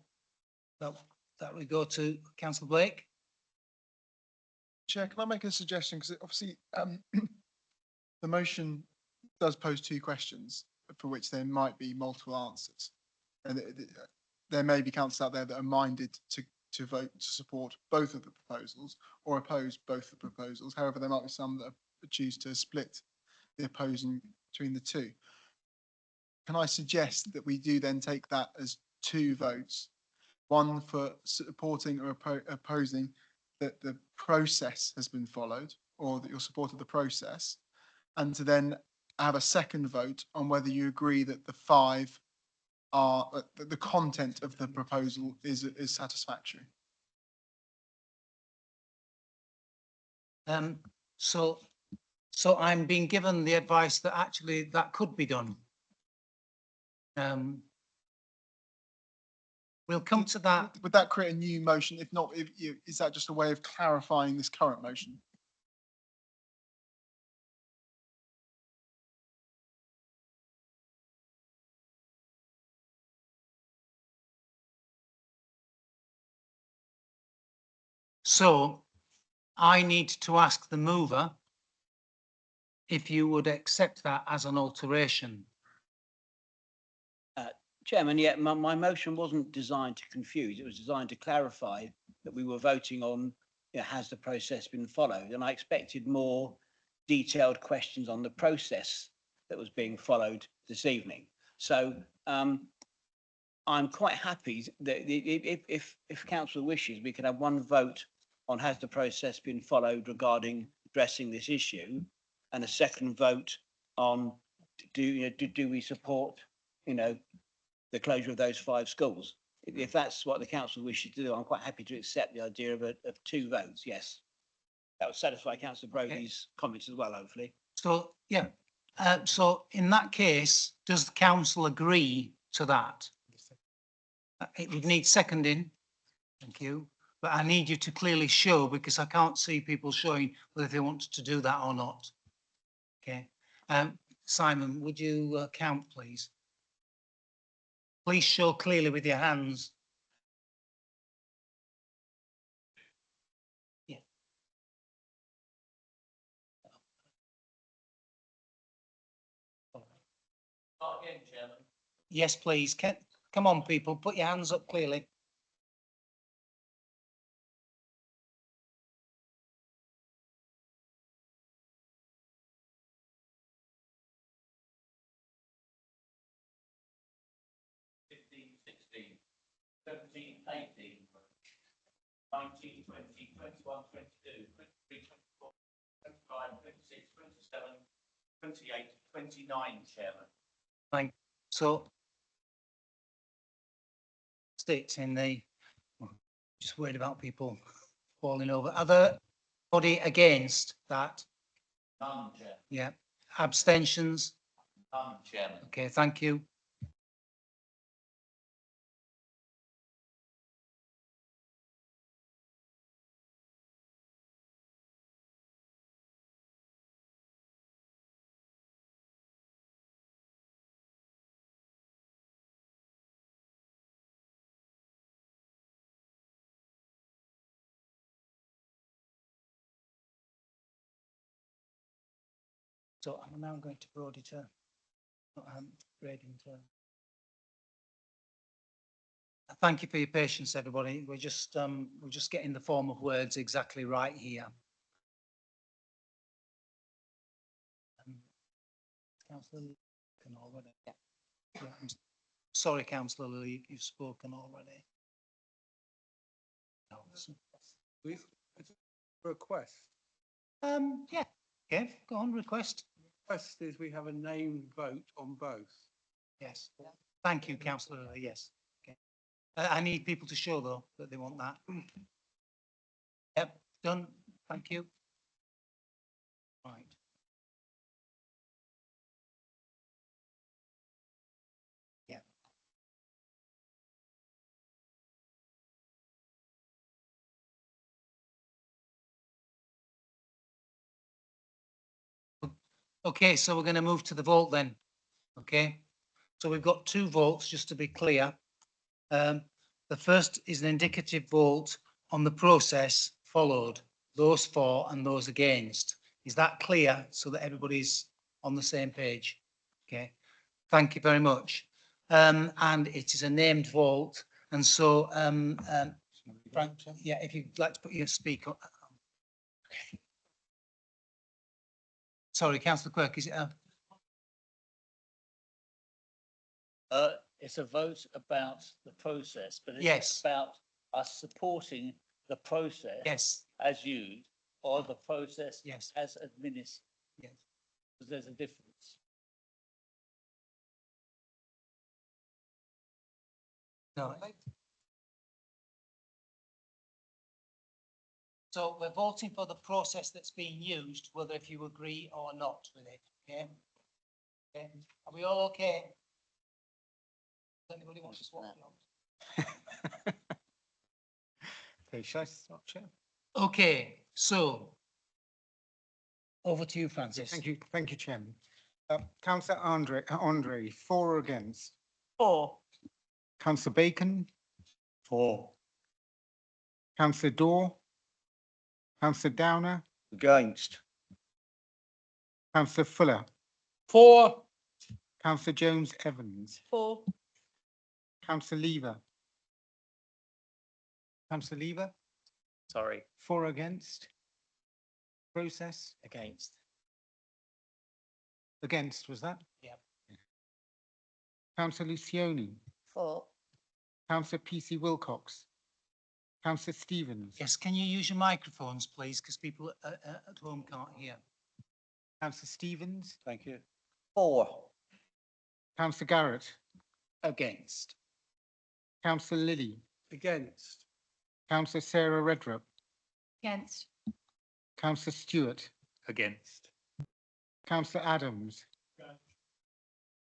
[SPEAKER 1] that we go to Councillor Blake.
[SPEAKER 8] Chair, can I make a suggestion? Because obviously, the motion does pose two questions for which there might be multiple answers. And there may be councillors out there that are minded to vote to support both of the proposals or oppose both the proposals. However, there might be some that choose to split the opposing between the two. Can I suggest that we do then take that as two votes, one for supporting or opposing that the process has been followed, or that you're supporting the process, and to then have a second vote on whether you agree that the five are that the content of the proposal is satisfactory.
[SPEAKER 1] So I'm being given the advice that actually that could be done. We'll come to that.
[SPEAKER 8] Would that create a new motion? If not, is that just a way of clarifying this current motion?
[SPEAKER 1] So I need to ask the mover if you would accept that as an alteration.
[SPEAKER 4] Chairman, yeah, my motion wasn't designed to confuse. It was designed to clarify that we were voting on, has the process been followed? And I expected more detailed questions on the process that was being followed this evening. So I'm quite happy that if council wishes, we can have one vote on has the process been followed regarding addressing this issue, and a second vote on do we support, the closure of those 5 schools. If that's what the council wishes to do, I'm quite happy to accept the idea of 2 votes. Yes, that would satisfy Councillor Brodie's comments as well, hopefully.
[SPEAKER 1] So, yeah. So in that case, does the council agree to that? It would need seconding. Thank you. But I need you to clearly show, because I can't see people showing whether they want to do that or not. Okay. Simon, would you count, please? Please show clearly with your hands. Yeah.
[SPEAKER 2] Again, Chairman.
[SPEAKER 1] Yes, please. Come on, people, put your hands up clearly.
[SPEAKER 23] 15, 16, 17, 18, 19, 20, 21, 22, 23, 24, 25, 26, 27, 28, 29, Chairman.
[SPEAKER 1] Thank. So states in the, just worried about people falling over. Are there anybody against that?
[SPEAKER 23] None, Chair.
[SPEAKER 1] Yeah. Abstentions?
[SPEAKER 23] None, Chairman.
[SPEAKER 1] Okay, thank you. So I'm now going to Brodie to Reading turn. Thank you for your patience, everybody. We're just getting the form of words exactly right here. Councillor Lee already. Yeah. I'm sorry, Councillor Lee, you've spoken already. No,
[SPEAKER 16] Request.
[SPEAKER 1] Yeah. Okay, go on, request.
[SPEAKER 16] Request is we have a name vote on both.
[SPEAKER 1] Yes. Thank you, Councillor Lee. Yes. Okay. I need people to show though that they want that. Yep, done. Thank you. Right. Okay, so we're going to move to the vote then. Okay, so we've got two votes, just to be clear. The first is an indicative vote on the process followed, those for and those against. Is that clear so that everybody's on the same page? Okay, thank you very much. And it is a named vote. And so, Frank, yeah, if you'd like to put your speaker. Sorry, Councillor Quirk, is it a?
[SPEAKER 2] It's a vote about the process, but it's
[SPEAKER 1] Yes.
[SPEAKER 2] about us supporting the process.
[SPEAKER 1] Yes.
[SPEAKER 2] As used, or the process.
[SPEAKER 1] Yes.
[SPEAKER 2] As administered.
[SPEAKER 1] Yes.
[SPEAKER 2] Because there's a difference.
[SPEAKER 1] No. So we're voting for the process that's being used, whether if you agree or not with it, okay? Okay, are we all okay? Does anybody want to swap jobs?
[SPEAKER 9] Okay, shall I start, Chair?
[SPEAKER 1] Okay, so over to you, Francis.
[SPEAKER 9] Thank you, Chairman. Councillor Andre, for or against?
[SPEAKER 2] For.
[SPEAKER 9] Councillor Bacon?
[SPEAKER 2] For.
[SPEAKER 9] Councillor Daw? Councillor Downer?
[SPEAKER 2] Against.
[SPEAKER 9] Councillor Fuller?
[SPEAKER 21] For.
[SPEAKER 9] Councillor Jones Evans?
[SPEAKER 2] For.
[SPEAKER 9] Councillor Lever? Councillor Lever?
[SPEAKER 19] Sorry.
[SPEAKER 9] For or against? Process?
[SPEAKER 19] Against.
[SPEAKER 9] Against, was that?
[SPEAKER 1] Yep.
[SPEAKER 9] Councillor Lucioni?
[SPEAKER 2] For.
[SPEAKER 9] Councillor PC Wilcox? Councillor Stevens?
[SPEAKER 1] Yes, can you use your microphones, please, because people at home can't hear.
[SPEAKER 9] Councillor Stevens?
[SPEAKER 2] Thank you. For.
[SPEAKER 9] Councillor Garrett?
[SPEAKER 1] Against.
[SPEAKER 9] Councillor Lilly?
[SPEAKER 16] Against.
[SPEAKER 9] Councillor Sarah Redrup?
[SPEAKER 12] Against.
[SPEAKER 9] Councillor Stewart?
[SPEAKER 20] Against.
[SPEAKER 9] Councillor Adams?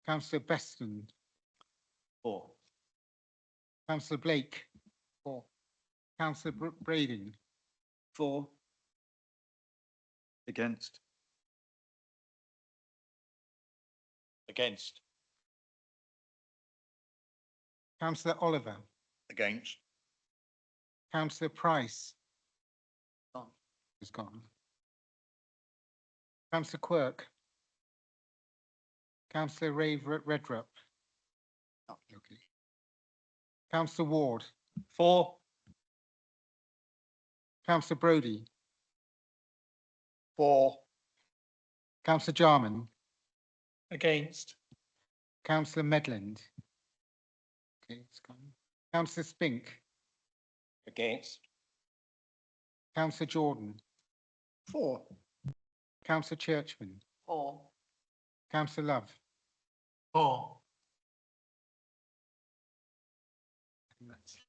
[SPEAKER 9] Councillor Beston?
[SPEAKER 2] For.
[SPEAKER 9] Councillor Blake?
[SPEAKER 2] For.
[SPEAKER 9] Councillor Brading?
[SPEAKER 2] For.
[SPEAKER 17] Against.
[SPEAKER 11] Against.
[SPEAKER 9] Councillor Oliver?
[SPEAKER 11] Against.
[SPEAKER 9] Councillor Price?
[SPEAKER 2] Gone.
[SPEAKER 9] Is gone. Councillor Quirk? Councillor Redrup? Okay. Councillor Ward?
[SPEAKER 2] For.
[SPEAKER 9] Councillor Brodie?
[SPEAKER 2] For.
[SPEAKER 9] Councillor Jarman?
[SPEAKER 21] Against.
[SPEAKER 9] Councillor Medland? Okay, it's gone. Councillor Spink?
[SPEAKER 2] Against.
[SPEAKER 9] Councillor Jordan?
[SPEAKER 2] For.
[SPEAKER 9] Councillor Churchman?
[SPEAKER 2] For.
[SPEAKER 9] Councillor Love?
[SPEAKER 1] For.
[SPEAKER 9] And that's it.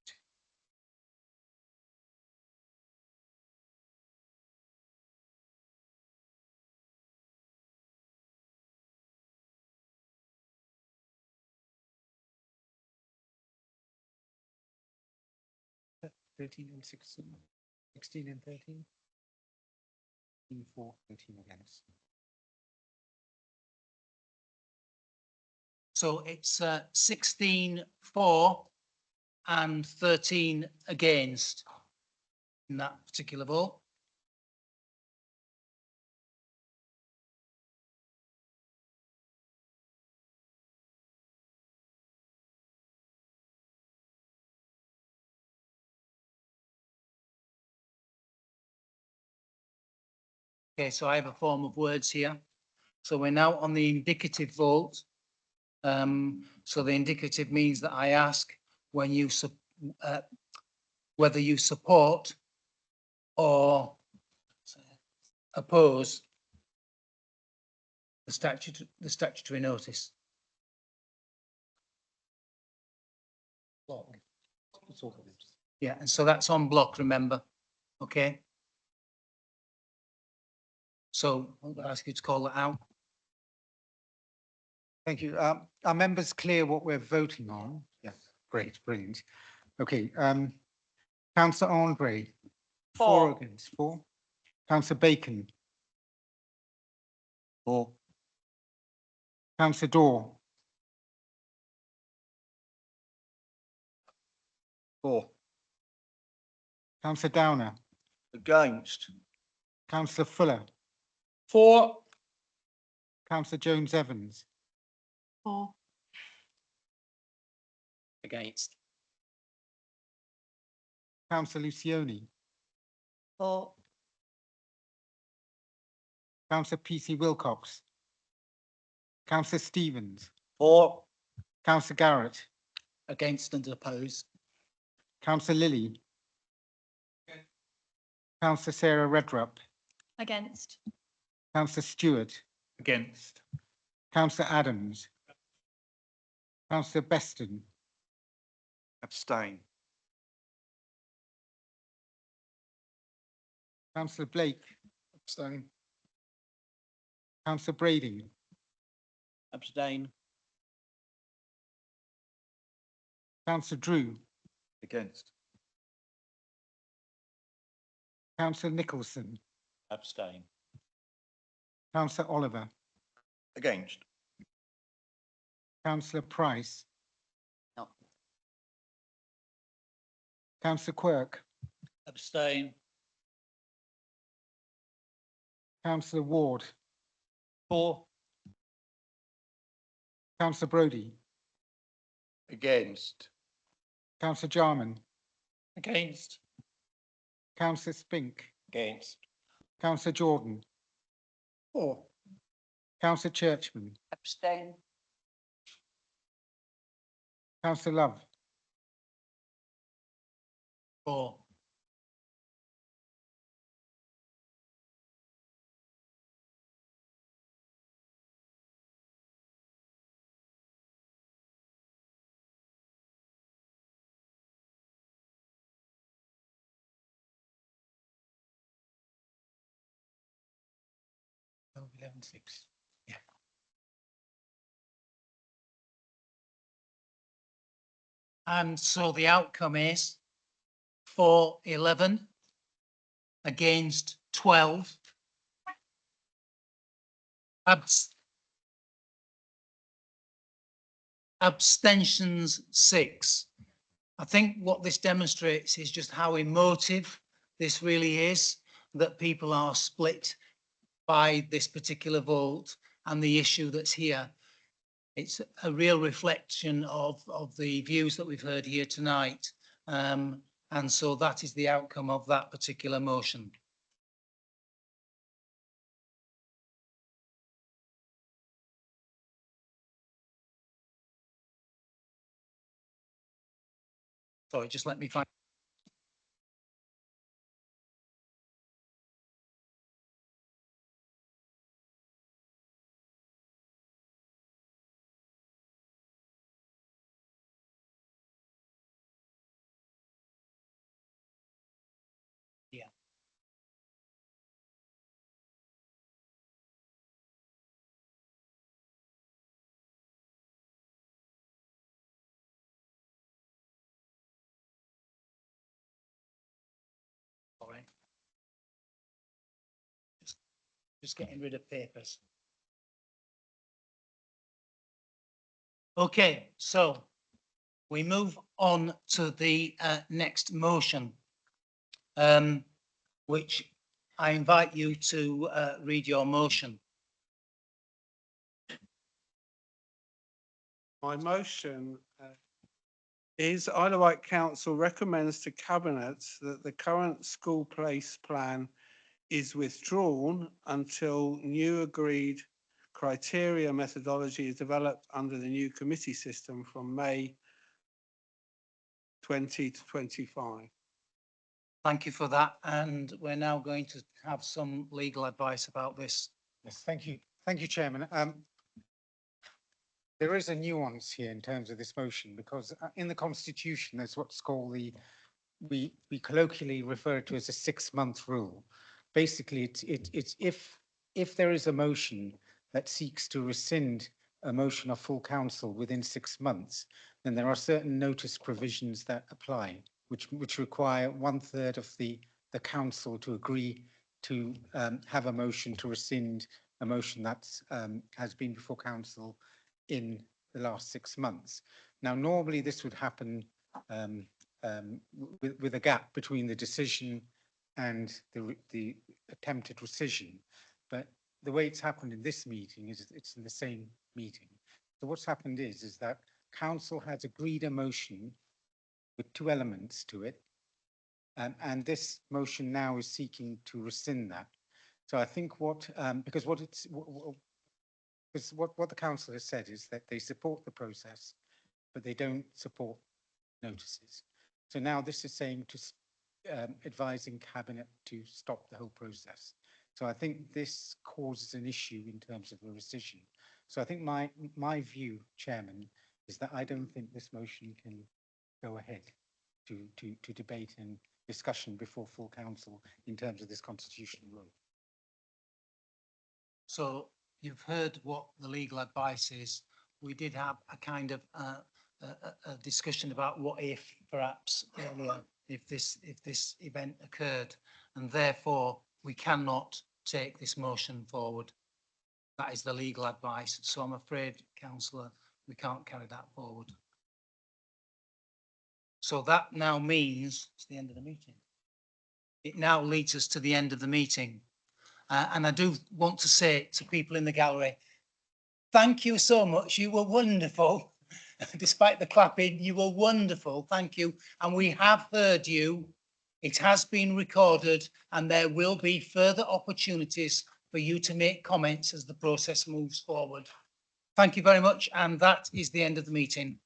[SPEAKER 9] Thirteen and 16, 16 and 13. 4, 13 against.
[SPEAKER 1] So it's 16 for and 13 against in that particular vote. Okay, so I have a form of words here. So we're now on the indicative vote. So the indicative means that I ask when you whether you support or oppose the statutory notice. Yeah, and so that's on block, remember, okay? So I'll ask you to call that out.
[SPEAKER 9] Thank you. Are members clear what we're voting on? Yes, great, brilliant. Okay, Councillor Andre? For or against? For. Councillor Bacon?
[SPEAKER 2] For.
[SPEAKER 9] Councillor Daw,
[SPEAKER 10] For.
[SPEAKER 9] Councillor Downer,
[SPEAKER 2] Against.
[SPEAKER 9] Councillor Fuller,
[SPEAKER 7] For.
[SPEAKER 9] Councillor Jones Evans,
[SPEAKER 7] For.
[SPEAKER 19] Against.
[SPEAKER 9] Councillor Lucioni,
[SPEAKER 7] For.
[SPEAKER 9] Councillor PC Wilcox, Councillor Stevens,
[SPEAKER 2] For.
[SPEAKER 9] Councillor Garrett,
[SPEAKER 7] Against and opposed.
[SPEAKER 9] Councillor Lilly, Councillor Sarah Redrup,
[SPEAKER 12] Against.
[SPEAKER 9] Councillor Stewart,
[SPEAKER 20] Against.
[SPEAKER 9] Councillor Adams, Councillor Beston,
[SPEAKER 10] Abstain.
[SPEAKER 9] Councillor Blake,
[SPEAKER 8] Abstain.
[SPEAKER 9] Councillor Brading,
[SPEAKER 4] Abstain.
[SPEAKER 9] Councillor Drew,
[SPEAKER 17] Against.
[SPEAKER 9] Councillor Nicholson,
[SPEAKER 11] Abstain.
[SPEAKER 9] Councillor Oliver,
[SPEAKER 10] Against.
[SPEAKER 9] Councillor Price,
[SPEAKER 2] No.
[SPEAKER 9] Councillor Quirk,
[SPEAKER 2] Abstain.
[SPEAKER 9] Councillor Ward,
[SPEAKER 2] For.
[SPEAKER 9] Councillor Brodie,
[SPEAKER 3] Against.
[SPEAKER 9] Councillor Jarman,
[SPEAKER 21] Against.
[SPEAKER 9] Councillor Spink,
[SPEAKER 18] Against.
[SPEAKER 9] Councillor Jordan,
[SPEAKER 7] For.
[SPEAKER 9] Councillor Churchman,
[SPEAKER 7] Abstain.
[SPEAKER 9] Councillor Love,
[SPEAKER 1] For. Oh, 11-6. Yeah. And so the outcome is for 11 against 12. Abstentions 6. I think what this demonstrates is just how emotive this really is, that people are split by this particular vote and the issue that's here. It's a real reflection of the views that we've heard here tonight. And so that is the outcome of that particular motion. Sorry, just let me find. Yeah. All right. Just getting rid of papers. Okay, so we move on to the next motion, which I invite you to read your motion.
[SPEAKER 16] My motion is Isle of Wight Council recommends to Cabinet that the current school place plan is withdrawn until new agreed criteria methodology is developed under the new committee system from May 20 to 25.
[SPEAKER 1] Thank you for that. And we're now going to have some legal advice about this.
[SPEAKER 9] Yes, thank you. Thank you, Chairman. There is a nuance here in terms of this motion because in the Constitution, there's what's called we colloquially refer to as a 6-month rule. Basically, it's if there is a motion that seeks to rescind a motion of full council within 6 months, then there are certain notice provisions that apply, which require 1/3 of the council to agree to have a motion to rescind a motion that has been before council in the last 6 months. Now, normally this would happen with a gap between the decision and the attempted rescission. But the way it's happened in this meeting is it's in the same meeting. So what's happened is that council has agreed a motion with 2 elements to it. And this motion now is seeking to rescind that. So I think because what the council has said is that they support the process, but they don't support notices. So now this is saying to advising cabinet to stop the whole process. So I think this causes an issue in terms of the rescission. So I think my view, Chairman, is that I don't think this motion can go ahead to debate and discussion before full council in terms of this constitutional rule.
[SPEAKER 1] So you've heard what the legal advice is. We did have a kind of a discussion about what if perhaps earlier if this event occurred, and therefore we cannot take this motion forward. That is the legal advice. So I'm afraid, councillor, we can't carry that forward. So that now means it's the end of the meeting. It now leads us to the end of the meeting. And I do want to say to people in the gallery, thank you so much. You were wonderful. Despite the clapping, you were wonderful. Thank you. And we have heard you. It has been recorded, and there will be further opportunities for you to make comments as the process moves forward. Thank you very much. And that is the end of the meeting.